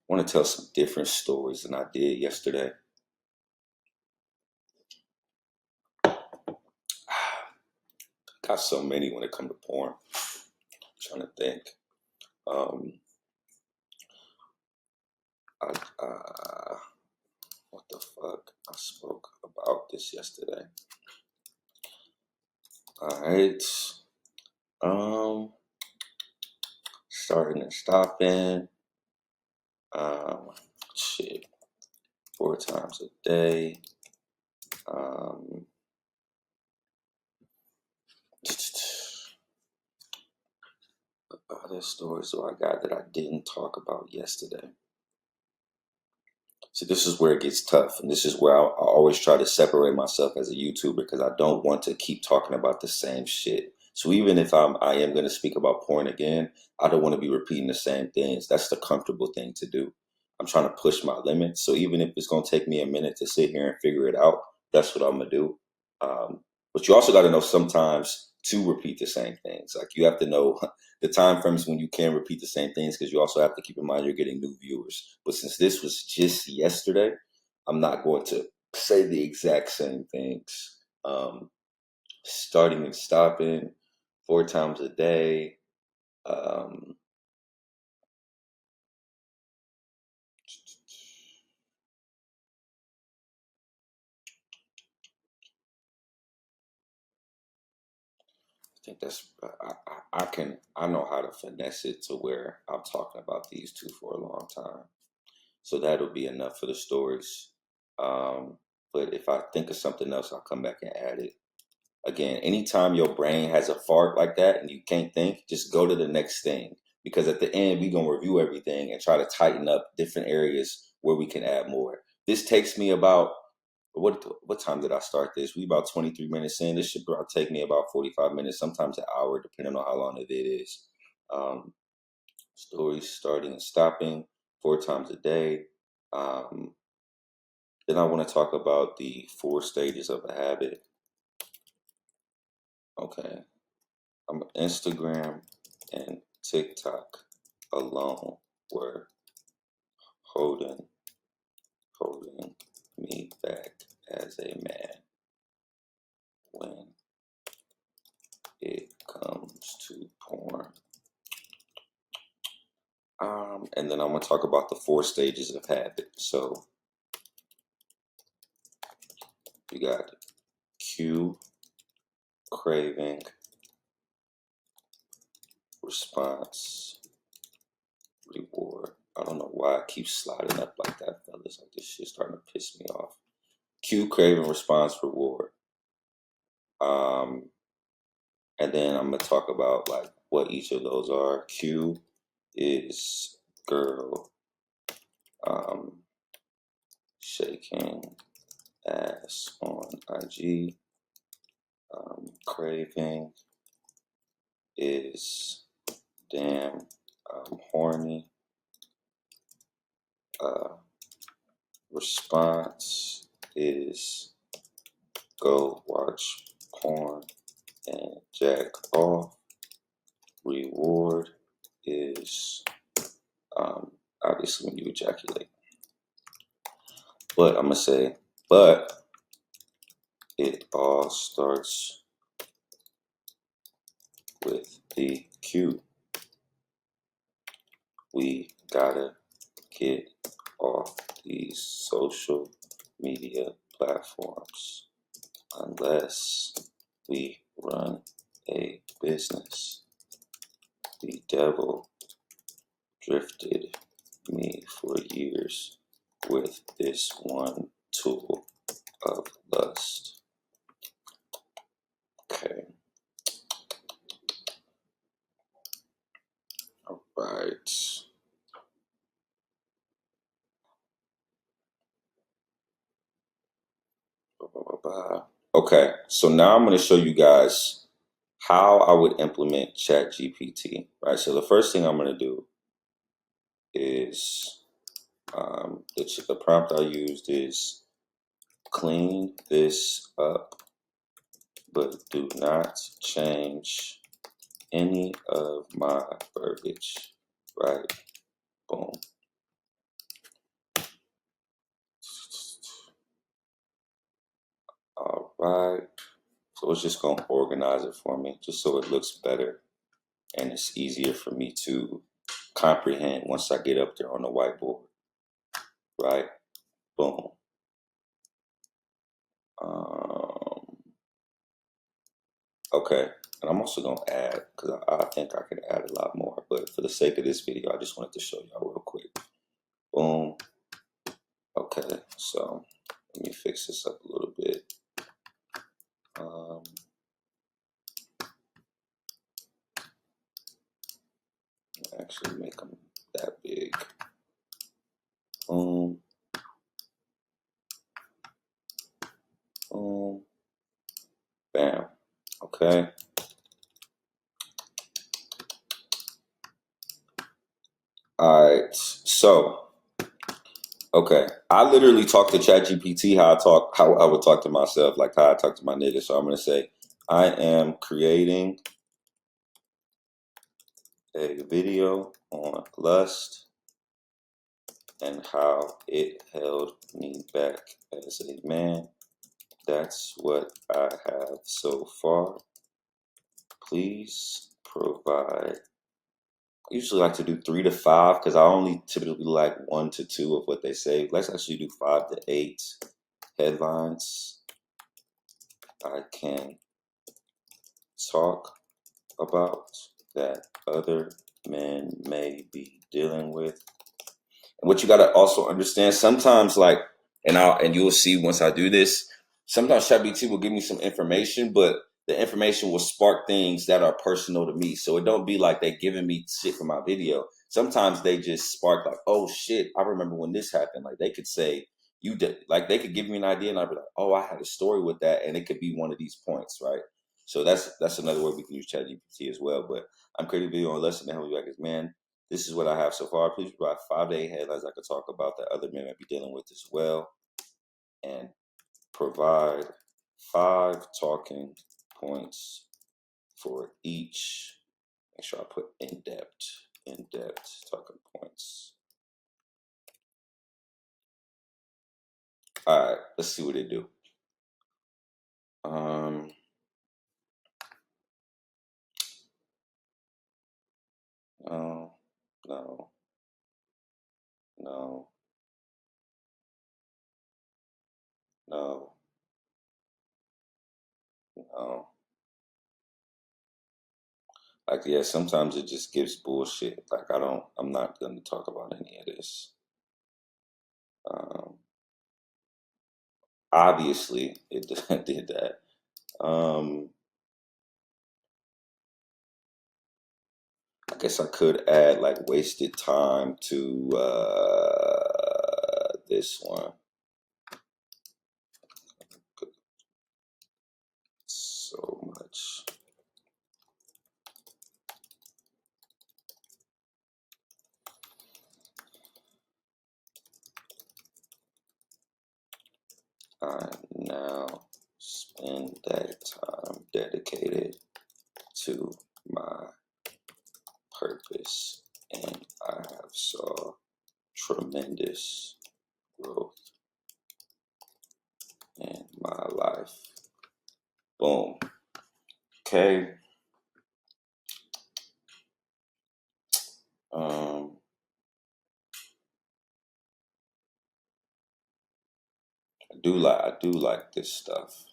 want to tell some different stories than I did yesterday. Got so many when it comes to porn. I'm trying to think. What the fuck? I spoke about this yesterday. All right. Starting and stopping. Shit. 4 times a day. What other stories do I got that I didn't talk about yesterday? So this is where it gets tough, and this is where I always try to separate myself as a YouTuber because I don't want to keep talking about the same shit. So even if I am going to speak about porn again, I don't want to be repeating the same things. That's the comfortable thing to do. I'm trying to push my limits. So even if it's going to take me a minute to sit here and figure it out, that's what I'm going to do. But you also got to know sometimes to repeat the same things. Like you have to know the time frames when you can repeat the same things because you also have to keep in mind you're getting new viewers. But since this was just yesterday, I'm not going to say the exact same things. Starting and stopping 4 times a day. think that's I know how to finesse it to where I'm talking about these two for a long time. So that'll be enough for the stories. But if I think of something else, I'll come back and add it. Again, anytime your brain has a fart like that and you can't think, just go to the next thing. Because at the end, we're gonna review everything and try to tighten up different areas where we can add more. This takes me about what time did I start this? We about 23 minutes in. This should probably take me about 45 minutes, sometimes an hour, depending on how long the vid is. Stories starting and stopping 4 times a day. Then I want to talk about the 4 stages of a habit. Okay. Instagram and TikTok alone were holding me back as a man when it comes to porn. And then I'm gonna talk about the 4 stages of habit. So you got cue, craving, response, reward. I don't know why I keep sliding up like that, fellas. Like this shit's starting to piss me off. Cue, craving, response, reward. And then I'm gonna talk about like what each of those are. Cue is girl shaking ass on IG. Craving is damn I'm horny. Response is go watch porn and jack off. Reward is obviously when you ejaculate. But I'm gonna say, but it all starts with the cue. We gotta get off these social media platforms unless we run a business. The devil drifted me for years with this one tool of lust. Okay. All right. Okay, so now I'm going to show you guys how I would implement ChatGPT, right? So the first thing I'm going to do is the prompt I used is clean this up, but do not change any of my verbiage, right? Boom. All right. So it's just going to organize it for me just so it looks better and it's easier for me to comprehend once I get up there on the whiteboard. Right? Boom. Okay. And I'm also going to add, because I think I could add a lot more, but for the sake of this video, I just wanted to show y'all real quick. Boom. Okay. So let me fix this up a little bit. Actually make them that big. Boom. Boom. Bam. Okay. All right. So, okay. I literally talk to ChatGPT how I would talk to myself, like how I talk to my nigga. So I'm gonna say, I am creating a video on lust and how it held me back as a man. That's what I have so far. Please provide. I usually like to do 3 to 5 because I only typically like 1 to 2 of what they say. Let's actually do 5 to 8 headlines. I can talk about that other men may be dealing with. And what you got to also understand, sometimes like, and you'll see once I do this, sometimes ChatGPT will give me some information, but the information will spark things that are personal to me. So it don't be like they giving me shit from my video. Sometimes they just spark like, oh shit, I remember when this happened. Like they could say, you did, like they could give me an idea and I'd be like, oh, I had a story with that. And it could be one of these points, right? So that's another way we can use ChatGPT as well. But I'm creating a video on lesson and help you back is, man, this is what I have so far. Please provide 5-day headlines I could talk about that other men might be dealing with as well. And provide 5 talking points for each. Make sure I put in-depth talking points. All right, let's see what they do. No. Like, yeah, sometimes it just gives bullshit. Like, I'm not going to talk about any of this. Obviously, it did that. I guess I could add like wasted time to this one. So much. I now spend that time dedicated to my purpose, and I have saw tremendous growth in my life. Boom. Okay. I do like this stuff.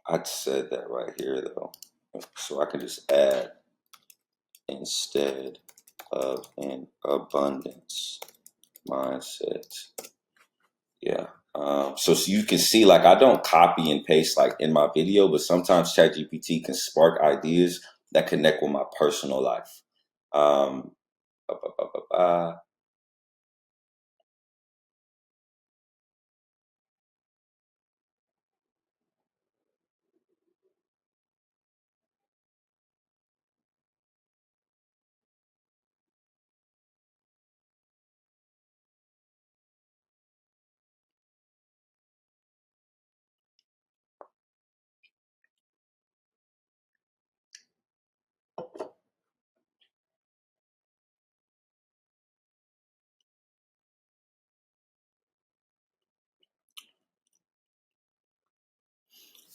I said that right here though, so I can just add instead of an abundance mindset. Yeah. So you can see, like, I don't copy and paste like in my video, but sometimes ChatGPT can spark ideas that connect with my personal life. Um,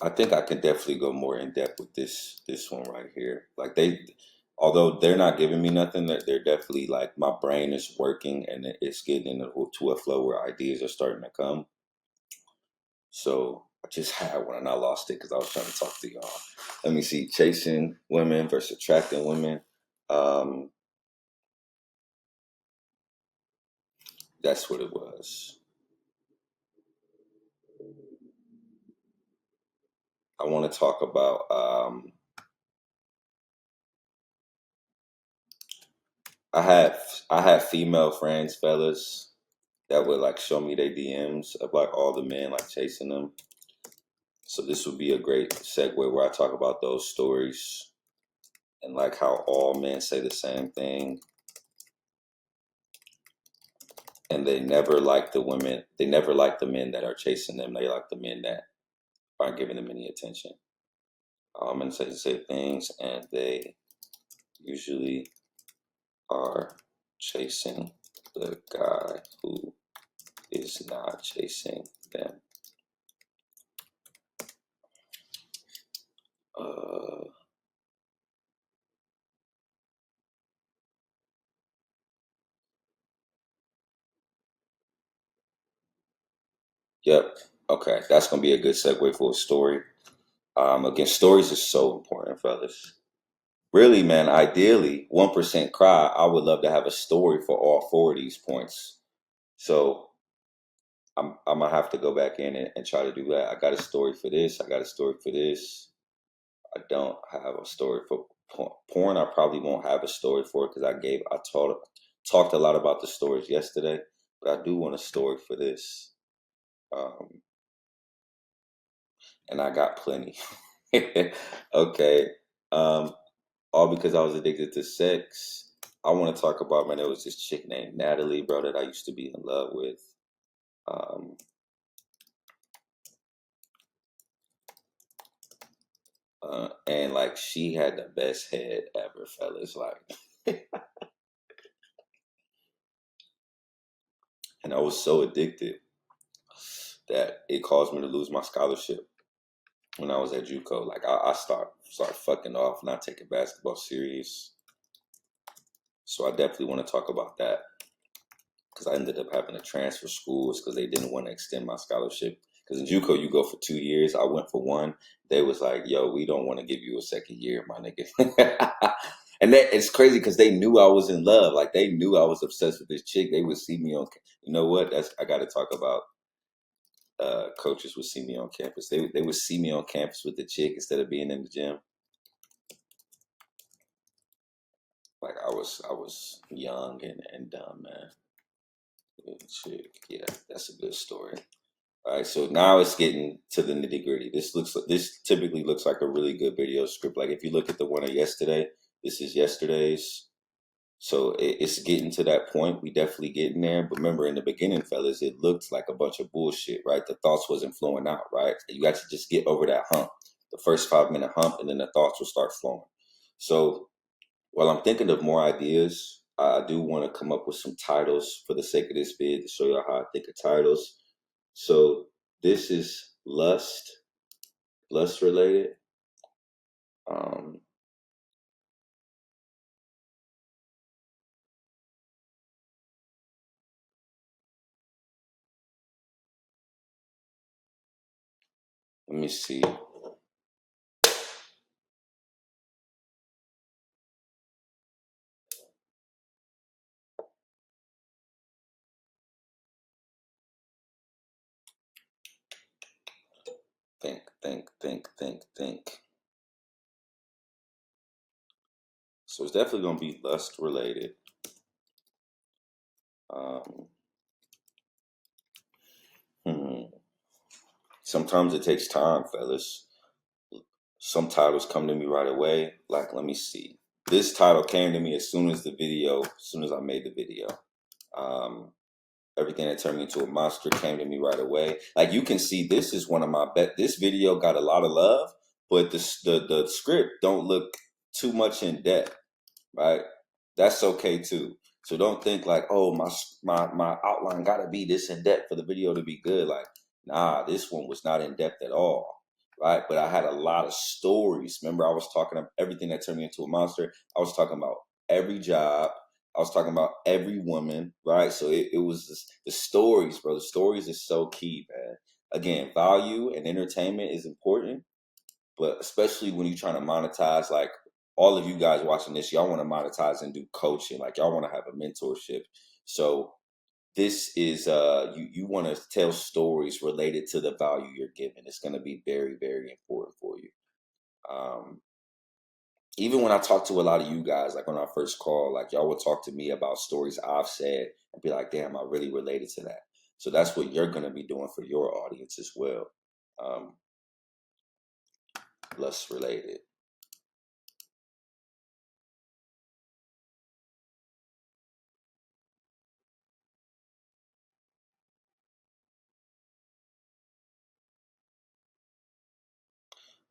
I think I can definitely go more in depth with this one right here. Like although they're not giving me nothing, they're definitely like my brain is working and it's getting into a flow where ideas are starting to come. So I just had one and I lost it because I was trying to talk to y'all. Let me see, chasing women versus attracting women. That's what it was. I want to talk about I had female friends, fellas, that would like show me their DMs of like all the men like chasing them. So this would be a great segue where I talk about those stories and like how all men say the same thing. And they never like the women. They never like the men that are chasing them. They like the men that aren't giving them any attention. And say things, and they usually are chasing the guy who is not chasing them. Yep. Okay, that's gonna be a good segue for a story. Again, stories is so important, fellas. Really, man. Ideally, 1% cry. I would love to have a story for all four of these points. So I'm gonna have to go back in and try to do that. I got a story for this. I got a story for this. I don't have a story for porn. I probably won't have a story for it because I talked a lot about the stories yesterday, but I do want a story for this. And I got plenty. Okay. All because I was addicted to sex. I want to talk about, man, there was this chick named Natalie, bro, that I used to be in love with. And like she had the best head ever, fellas. Like, and I was so addicted that it caused me to lose my scholarship when I was at JUCO. Like I started fucking off, not taking basketball serious. So I definitely want to talk about that because I ended up having to transfer schools because they didn't want to extend my scholarship. Because in JUCO, you go for 2 years. I went for 1. They was like, yo, we don't want to give you a second year, my nigga. And that it's crazy because they knew I was in love. Like, they knew I was obsessed with this chick. They would see me on, you know what? I got to talk about coaches would see me on campus. They would see me on campus with the chick instead of being in the gym. Like, I was young and dumb, man. Chick. Yeah, that's a good story. All right, so now it's getting to the nitty gritty. This typically looks like a really good video script. Like if you look at the one of yesterday, this is yesterday's. So it's getting to that point. We definitely getting there. But remember, in the beginning, fellas, it looked like a bunch of bullshit, right? The thoughts wasn't flowing out, right? You got to just get over that hump, the first 5-minute hump, and then the thoughts will start flowing. So while I'm thinking of more ideas, I do want to come up with some titles for the sake of this vid to show y'all how I think of titles. So this is lust related. Let me see. Think. So it's definitely going to be lust related. Sometimes it takes time, fellas. Some titles come to me right away. Like, let me see. This title came to me as soon as I made the video. Everything that turned me into a monster came to me right away. Like, you can see, this is one of my this video got a lot of love, but the script don't look too much in depth, right? That's okay too. So don't think like, oh, my outline gotta be this in depth for the video to be good. Like, nah, this one was not in depth at all, right? But I had a lot of stories. Remember, I was talking about everything that turned me into a monster. I was talking about every job. I was talking about every woman, right? So it was the stories, bro. The stories is so key, man. Again, value and entertainment is important, but especially when you're trying to monetize, like all of you guys watching this, y'all want to monetize and do coaching. Like, y'all want to have a mentorship. So this is, you want to tell stories related to the value you're giving. It's going to be very, very important for you. Even when I talk to a lot of you guys, like on our first call, like y'all would talk to me about stories I've said and be like, damn, I really related to that. So that's what you're going to be doing for your audience as well. Lust related.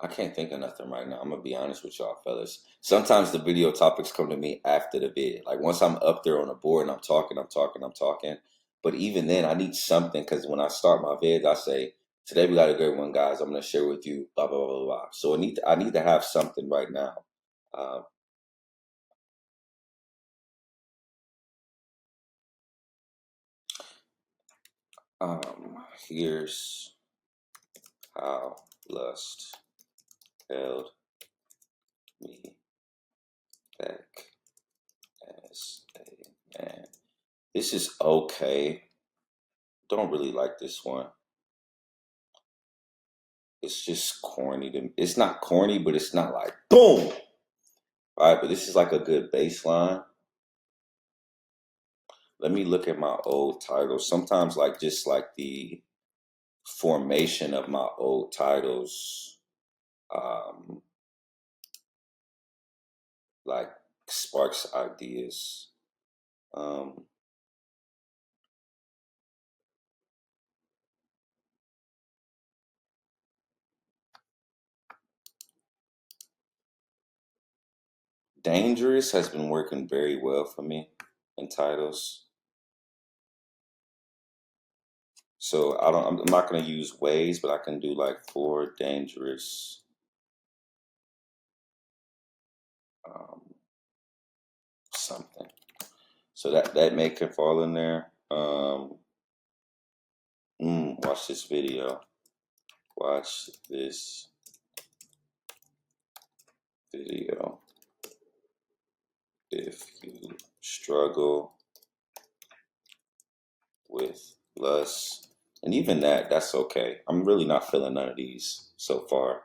I can't think of nothing right now. I'm going to be honest with y'all, fellas. Sometimes the video topics come to me after the vid. Like, once I'm up there on the board and I'm talking. But even then, I need something, because when I start my vids, I say Today we got a great one, guys. I'm gonna share with you blah blah blah blah blah. So I need to have something right now. Here's how lust held me back as a man. This is okay. Don't really like this one. It's just corny to me. It's not corny, but it's not like boom. All right, but this is like a good baseline. Let me look at my old titles. Sometimes like just like the formation of my old titles like sparks ideas. Dangerous has been working very well for me in titles. So I'm not going to use ways, but I can do like for dangerous something. So that may can fall in there. Watch this video. Watch this video. If you struggle with lust, and even that's okay. I'm really not feeling none of these so far.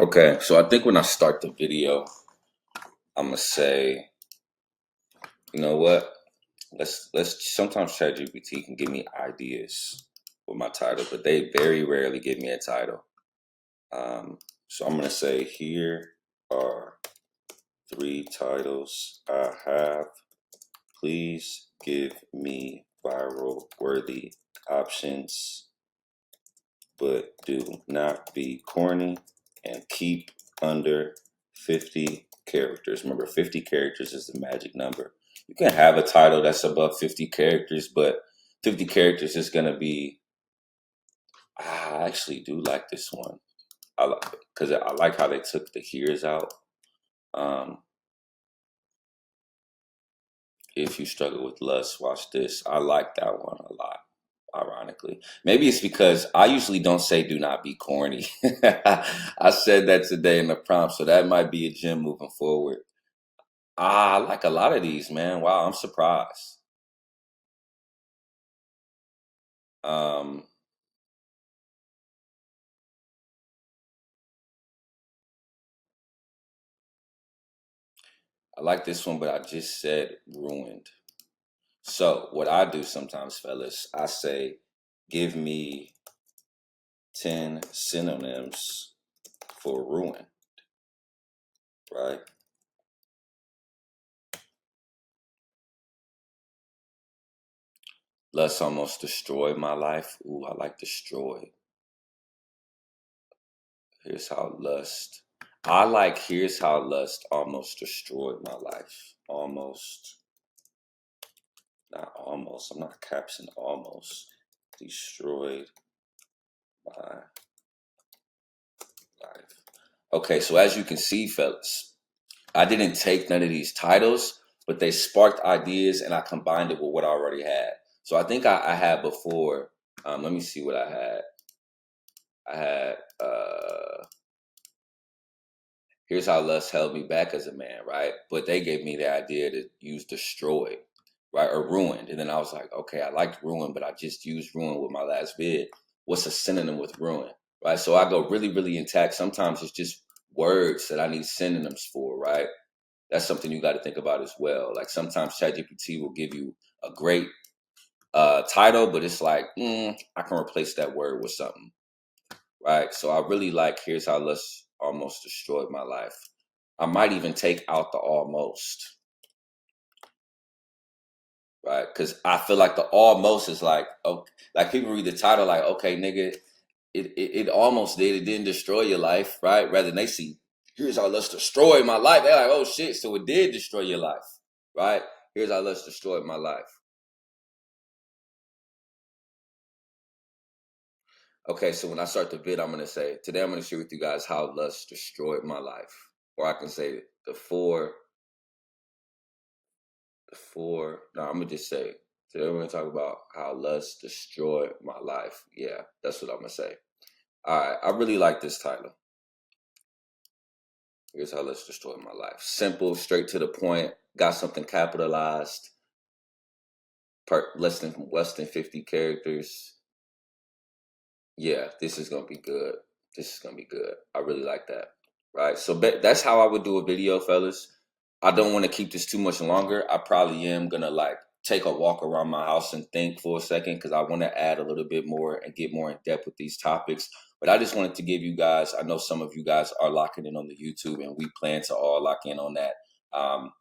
Okay, so I think when I start the video, I'm gonna say, you know what? Let's sometimes ChatGPT can give me ideas with my title, but they very rarely give me a title. So I'm gonna say here are 3 titles I have. Please give me viral worthy options, but do not be corny and keep under 50 characters. Remember, 50 characters is the magic number. You can have a title that's above 50 characters, but 50 characters is going to be, I actually do like this one. Because I like how they took the here's out. If you struggle with lust, watch this. I like that one a lot, ironically. Maybe it's because I usually don't say do not be corny. I said that today in the prompt, so that might be a gem moving forward. I like a lot of these, man. Wow, I'm surprised. I like this one, but I just said ruined. So what I do sometimes, fellas, I say, give me 10 synonyms for ruin, right? Lust almost destroyed my life. Ooh, I like destroyed. Here's how lust. I like here's how lust almost destroyed my life. Almost. Not almost. I'm not captioning almost. Destroyed my life. Okay, so as you can see, fellas, I didn't take none of these titles, but they sparked ideas and I combined it with what I already had. So I think I had before, let me see what I had. I had here's how lust held me back as a man, right? But they gave me the idea to use destroyed, right? Or ruined. And then I was like, okay, I liked ruin, but I just used ruin with my last vid. What's a synonym with ruin, right? So I go really, really intact. Sometimes it's just words that I need synonyms for, right? That's something you got to think about as well. Like sometimes ChatGPT will give you a great title, but it's like, I can replace that word with something, right? So I really like here's how lust almost destroyed my life. I might even take out the almost, right? Because I feel like the almost is like, okay, like people read the title like, okay, nigga, it almost did. It didn't destroy your life, right? Rather than they see, here's how lust destroyed my life. They're like, oh shit, so it did destroy your life, right? Here's how lust destroyed my life. Okay, so when I start the vid, I'm going to say, today I'm going to share with you guys how lust destroyed my life. Or I can say I'm going to just say, today we're going to talk about how lust destroyed my life. Yeah, that's what I'm going to say. All right, I really like this title. Here's how lust destroyed my life. Simple, straight to the point, got something capitalized, less than 50 characters. Yeah, this is going to be good. This is going to be good. I really like that. Right. So that's how I would do a video, fellas. I don't want to keep this too much longer. I probably am going to like take a walk around my house and think for a second because I want to add a little bit more and get more in depth with these topics. But I just wanted to give you guys, I know some of you guys are locking in on the YouTube and we plan to all lock in on that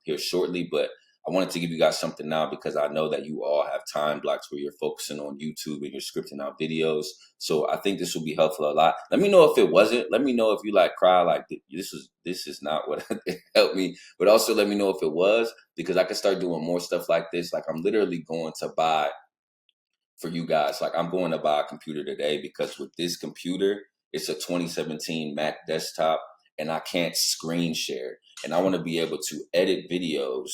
here shortly. But I wanted to give you guys something now because I know that you all have time blocks where you're focusing on YouTube and you're scripting out videos. So I think this will be helpful a lot. Let me know if it wasn't. Let me know if you like cry like this is not what helped me. But also let me know if it was because I can start doing more stuff like this. Like I'm literally going to buy for you guys. Like I'm going to buy a computer today because with this computer, it's a 2017 Mac desktop and I can't screen share. And I want to be able to edit videos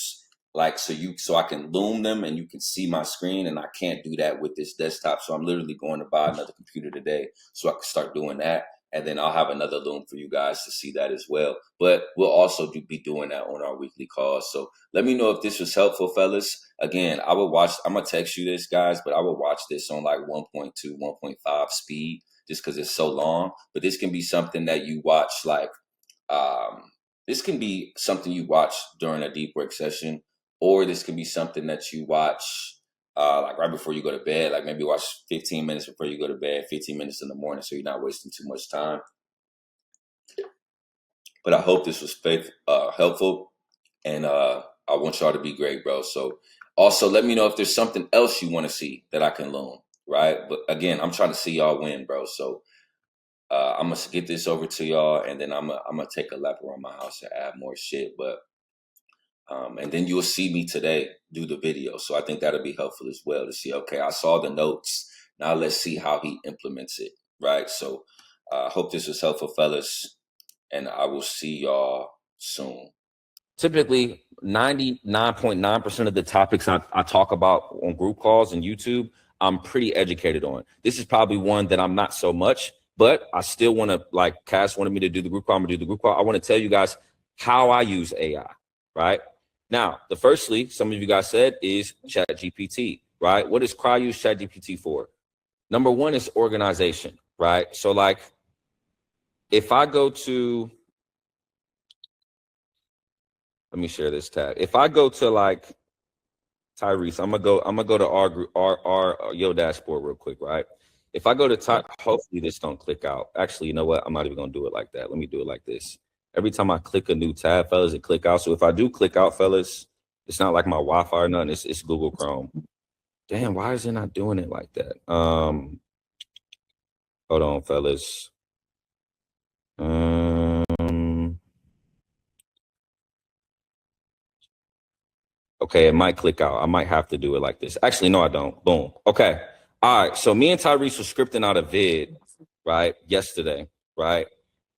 like so I can loom them and you can see my screen and I can't do that with this desktop. So I'm literally going to buy another computer today so I can start doing that. And then I'll have another loom for you guys to see that as well. But we'll also be doing that on our weekly calls. So let me know if this was helpful, fellas. Again, I'm going to text you this, guys, but I will watch this on like 1.2, 1.5 speed just because it's so long. But this can be something that you watch like, this can be something you watch during a deep work session, or this can be something that you watch like right before you go to bed, like maybe watch 15 minutes before you go to bed, 15 minutes in the morning, so you're not wasting too much time. But I hope this was helpful, and I want y'all to be great, bro. So also let me know if there's something else you want to see that I can loom, right? But again, I'm trying to see y'all win, bro. So I'm going to get this over to y'all, and then I'm going to take a lap around my house and add more shit, but and then you'll see me today do the video. So I think that'll be helpful as well to see, okay, I saw the notes. Now let's see how he implements it, right? So I hope this was helpful, fellas, and I will see y'all soon. Typically, 99.9% of the topics I talk about on group calls and YouTube, I'm pretty educated on. This is probably one that I'm not so much, but I still want to, like Cass wanted me to do the group call, I'm going to do the group call. I want to tell you guys how I use AI, right? Now, the firstly, some of you guys said is ChatGPT, right? What does Cry use ChatGPT for? Number one is organization, right? So like if I go to, let me share this tab. If I go to like Tyrese, I'm gonna go to our group, our Yo dashboard real quick, right? If I go to hopefully this don't click out. Actually, you know what? I'm not even gonna do it like that. Let me do it like this. Every time I click a new tab, fellas, it click out. So if I do click out, fellas, it's not like my Wi-Fi or nothing. It's Google Chrome. Damn, why is it not doing it like that? Hold on, fellas. Okay, it might click out. I might have to do it like this. Actually, no, I don't. Boom. Okay. All right. So me and Tyrese were scripting out a vid, right, yesterday, right?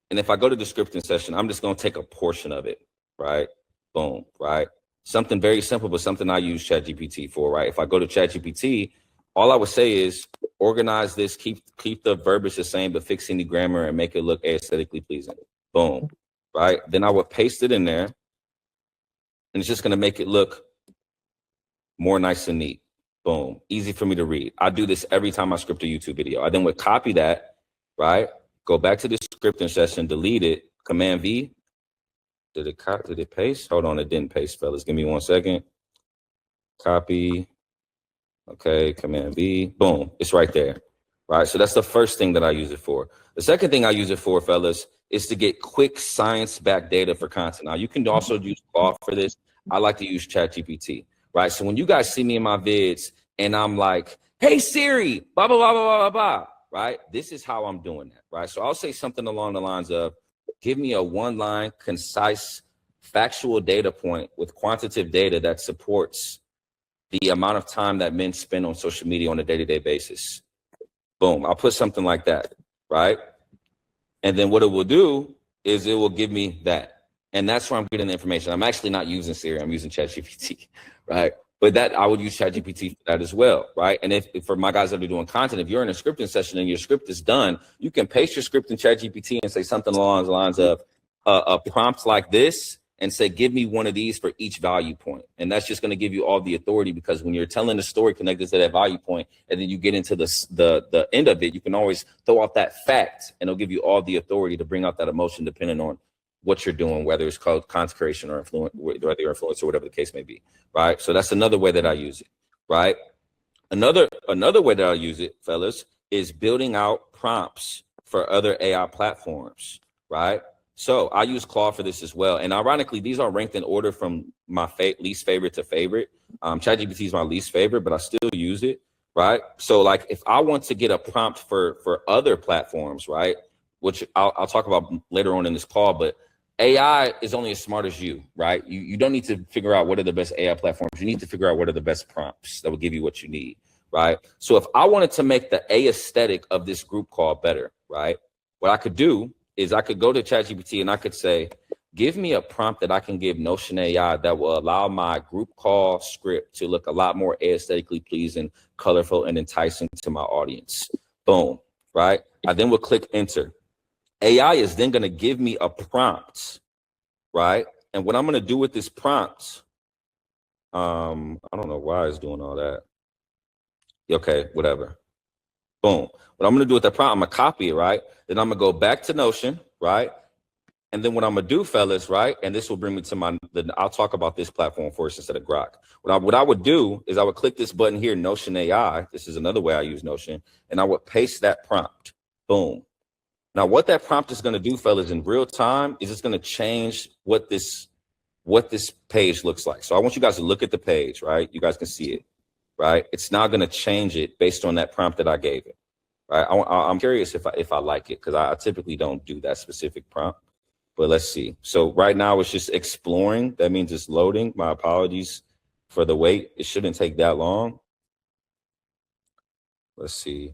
And if I go to the scripting session, I'm just going to take a portion of it, right? Boom, right? Something very simple, but something I use ChatGPT for, right? If I go to ChatGPT, all I would say is organize this, keep the verbiage the same, but fix any grammar and make it look aesthetically pleasing. Boom, right? Then I would paste it in there, and it's just gonna make it look more nice and neat. Boom, easy for me to read. I do this every time I script a YouTube video. I then would copy that, right? Go back to the scripting session, delete it, Command V. Did it paste? Hold on, it didn't paste, fellas. Give me 1 second. Copy. Okay, Command V. Boom, it's right there. Right, so that's the first thing that I use it for. The second thing I use it for, fellas, is to get quick science-backed data for content. Now, you can also use Claude for this. I like to use ChatGPT, right? So when you guys see me in my vids and I'm like, hey, Siri, blah, blah, blah, blah, blah, blah, right? This is how I'm doing that, right? So I'll say something along the lines of, give me a one-line, concise, factual data point with quantitative data that supports the amount of time that men spend on social media on a day-to-day basis. Boom, I'll put something like that, right? And then what it will do is it will give me that. And that's where I'm getting the information. I'm actually not using Siri, I'm using ChatGPT, right? But that I would use ChatGPT for that as well, right? And if for my guys that are doing content, if you're in a scripting session and your script is done, you can paste your script in ChatGPT and say something along the lines of a prompt like this and say, give me one of these for each value point. And that's just going to give you all the authority, because when you're telling the story connected to that value point, and then you get into the end of it, you can always throw out that fact and it'll give you all the authority to bring out that emotion depending on what you're doing, whether it's called content creation or whether you're influencer or whatever the case may be, right? So that's another way that I use it, right? Another way that I use it, fellas, is building out prompts for other AI platforms, right? So I use Claude for this as well. And ironically, these are ranked in order from my least favorite to favorite. ChatGPT is my least favorite, but I still use it, right? So like if I want to get a prompt for other platforms, right, which I'll talk about later on in this call, but AI is only as smart as you, right? You don't need to figure out what are the best AI platforms. You need to figure out what are the best prompts that will give you what you need, right? So if I wanted to make the aesthetic of this group call better, right, what I could do is I could go to ChatGPT and I could say, give me a prompt that I can give Notion AI that will allow my group call script to look a lot more aesthetically pleasing, colorful, and enticing to my audience. Boom, right? I then will click enter. AI is then going to give me a prompt, right? And what I'm going to do with this prompt, I don't know why it's doing all that. Okay, whatever. Boom. What I'm going to do with that prompt, I'm going to copy it, right? Then I'm going to go back to Notion, right? And then what I'm going to do, fellas, right? And this will bring me to I'll talk about this platform first instead of Grok. What I would do is I would click this button here, Notion AI. This is another way I use Notion. And I would paste that prompt. Boom. Now, what that prompt is going to do, fellas, in real time is it's going to change what this page looks like. So I want you guys to look at the page, right? You guys can see it, right? It's now going to change it based on that prompt that I gave it, right? I'm curious if I like it, because I typically don't do that specific prompt, but let's see. So right now it's just exploring. That means it's loading. My apologies for the wait. It shouldn't take that long. Let's see.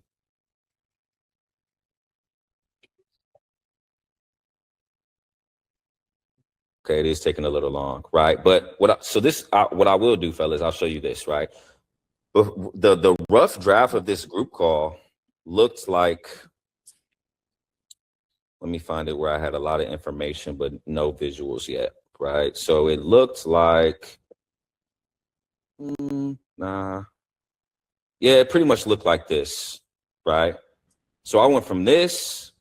Okay, it is taking a little long, right? But what I will do, fellas, I'll show you this, right? The rough draft of this group call looked like, let me find it where I had a lot of information, but no visuals yet, right? So it looked like, yeah, it pretty much looked like this, right? So I went from this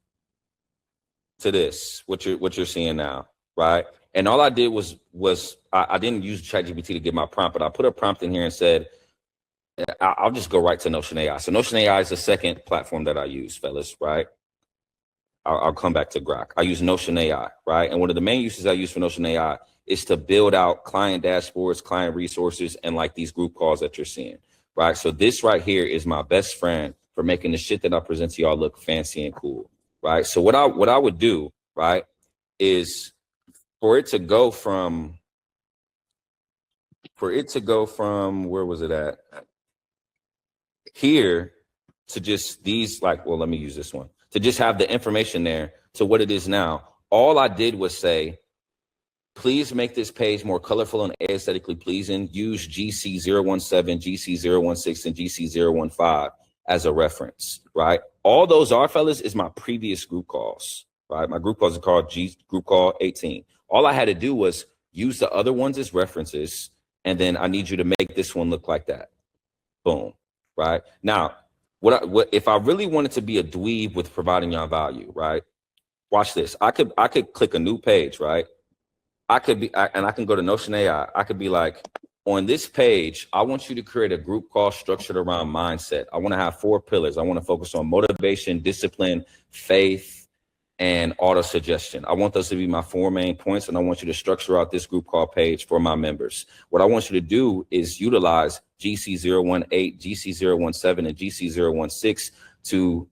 to this, what you're seeing now, right? And all I did was I didn't use ChatGPT to get my prompt, but I put a prompt in here and said, I'll just go right to Notion AI. So Notion AI is the second platform that I use, fellas, right? I'll come back to Grok. I use Notion AI, right? And one of the main uses I use for Notion AI is to build out client dashboards, client resources, and like these group calls that you're seeing, right? So this right here is my best friend for making the shit that I present to y'all look fancy and cool, right? So what I would do, right, is for it to go from, where was it at? Here to just these, like, well, let me use this one. To just have the information there to what it is now. All I did was say, Please make this page more colorful and aesthetically pleasing. Use GC017, GC016, and GC015 as a reference, right? All those are, fellas, is my previous group calls, right? My group calls are called Group Call 18. All I had to do was use the other ones as references, and then I need you to make this one look like that. Boom, right? Now, what if I really wanted to be a dweeb with providing y'all value, right? Watch this. I could click a new page, right? I can go to Notion AI. I could be like, on this page, I want you to create a group call structured around mindset. I want to have 4 pillars. I want to focus on motivation, discipline, faith, and auto suggestion. I want those to be my 4 main points, and I want you to structure out this group call page for my members. What I want you to do is utilize GC018, GC017, and GC016 to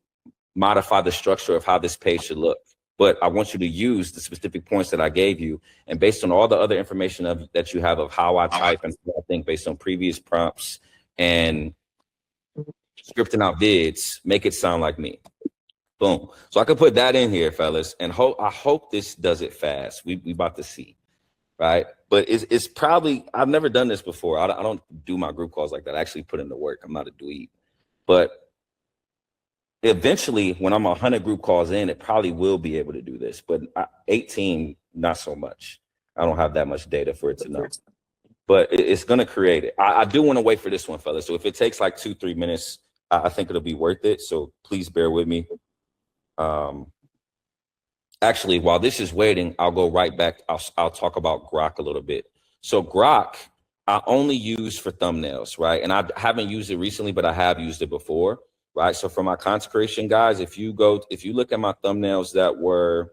modify the structure of how this page should look. But I want you to use the specific points that I gave you, and based on all the other information that you have of how I type and what I think based on previous prompts and scripting out vids, make it sound like me. Boom. So I could put that in here, fellas, and I hope this does it fast. We about to see, right? But it's probably, I've never done this before. I don't do my group calls like that. I actually put in the work. I'm not a dweeb. But eventually, when I'm 100 group calls in, it probably will be able to do this. But 18, not so much. I don't have that much data for it to know. But it's going to create it. I do want to wait for this one, fellas. So if it takes like 2-3 minutes, I think it'll be worth it. So please bear with me. Actually, while this is waiting, I'll go right back. I'll talk about Grok a little bit. So Grok, I only use for thumbnails, right? And I haven't used it recently, but I have used it before. Right. So for my content creation, guys, if you look at my thumbnails that were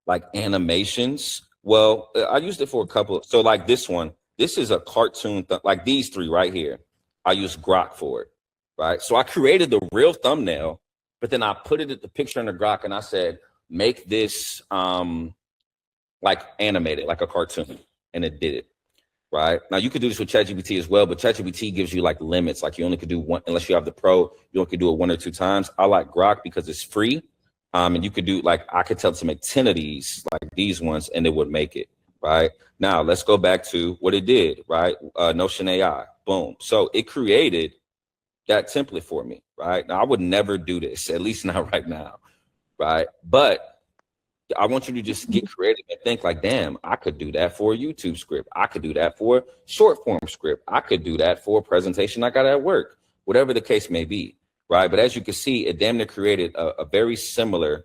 like animations, well, I used it for a couple. So like this one, this is a cartoon, like these 3 right here. I use Grok for it. Right. So I created the real thumbnail, but then I put it at the picture in the Grok and I said, make this like animated, like a cartoon. And it did it. Right now, you could do this with ChatGPT as well, but ChatGPT gives you like limits. Like you only could do one, unless you have the Pro, you only could do it 1 or 2 times. I like Grok because it's free. And you could do like, I could tell it to make 10 of these, like these ones, and it would make it. Right now, let's go back to what it did. Right. Notion AI. Boom. So it created that template for me. Right now, I would never do this, at least not right now. Right. But I want you to just get creative and think like, damn, I could do that for a YouTube script. I could do that for a short form script. I could do that for a presentation I got at work, whatever the case may be, right? But as you can see, it damn near created a very similar,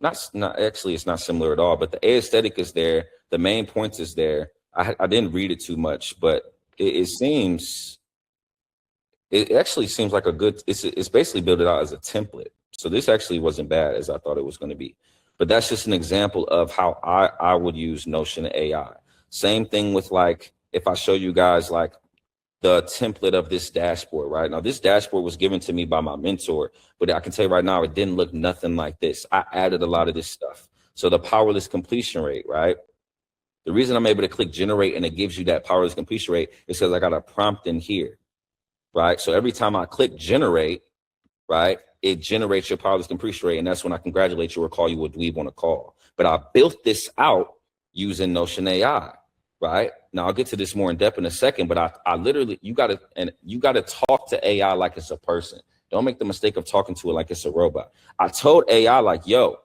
not actually, it's not similar at all, but the aesthetic is there. The main points is there. I didn't read it too much, but it actually seems like a good, it's basically built it out as a template. So this actually wasn't bad as I thought it was going to be. But that's just an example of how I would use Notion AI. Same thing with like, if I show you guys like the template of this dashboard, right? Now, this dashboard was given to me by my mentor, but I can tell you right now, it didn't look nothing like this. I added a lot of this stuff. So the powerless completion rate, right? The reason I'm able to click generate and it gives you that powerless completion rate is because I got a prompt in here, right? So every time I click generate, right, it generates your powerless completion rate, and that's when I congratulate you or call you a dweeb on a call. But I built this out using Notion AI, right? Now I'll get to this more in depth in a second, but I literally, you gotta talk to AI like it's a person. Don't make the mistake of talking to it like it's a robot. I told AI like, yo,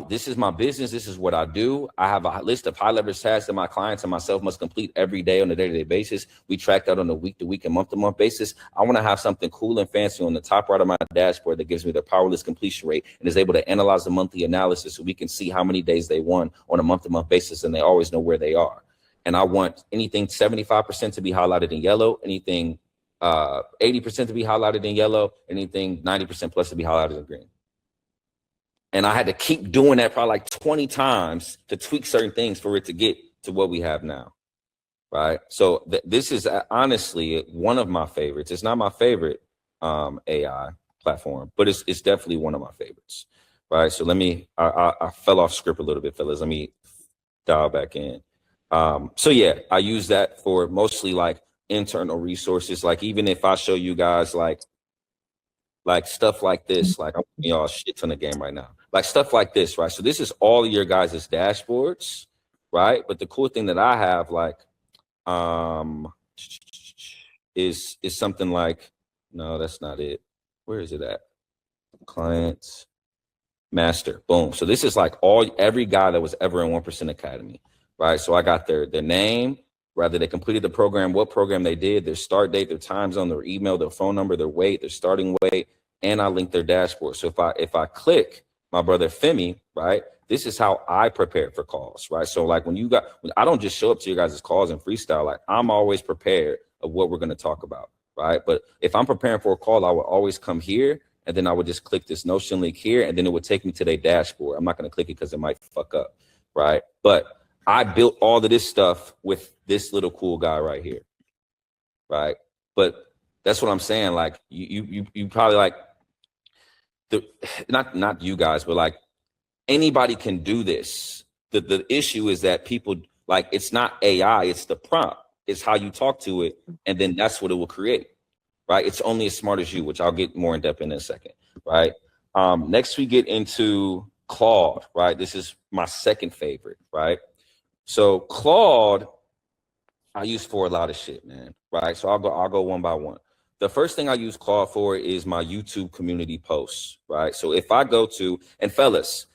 this is my business. This is what I do. I have a list of high leverage tasks that my clients and myself must complete every day on a day-to-day basis. We track that on a week-to-week and month-to-month basis. I want to have something cool and fancy on the top right of my dashboard that gives me the powerless completion rate and is able to analyze the monthly analysis so we can see how many days they won on a month-to-month basis, and they always know where they are. And I want anything 75% to be highlighted in yellow, anything 80% to be highlighted in yellow, anything 90% plus to be highlighted in green. And I had to keep doing that probably like 20 times to tweak certain things for it to get to what we have now, right? So this is honestly one of my favorites. It's not my favorite AI platform, but it's definitely one of my favorites, right? So let me, I fell off script a little bit, fellas. Let me dial back in. So yeah, I use that for mostly like internal resources. Like even if I show you guys like stuff like this, like I'm giving y'all a shit ton of game right now. like stuff like this, right? So this is all of your guys' dashboards, right? But the cool thing that I have, like, is something like, no, that's not it. Where is it at? Clients, master, boom. So this is like every guy that was ever in 1% Academy, right? So I got their name, whether they completed the program, what program they did, their start date, their time zone, their email, their phone number, their weight, their starting weight, and I link their dashboard. So if I click my brother Femi, right, this is how I prepare for calls, right? So like when I don't just show up to your guys' calls and freestyle, like I'm always prepared of what we're going to talk about, right? But if I'm preparing for a call, I would always come here and then I would just click this Notion link here and then it would take me to their dashboard. I'm not going to click it because it might fuck up, right? But I built all of this stuff with this little cool guy right here, right? But that's what I'm saying. Like you probably like not you guys, but like anybody can do this. The issue is that people like it's not AI, it's the prompt. It's how you talk to it, and then that's what it will create, right? It's only as smart as you, which I'll get more in depth in a second, right? Next we get into Claude, right? This is my second favorite, right? So Claude, I use for a lot of shit, man, right? So I'll go one by one. The first thing I use Claude for is my YouTube community posts, right? So if I go to, and fellas,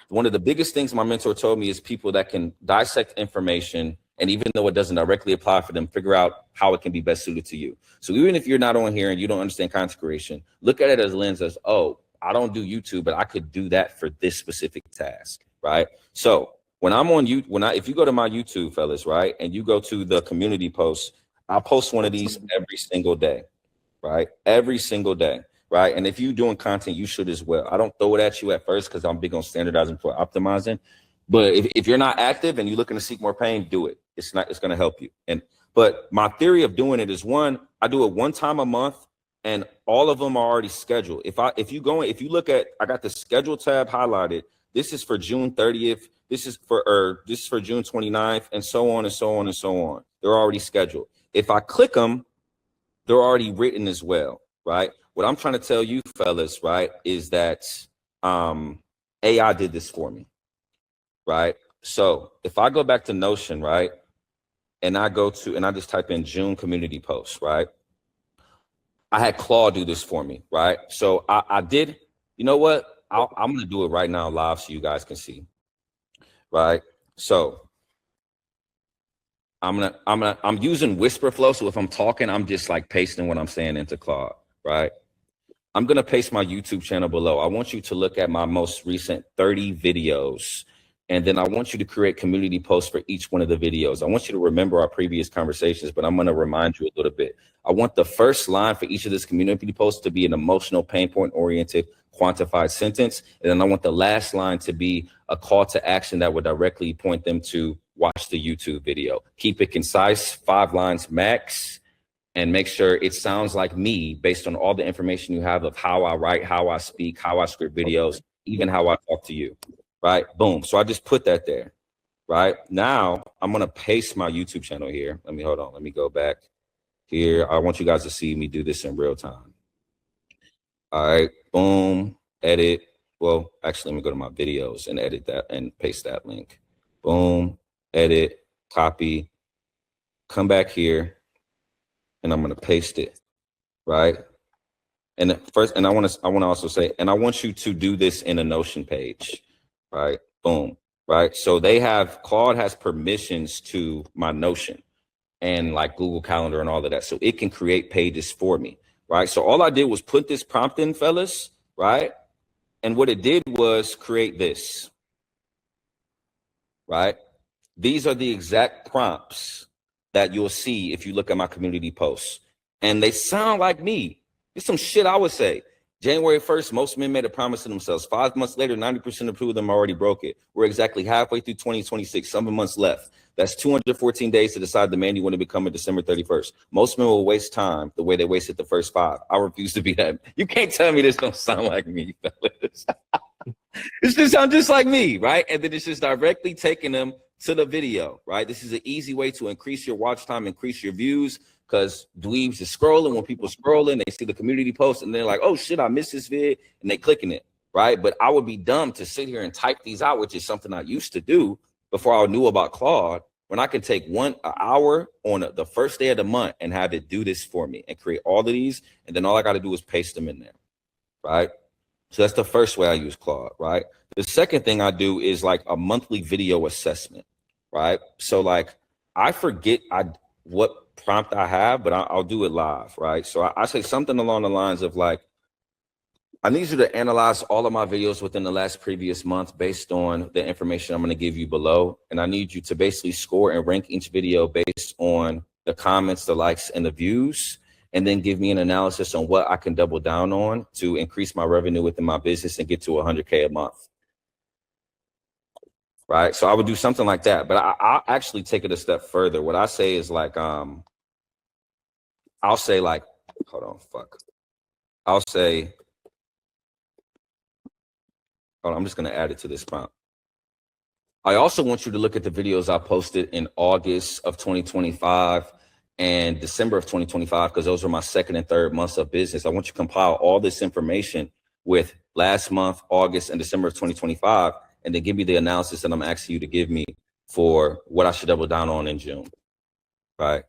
one of the biggest things my mentor told me is people that can dissect information, and even though it doesn't directly apply for them, figure out how it can be best suited to you. So even if you're not on here and you don't understand content creation, look at it as a lens as, oh, I don't do YouTube, but I could do that for this specific task, right? So when I'm on you, if you go to my YouTube, fellas, right, and you go to the community posts, I'll post one of these every single day, right? Every single day, right? And if you're doing content, you should as well. I don't throw it at you at first because I'm big on standardizing for optimizing. But if you're not active and you're looking to seek more pain, do it. It's going to help you. But my theory of doing it is one, I do it one time a month and all of them are already scheduled. If you look at, I got the schedule tab highlighted. This is for June 30th. This is for June 29th and so on and so on and so on. They're already scheduled. If I click them, they're already written as well, right? What I'm trying to tell you fellas, right, is that AI did this for me, right? So if I go back to Notion, right, and I just type in June community post, right? I had Claude do this for me, right? So I did, you know what? I'm gonna do it right now live so you guys can see, right? So I'm using Whisperflow. So if I'm talking, I'm just like pasting what I'm saying into Claude, right? I'm gonna paste my YouTube channel below. I want you to look at my most recent 30 videos. And then I want you to create community posts for each one of the videos. I want you to remember our previous conversations, but I'm going to remind you a little bit. I want the first line for each of this community posts to be an emotional, pain point oriented, quantified sentence. And then I want the last line to be a call to action that would directly point them to watch the YouTube video. Keep it concise, 5 lines max, and make sure it sounds like me based on all the information you have of how I write, how I speak, how I script videos, even how I talk to you. Right, boom. So I just put that there. Right now, I'm gonna paste my YouTube channel here. Let me go back here. I want you guys to see me do this in real time. All right, boom, edit. Well, actually, let me go to my videos and edit that and paste that link. Boom, edit, copy, come back here, and I'm gonna paste it. Right. And first, and I want to also say, and I want you to do this in a Notion page. Right, boom, right? So Claude has permissions to my Notion and like Google Calendar and all of that. So it can create pages for me, right? So all I did was put this prompt in, fellas, right? And what it did was create this, right? These are the exact prompts that you'll see if you look at my community posts. And they sound like me. It's some shit I would say. January 1st, most men made a promise to themselves. 5 months later, 90% of them already broke it. We're exactly halfway through 2026, 7 months left. That's 214 days to decide the man you want to become on December 31st. Most men will waste time the way they wasted the first 5. I refuse to be that. You can't tell me this don't sound like me, fellas. This just sounds just like me, right? And then it's just directly taking them to the video, right? This is an easy way to increase your watch time, increase your views, because dweebs is scrolling. When people scrolling, they see the community post and they're like, oh shit, I missed this vid, and they clicking it, right? But I would be dumb to sit here and type these out, which is something I used to do before I knew about Claude, when I can take an hour on the first day of the month and have it do this for me and create all of these. And then all I got to do is paste them in there, right? So that's the first way I use Claude, right? The second thing I do is like a monthly video assessment, right? So like I forget what prompt I have, but I'll do it live, right? So I say something along the lines of like, I need you to analyze all of my videos within the last previous month based on the information I'm going to give you below. And I need you to basically score and rank each video based on the comments, the likes, and the views, and then give me an analysis on what I can double down on to increase my revenue within my business and get to 100K a month. Right? So I would do something like that, but I'll actually take it a step further. What I say is like, I'll say like, hold on, fuck. I'll say, hold on, I'm just going to add it to this prompt. I also want you to look at the videos I posted in August of 2025 and December of 2025, because those are my second and third months of business. I want you to compile all this information with last month, August, and December of 2025, and then give me the analysis that I'm asking you to give me for what I should double down on in June. Right.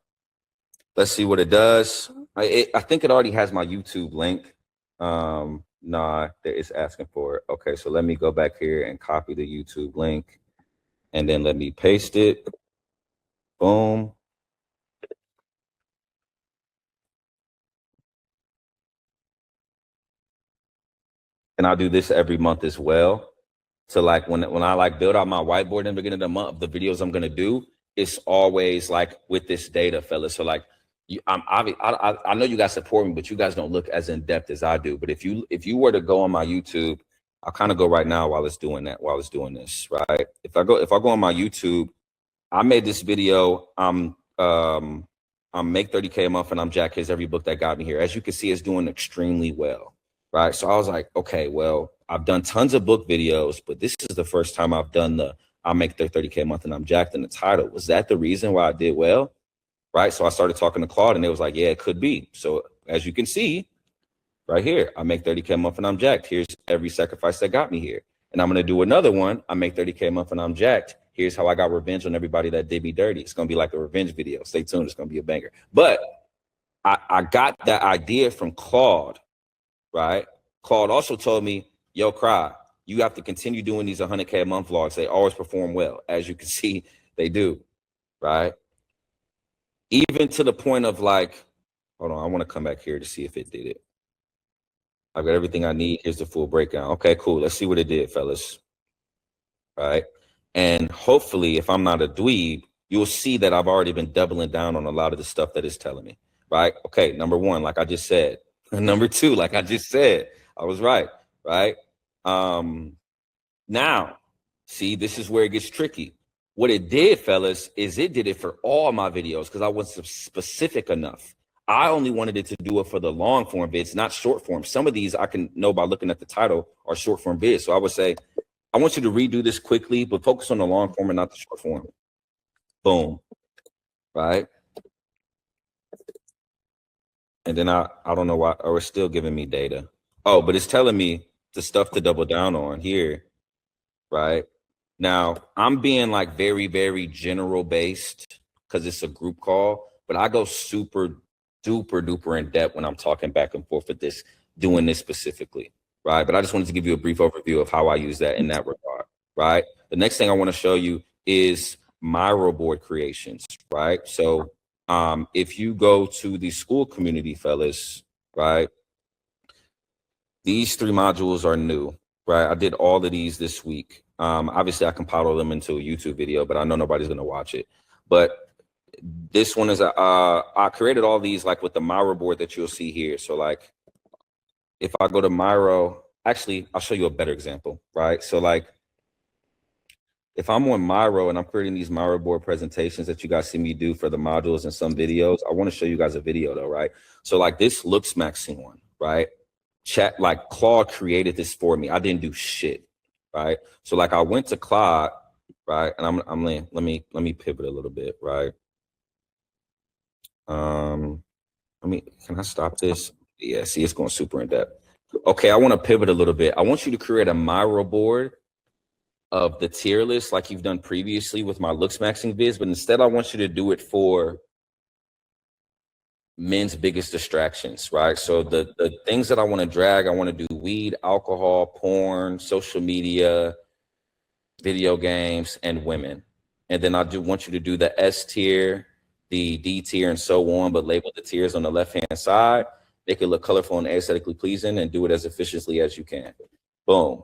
Let's see what it does. I think it already has my YouTube link. Nah, it's asking for it. Okay, so let me go back here and copy the YouTube link, and then let me paste it. Boom. And I'll do this every month as well. So like when I like build out my whiteboard in the beginning of the month of the videos I'm gonna do, it's always like with this data, fellas. So like I know you guys support me, but you guys don't look as in depth as I do. But if you were to go on my YouTube, I'll kind of go right now while it's doing this, right? If I go on my YouTube, I made this video. I'm make 30K a month and I'm Jack His every book that got me here. As you can see, it's doing extremely well, right? So I was like, okay, well, I've done tons of book videos, but this is the first time I've done I'll make 30K a month and I'm jacked in the title. Was that the reason why I did well? Right. So I started talking to Claude and it was like, yeah, it could be. So as you can see right here, I make 30K a month and I'm jacked. Here's every sacrifice that got me here. And I'm going to do another one. I make 30K a month and I'm jacked. Here's how I got revenge on everybody that did me dirty. It's going to be like a revenge video. Stay tuned. It's going to be a banger. But I got that idea from Claude, right? Claude also told me, yo, Cry, you have to continue doing these 100K a month vlogs. They always perform well. As you can see, they do, right? Even to the point of like, hold on, I want to come back here to see if it did it. I've got everything I need. Here's the full breakdown. Okay, cool. Let's see what it did, fellas. All right. And hopefully, if I'm not a dweeb, you'll see that I've already been doubling down on a lot of the stuff that it's telling me, right? Okay, number one, like I just said. Number two, like I just said, I was right, right? Now, see, this is where it gets tricky. What it did, fellas, is it did it for all my videos because I wasn't specific enough. I only wanted it to do it for the long form vids, not short form. Some of these I can know by looking at the title are short form vids. So I would say, I want you to redo this quickly, but focus on the long form and not the short form. Boom. Right. And then I don't know why, or it's still giving me data. Oh, but it's telling me the stuff to double down on here. Right. Now, I'm being like very, very general based because it's a group call, but I go super duper duper in depth when I'm talking back and forth with this, doing this specifically, right? But I just wanted to give you a brief overview of how I use that in that regard, right? The next thing I want to show you is Miro board creations, right? So if you go to the school community, fellas, right? These 3 modules are new, right? I did all of these this week. Obviously, I compiled them into a YouTube video, but I know nobody's going to watch it. But this one is, I created all these like with the Miro board that you'll see here. So like, if I go to Miro, actually, I'll show you a better example, right? So like, if I'm on Miro and I'm creating these Miro board presentations that you guys see me do for the modules and some videos, I want to show you guys a video though, right? So like this looks maxing one, right? Chat, like Claude created this for me. I didn't do shit. Right. So like I went to Claude, right? And let me pivot a little bit, right? Can I stop this? Yeah, see, it's going super in depth. Okay, I want to pivot a little bit. I want you to create a Miro board of the tier list like you've done previously with my looks maxing vids, but instead I want you to do it for men's biggest distractions, right? So the things that I want to drag, I want to do weed, alcohol, porn, social media, video games, and women. And then I do want you to do the S tier, the D tier, and so on, but label the tiers on the left-hand side. Make it look colorful and aesthetically pleasing, and do it as efficiently as you can. Boom.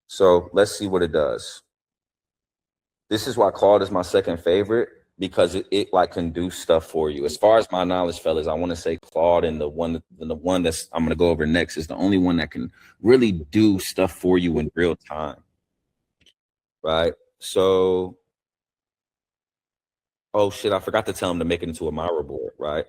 So let's see what it does. This is why Claude is my second favorite, because it like can do stuff for you. As far as my knowledge, fellas, I want to say Claude and the one that's I'm going to go over next is the only one that can really do stuff for you in real time. Right? So, oh shit, I forgot to tell him to make it into a Miro board, right?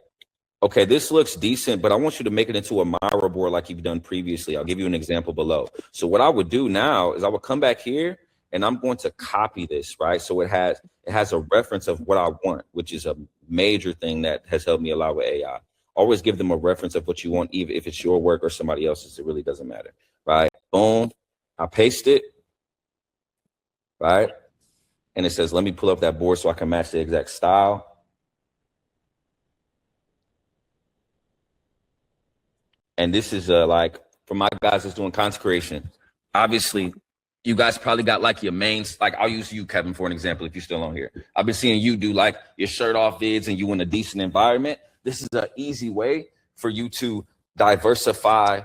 Okay, this looks decent, but I want you to make it into a Miro board like you've done previously. I'll give you an example below. So what I would do now is I would come back here and I'm going to copy this, right? So it has a reference of what I want, which is a major thing that has helped me a lot with AI. Always give them a reference of what you want, even if it's your work or somebody else's, it really doesn't matter, right? Boom, I paste it, right? And it says, let me pull up that board so I can match the exact style. And this is like, for my guys that's doing content creation, obviously, you guys probably got like your mains, like I'll use you, Kevin, for an example, if you're still on here. I've been seeing you do like your shirt off vids and you in a decent environment. This is an easy way for you to diversify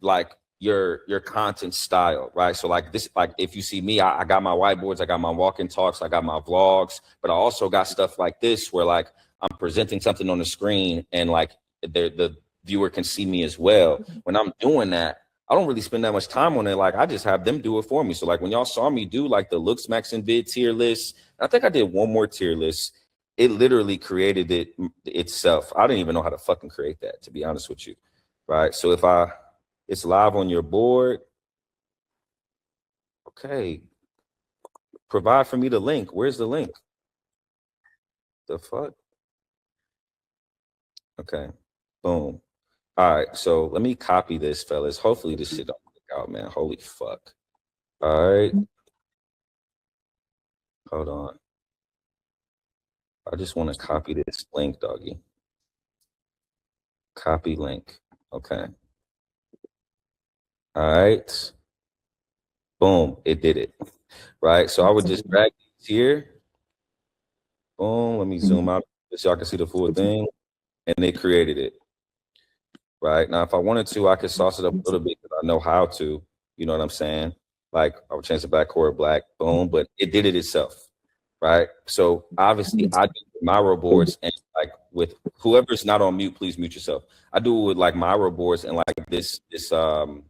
like your content style, right? So like this, like if you see me, I got my whiteboards, I got my walk-in talks, I got my vlogs, but I also got stuff like this where like I'm presenting something on the screen and like the viewer can see me as well. When I'm doing that, I don't really spend that much time on it. Like I just have them do it for me. So like when y'all saw me do like the looks maxing vid tier list, I think I did one more tier list. It literally created it itself. I didn't even know how to fucking create that, to be honest with you. Right. So if it's live on your board. Okay. Provide for me the link. Where's the link? The fuck? Okay. Boom. All right, so let me copy this, fellas. Hopefully this shit don't work out, man. Holy fuck. All right. Hold on. I just want to copy this link, doggy. Copy link. Okay. All right. Boom, it did it. Right, so I would just drag these here. Boom, let me zoom out so y'all can see the full thing. And they created it. Right now, if I wanted to, I could sauce it up a little bit because I know how to. You know what I'm saying? Like I would change the backcourt black, boom, but it did it itself, right? So obviously, I do Miro boards and like with whoever's not on mute, please mute yourself. I do it with like Miro boards and like this and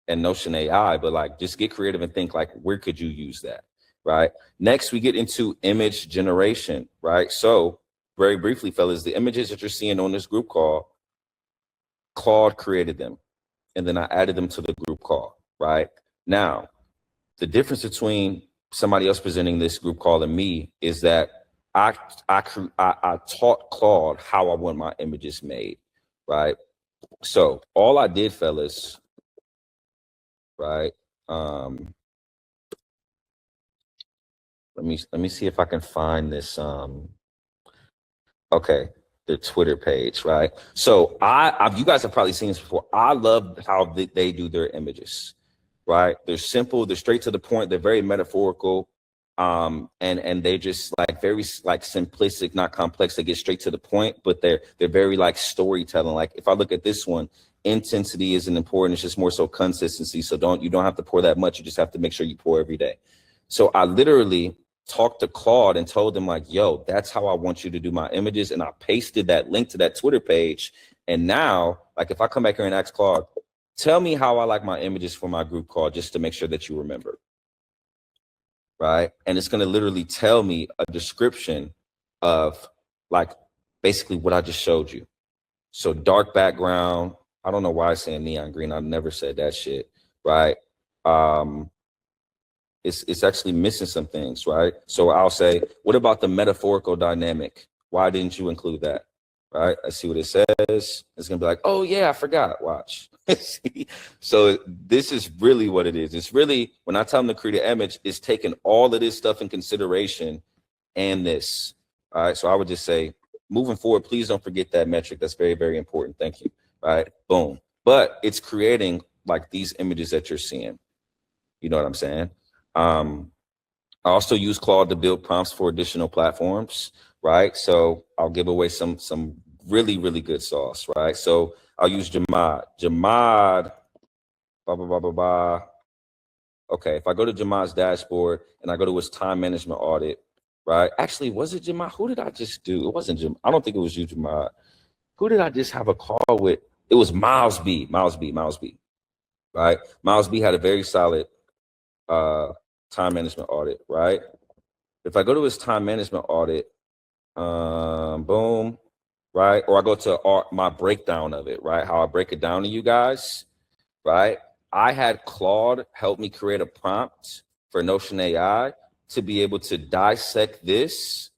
Notion AI, but like just get creative and think like where could you use that, right? Next, we get into image generation, right? So very briefly, fellas, the images that you're seeing on this group call, Claude created them, and then I added them to the group call, right? Now, the difference between somebody else presenting this group call and me is that I taught Claude how I want my images made, right? So all I did, fellas, right? Let me see if I can find this. Okay. The Twitter page, right? So you guys have probably seen this before. I love how they do their images, right? They're simple, they're straight to the point, they're very metaphorical, and they just like very like simplistic, not complex. They get straight to the point, but they're very like storytelling. Like if I look at this one, intensity isn't important. It's just more so consistency. So you don't have to pour that much. You just have to make sure you pour every day. So I literally talked to Claude and told him like, yo, that's how I want you to do my images. And I pasted that link to that Twitter page. And now, like if I come back here and ask Claude, tell me how I like my images for my group call, just to make sure that you remember. Right. And it's going to literally tell me a description of like basically what I just showed you. So dark background. I don't know why I'm saying neon green. I've never said that shit. Right. It's actually missing some things, right? So I'll say, what about the metaphorical dynamic? Why didn't you include that? right? I see what it says. It's gonna be like, oh yeah, I forgot. Watch. So this is really what it is. It's really, when I tell them to create an image, it's taking all of this stuff in consideration and this. All right. So I would just say, moving forward, please don't forget that metric. That's very, very important. Thank you. All right. Boom. But it's creating like these images that you're seeing. You know what I'm saying? I also use Claude to build prompts for additional platforms, right? So I'll give away some really, really good sauce, right? So I'll use Jamad. Jamad, blah, blah, blah, blah, blah. Okay, if I go to Jamad's dashboard and I go to his time management audit, right? Actually, was it Jamad? Who did I just do? It wasn't Jamad. I don't think it was you, Jamad. Who did I just have a call with? It was Miles B, right? Miles B had a very solid time management audit, right? If I go to his time management audit, boom, right? Or I go to my breakdown of it, right? How I break it down to you guys, right? I had Claude help me create a prompt for Notion AI to be able to dissect this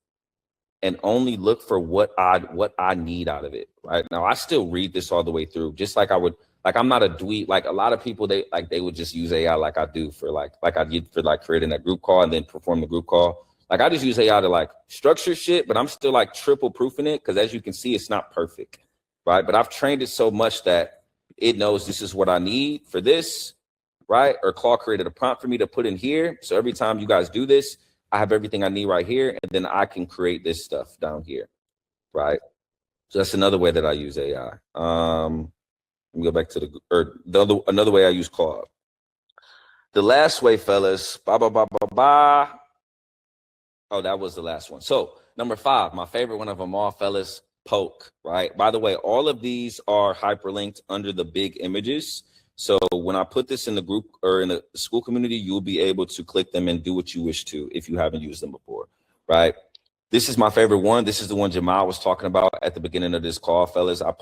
and only look for what I need out of it, right? Now, I still read this all the way through, just like I would. Like, I'm not a dweeb. Like, a lot of people, they would just use AI like I do for like I did for like creating that group call and then perform the group call. Like, I just use AI to like structure shit, but I'm still like triple proofing it because, as you can see, it's not perfect, right? But I've trained it so much that it knows this is what I need for this, right? Or Claude created a prompt for me to put in here. So every time you guys do this, I have everything I need right here, and then I can create this stuff down here, right? So that's another way that I use AI. Let me go back to another way I use Claude. The last way, fellas, Oh, that was the last one. So number 5, my favorite one of them all, fellas, Poke, right? By the way, all of these are hyperlinked under the big images. So when I put this in the group or in the school community, you'll be able to click them and do what you wish to if you haven't used them before, right? This is my favorite one. This is the one Jamal was talking about at the beginning of this call, fellas. I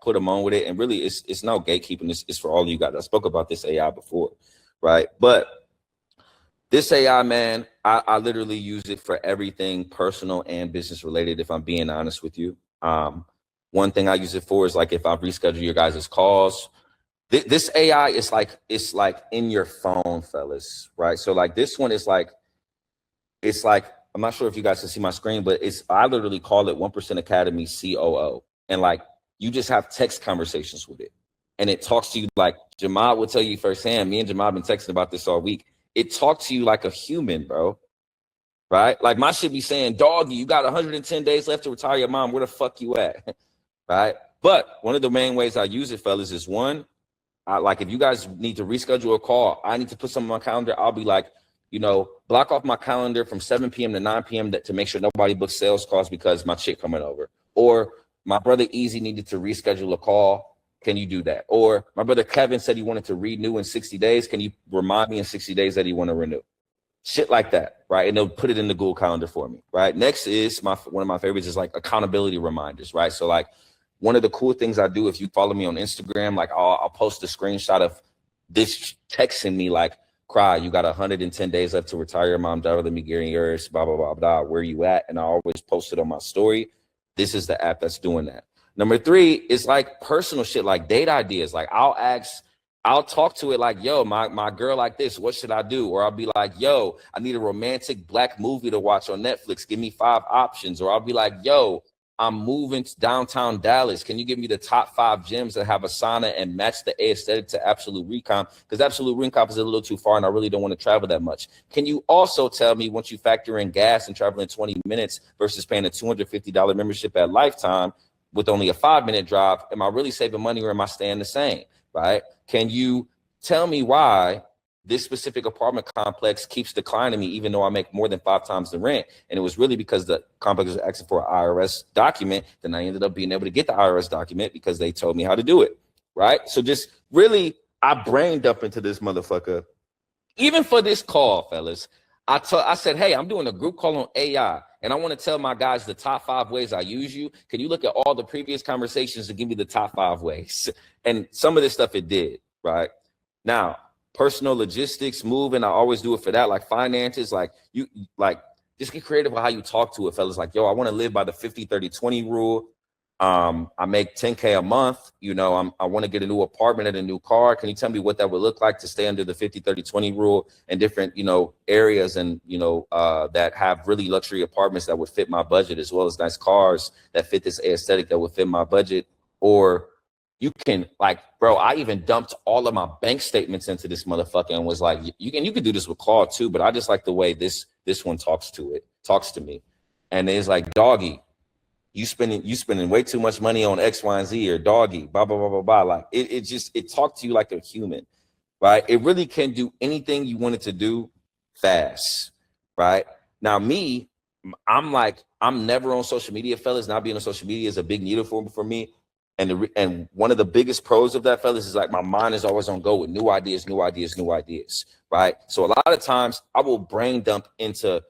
put him on with it, and really, it's no gatekeeping. It's for all of you guys. I spoke about this AI before, right? But this AI, man, I literally use it for everything personal and business related, if I'm being honest with you. One thing I use it for is like if I reschedule your guys' calls. This AI is like, it's like in your phone, fellas, right? So like this one is like, it's like, I'm not sure if you guys can see my screen, but I literally call it 1% Academy COO. And like, you just have text conversations with it. And it talks to you like Jamal will tell you firsthand. Me and Jamal have been texting about this all week. It talks to you like a human, bro. Right? Like my shit be saying, doggy, you got 110 days left to retire your mom. Where the fuck you at? Right? But one of the main ways I use it, fellas, is one, like if you guys need to reschedule a call, I need to put something on my calendar. I'll be like, you know, block off my calendar from 7 p.m. to 9 p.m. to make sure nobody books sales calls because my chick coming over. Or my brother Easy needed to reschedule a call. Can you do that? Or my brother Kevin said he wanted to renew in 60 days. Can you remind me in 60 days that he want to renew? Shit like that, right? And they'll put it in the Google Calendar for me, right? Next is one of my favorites is like accountability reminders, right? So like one of the cool things I do, if you follow me on Instagram, like I'll post a screenshot of this texting me like, Cry, you got 110 days left to retire your mom, daughter, let me get yours, blah, blah, blah, blah, where you at? And I always post it on my story. This is the app that's doing that. Number 3 is like personal shit, like date ideas. Like I'll talk to it like, yo, my girl like this, what should I do? Or I'll be like, yo, I need a romantic black movie to watch on Netflix. Give me 5 options. Or I'll be like, yo, I'm moving to downtown Dallas. Can you give me the top 5 gyms that have a sauna and match the aesthetic to Absolute Recomp? Because Absolute Recomp is a little too far and I really don't want to travel that much. Can you also tell me, once you factor in gas and traveling 20 minutes versus paying a $250 membership at Lifetime with only a 5-minute drive, am I really saving money or am I staying the same, right? Can you tell me why this specific apartment complex keeps declining me even though I make more than 5 times the rent? And it was really because the complex was asking for an IRS document. Then I ended up being able to get the IRS document because they told me how to do it, right? So just really, I brain dump into this motherfucker. Even for this call, fellas, I said, hey, I'm doing a group call on AI, and I want to tell my guys the top 5 ways I use you. Can you look at all the previous conversations and give me the top 5 ways? And some of this stuff it did, right? Now, personal logistics, moving, I always do it for that. Like finances, like you, like just get creative with how you talk to it, fellas. Like, yo, I want to live by the 50-30-20 rule. I make 10K a month. You know, I want to get a new apartment and a new car. Can you tell me what that would look like to stay under the 50-30-20 rule in different, you know, areas and, you know, that have really luxury apartments that would fit my budget, as well as nice cars that fit this aesthetic that would fit my budget? Or you can, like, bro, I even dumped all of my bank statements into this motherfucker and was like, you can do this with Claude too, but I just like the way this one talks to me. And it's like, doggy, you spending way too much money on X, Y, and Z, or doggy, blah, blah, blah, blah, blah. Like it talked to you like a human, right? It really can do anything you want it to do fast, right? Now me, I'm never on social media, fellas. Not being on social media is a big needle for me. And one of the biggest pros of that, fellas, is like my mind is always on go with new ideas, right? So a lot of times I will brain dump into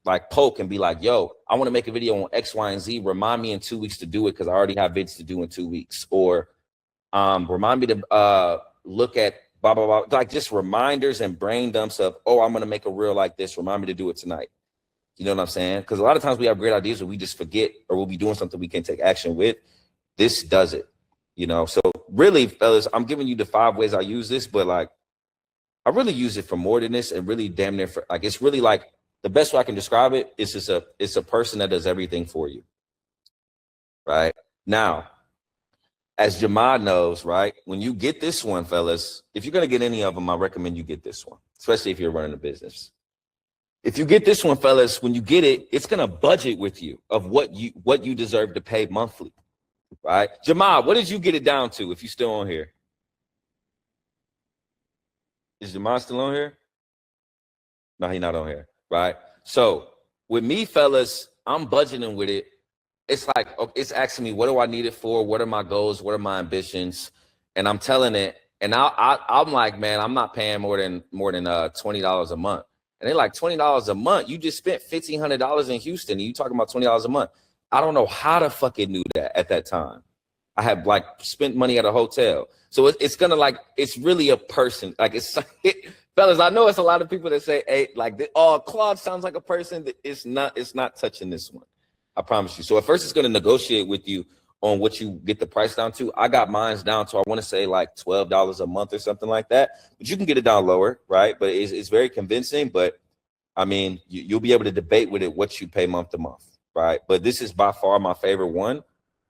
like Poke and be like, yo, I want to make a video on X, Y, and Z. Remind me in 2 weeks to do it because I already have vids to do in 2 weeks. Or remind me to look at blah, blah, blah. Like just reminders and brain dumps of, oh, I'm going to make a reel like this. Remind me to do it tonight. You know what I'm saying? Because a lot of times we have great ideas, but we just forget, or we'll be doing something we can't take action with. This does it, you know? So really, fellas, I'm giving you the 5 ways I use this, but like, I really use it for more than this, and really damn near for, like, it's really like, the best way I can describe it is it's a person that does everything for you, right? Now, as Jamad knows, right, when you get this one, fellas, if you're going to get any of them, I recommend you get this one, especially if you're running a business. If you get this one, fellas, when you get it, it's going to budget with you of what you deserve to pay monthly, right? Jamad, what did you get it down to if you're still on here? Is Jamad still on here? No, he's not on here. Right. So with me, fellas, I'm budgeting with it. It's like, it's asking me, what do I need it for? What are my goals? What are my ambitions? And I'm telling it. And I'm like, man, I'm not paying more than $20 a month. And they're like, $20 a month? You just spent $1,500 in Houston and you talking about $20 a month. I don't know how to fucking knew that at that time. I had like spent money at a hotel. So it's gonna, like, it's really a person. Like fellas, I know it's a lot of people that say, hey, like, oh, Claude sounds like a person. It's not touching this one. I promise you. So at first it's going to negotiate with you on what you get the price down to. I got mine down to, I want to say like $12 a month or something like that, but you can get it down lower, right? But it's very convincing. But I mean, you'll be able to debate with it what you pay month to month, right? But this is by far my favorite one.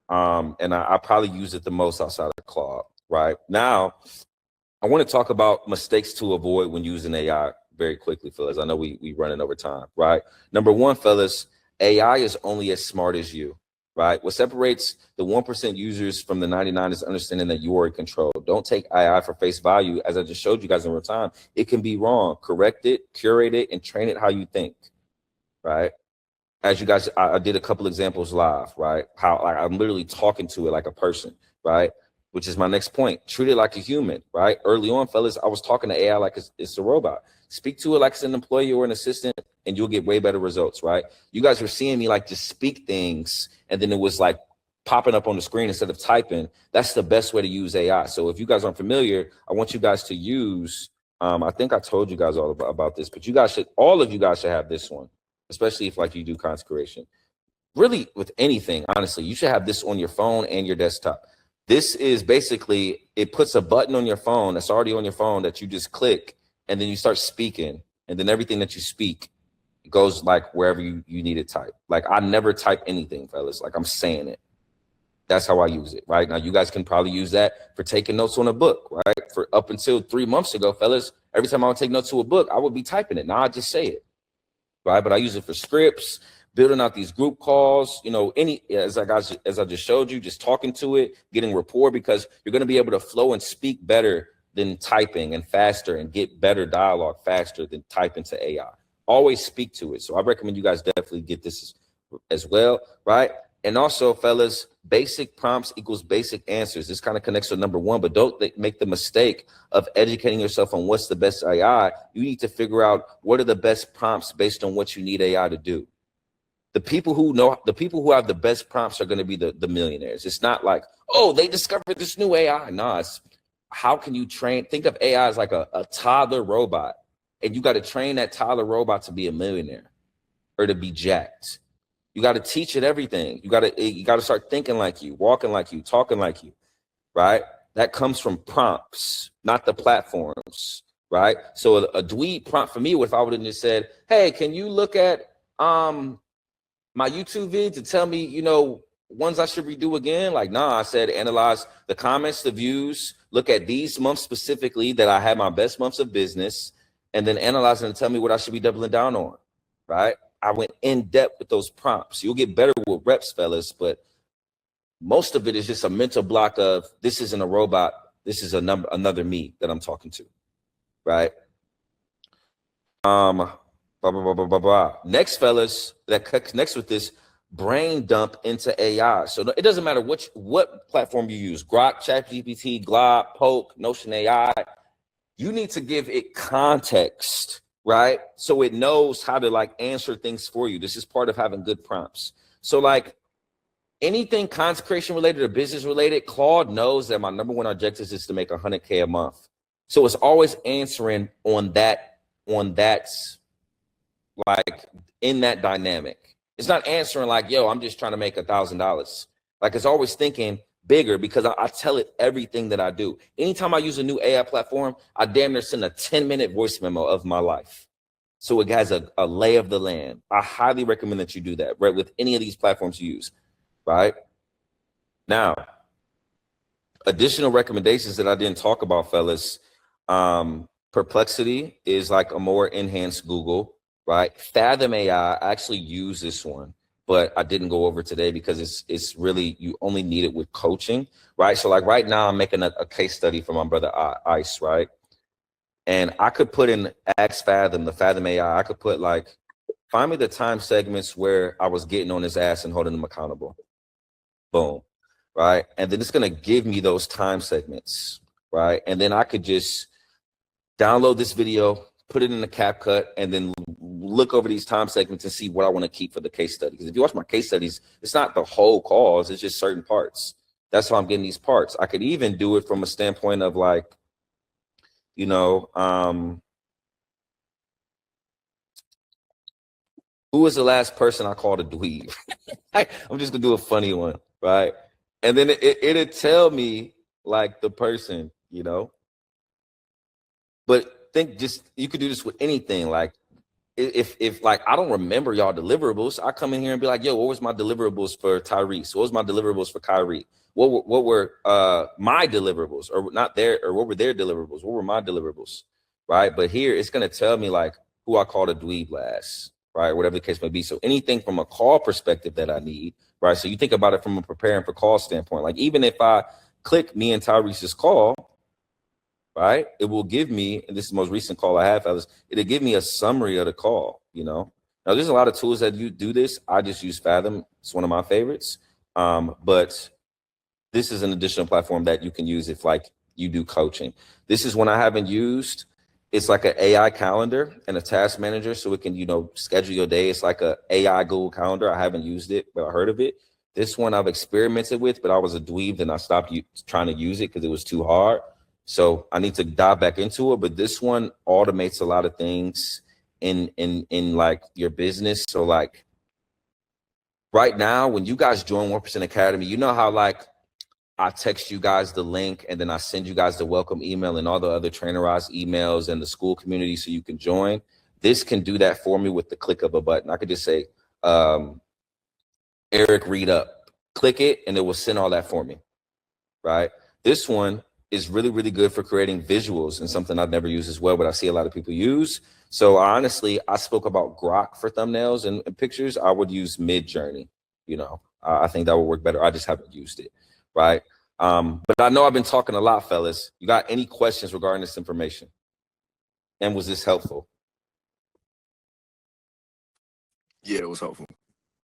And I probably use it the most outside of Claude, right? Now, I want to talk about mistakes to avoid when using AI very quickly, fellas. I know we running over time, right? Number one, fellas, AI is only as smart as you, right? What separates the 1% users from the 99 is understanding that you are in control. Don't take AI for face value. As I just showed you guys in real time, it can be wrong. Correct it, curate it, and train it how you think, right? As you guys, I did a couple examples live, right? How like, I'm literally talking to it like a person, right? Which is my next point. Treat it like a human, right? Early on, fellas, I was talking to AI like it's a robot. Speak to it like it's an employee or an assistant, and you'll get way better results, right? You guys were seeing me like just speak things, and then it was like popping up on the screen instead of typing. That's the best way to use AI. So if you guys aren't familiar, I want you guys to use, I think I told you guys all about this, but all of you guys should have this one, especially if like you do content creation. Really with anything, honestly, you should have this on your phone and your desktop. This is basically, it puts a button on your phone that's already on your phone that you just click, and then you start speaking, and then everything that you speak goes like wherever you need it typed. Like I never type anything, fellas. Like I'm saying it. That's how I use it, right? Now you guys can probably use that for taking notes on a book, right? For up until 3 months ago, fellas, every time I would take notes to a book, I would be typing it. Now I just say it, right? But I use it for scripts, building out these group calls, you know, as I just showed you, just talking to it, getting rapport, because you're going to be able to flow and speak better than typing, and faster, and get better dialogue faster than typing to AI. Always speak to it. So I recommend you guys definitely get this as well, right? And also, fellas, basic prompts equals basic answers. This kind of connects to number one, but don't make the mistake of educating yourself on what's the best AI. You need to figure out what are the best prompts based on what you need AI to do. The people who have the best prompts are going to be the millionaires. It's not like, oh, they discovered this new AI. No, it's how can you train? Think of AI as like a toddler robot, and you got to train that toddler robot to be a millionaire or to be jacked. You got to teach it everything. You got to start thinking like you, walking like you, talking like you, right? That comes from prompts, not the platforms, right? So a dweeb prompt for me, if I would have just said, hey, can you look at my YouTube vid to tell me, you know, ones I should redo again? Like, nah, I said, analyze the comments, the views, look at these months specifically that I had my best months of business, and then analyze it and tell me what I should be doubling down on, right? I went in depth with those prompts. You'll get better with reps, fellas, but most of it is just a mental block of this isn't a robot. This is another me that I'm talking to, right? Blah, blah, blah, blah, blah, blah. Next, fellas, that connects with this, brain dump into AI. So it doesn't matter what platform you use, Grok, ChatGPT, Glob, Poke, Notion AI. You need to give it context, right? So it knows how to like answer things for you. This is part of having good prompts. So like anything content creation related or business related, Claude knows that my number one objective is to make 100K a month. So it's always answering on that like in that dynamic. It's not answering like, yo, I'm just trying to make $1,000. Like it's always thinking bigger because I tell it everything that I do. Anytime I use a new AI platform, I damn near send a 10-minute voice memo of my life. So it has a lay of the land. I highly recommend that you do that, right? With any of these platforms you use, right? Now, additional recommendations that I didn't talk about, fellas. Perplexity is like a more enhanced Google, right? Fathom AI, I actually use this one, but I didn't go over today because it's really, you only need it with coaching, right? So like right now I'm making a case study for my brother Ice, right? And I could put in Ask Fathom, the Fathom AI, I could put like, find me the time segments where I was getting on his ass and holding him accountable. Boom, right? And then it's gonna give me those time segments, right? And then I could just download this video, put it in the CapCut, and then look over these time segments and see what I want to keep for the case study. Because if you watch my case studies, it's not the whole cause, it's just certain parts. That's why I'm getting these parts. I could even do it from a standpoint of like, you know, who was the last person I called a dweeb? I'm just gonna do a funny one, right? And then it'll tell me like the person, you know. But you could do this with anything. Like if like, I don't remember y'all deliverables, I come in here and be like, yo, what was my deliverables for Tyrese? What was my deliverables for Kyrie? What were my deliverables, or not there, or what were their deliverables? What were my deliverables, right? But here it's going to tell me like who I called a dweeb last, right? Whatever the case may be. So anything from a call perspective that I need, right? So you think about it from a preparing for call standpoint. Like even if I click me and Tyrese's call, right, it will give me, and this is the most recent call I have, fellas, it'll give me a summary of the call, you know. Now there's a lot of tools that you do this. I just use Fathom. It's one of my favorites. But this is an additional platform that you can use if like you do coaching. This is one I haven't used. It's like an AI calendar and a task manager, so it can, you know, schedule your day. It's like a AI Google Calendar. I haven't used it, but I heard of it. This one I've experimented with, but I was a dweeb and I stopped trying to use it because it was too hard. So I need to dive back into it, but this one automates a lot of things in like your business. So like right now, when you guys join 1% Academy, you know how like I text you guys the link and then I send you guys the welcome email and all the other Trainerized emails and the school community so you can join. This can do that for me with the click of a button. I could just say, Eric, read up, click it, and it will send all that for me, right? This one is really, really good for creating visuals and something I've never used as well, but I see a lot of people use. So honestly, I spoke about Grok for thumbnails and pictures. I would use Midjourney, you know, I think that would work better. I just haven't used it, right? But I know I've been talking a lot, fellas. You got any questions regarding this information? And was this helpful? Yeah, it was helpful.